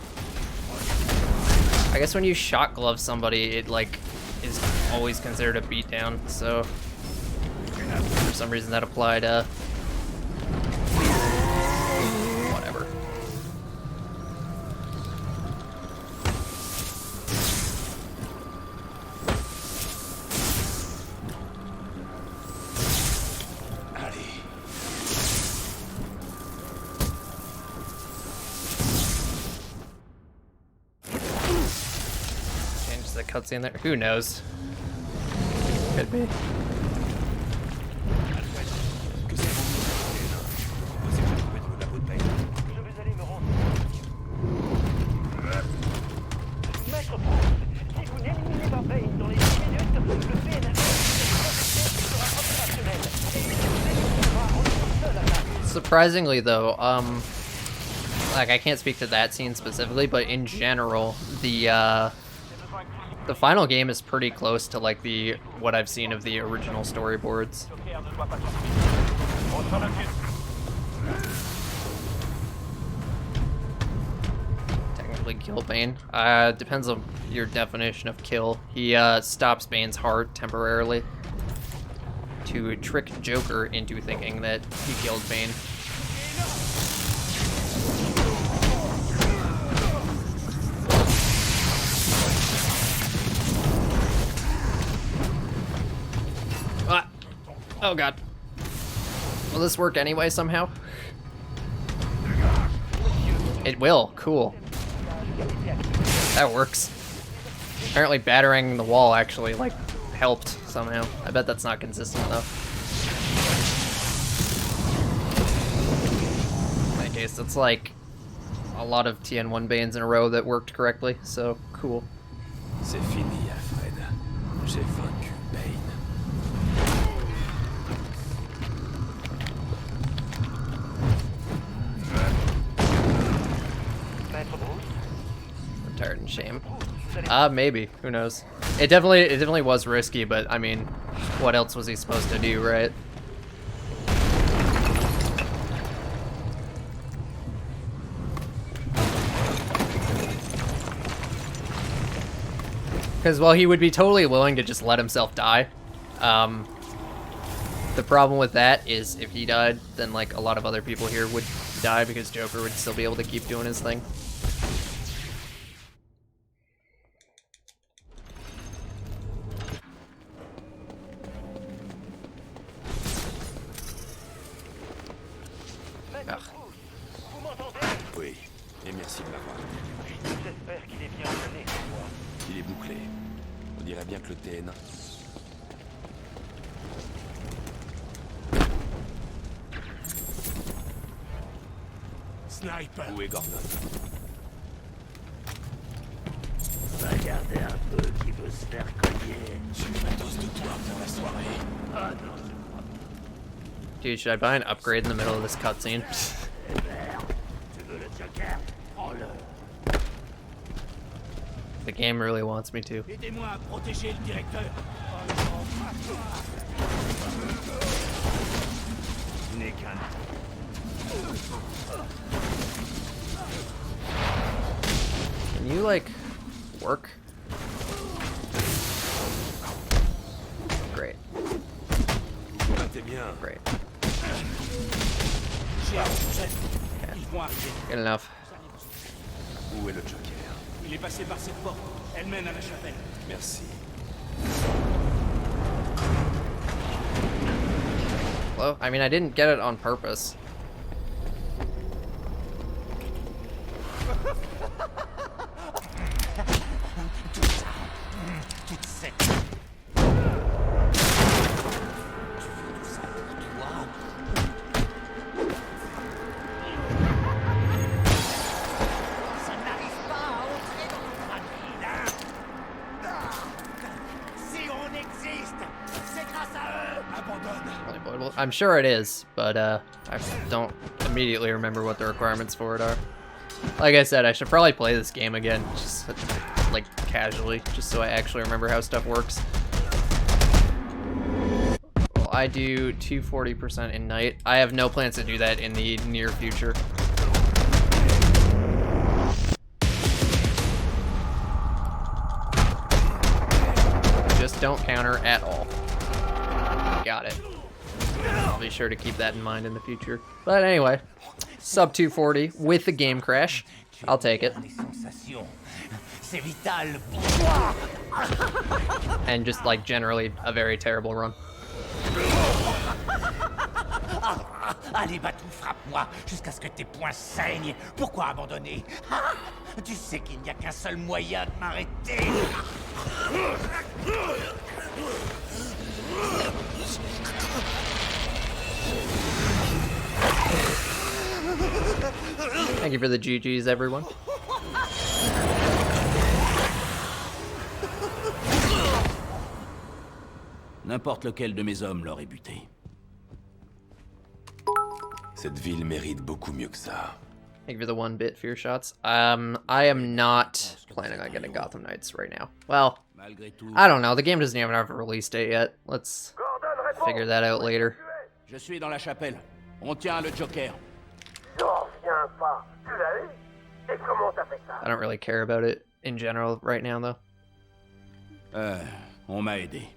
I guess when you shot glove somebody, it like is always considered a beatdown, so for some reason that applied whatever. Cutscene there? Who knows? Could be. Surprisingly though, like I can't speak to that scene specifically, but in general, the final game is pretty close to like what I've seen of the original storyboards. Technically kill Bane. Depends on your definition of kill. He stops Bane's heart temporarily to trick Joker into thinking that he killed Bane. Oh god. Will this work anyway somehow? It will. Cool. That works. Apparently battering the wall actually, like, helped somehow. I bet that's not consistent though. In any case, it's like a lot of TN1 Banes in a row that worked correctly, so cool. C'est fini, Alfred. J'ai vaincu Bane. Retired in shame. Maybe. Who knows? It definitely was risky, but I mean, what else was he supposed to do, right? Because while he would be totally willing to just let himself die, the problem with that is if he died, then like a lot of other people here would die because Joker would still be able to keep doing his thing. Oui, et merci de m'avoir. J'espère qu'il est bien mené, moi. Il est bouclé. On dirait bien que le TN... Sniper. Où est Gordon? Regardez un peu qui veut se faire cogner. J'ai le matos de toi pour la soirée. Ah non, c'est pas... Dude, should I buy an upgrade in the middle of this cutscene? The game really wants me to. Aidez-moi à protéger le directeur. N'est qu'un... Can you, like, work? Great. T'es bien. Great. Good enough. Où est le Joker? Il est passé par cette porte. Elle mène à la chapelle. Merci. Well, I mean, I didn't get it on purpose. Toute cette... Ça n'arrive pas à entrer dans notre ville, hein? Si on existe, c'est grâce à eux. Abandonne. I'm sure it is, but I don't immediately remember what the requirements for it are. Like I said, I should probably play this game again, just like casually, just so I actually remember how stuff works. Well, I do 240% in night. I have no plans to do that in the near future. Just don't counter at all. Got it. I'll be sure to keep that in mind in the future. But anyway, sub 240 with the game crash. I'll take it. And just like generally a very terrible run. Allez, Batou, frappe-moi jusqu'à ce que tes poings saignent. Pourquoi abandonner? Ah, tu sais qu'il n'y a qu'un seul moyen de m'arrêter. Thank you for the GGs, everyone. N'importe lequel de mes hommes l'aurait buté. Cette ville mérite beaucoup mieux que ça. Thank you for the 1-bit fear shots. I am not planning on getting Gotham Knights right now. Well, I don't know. The game doesn't even have a release date yet. Let's figure that out later. Je suis dans la chapelle. On tient le Joker. Non, viens pas. Tu l'as eu? Et comment t'as fait ça? I don't really care about it in general right now, though. On m'a aidé.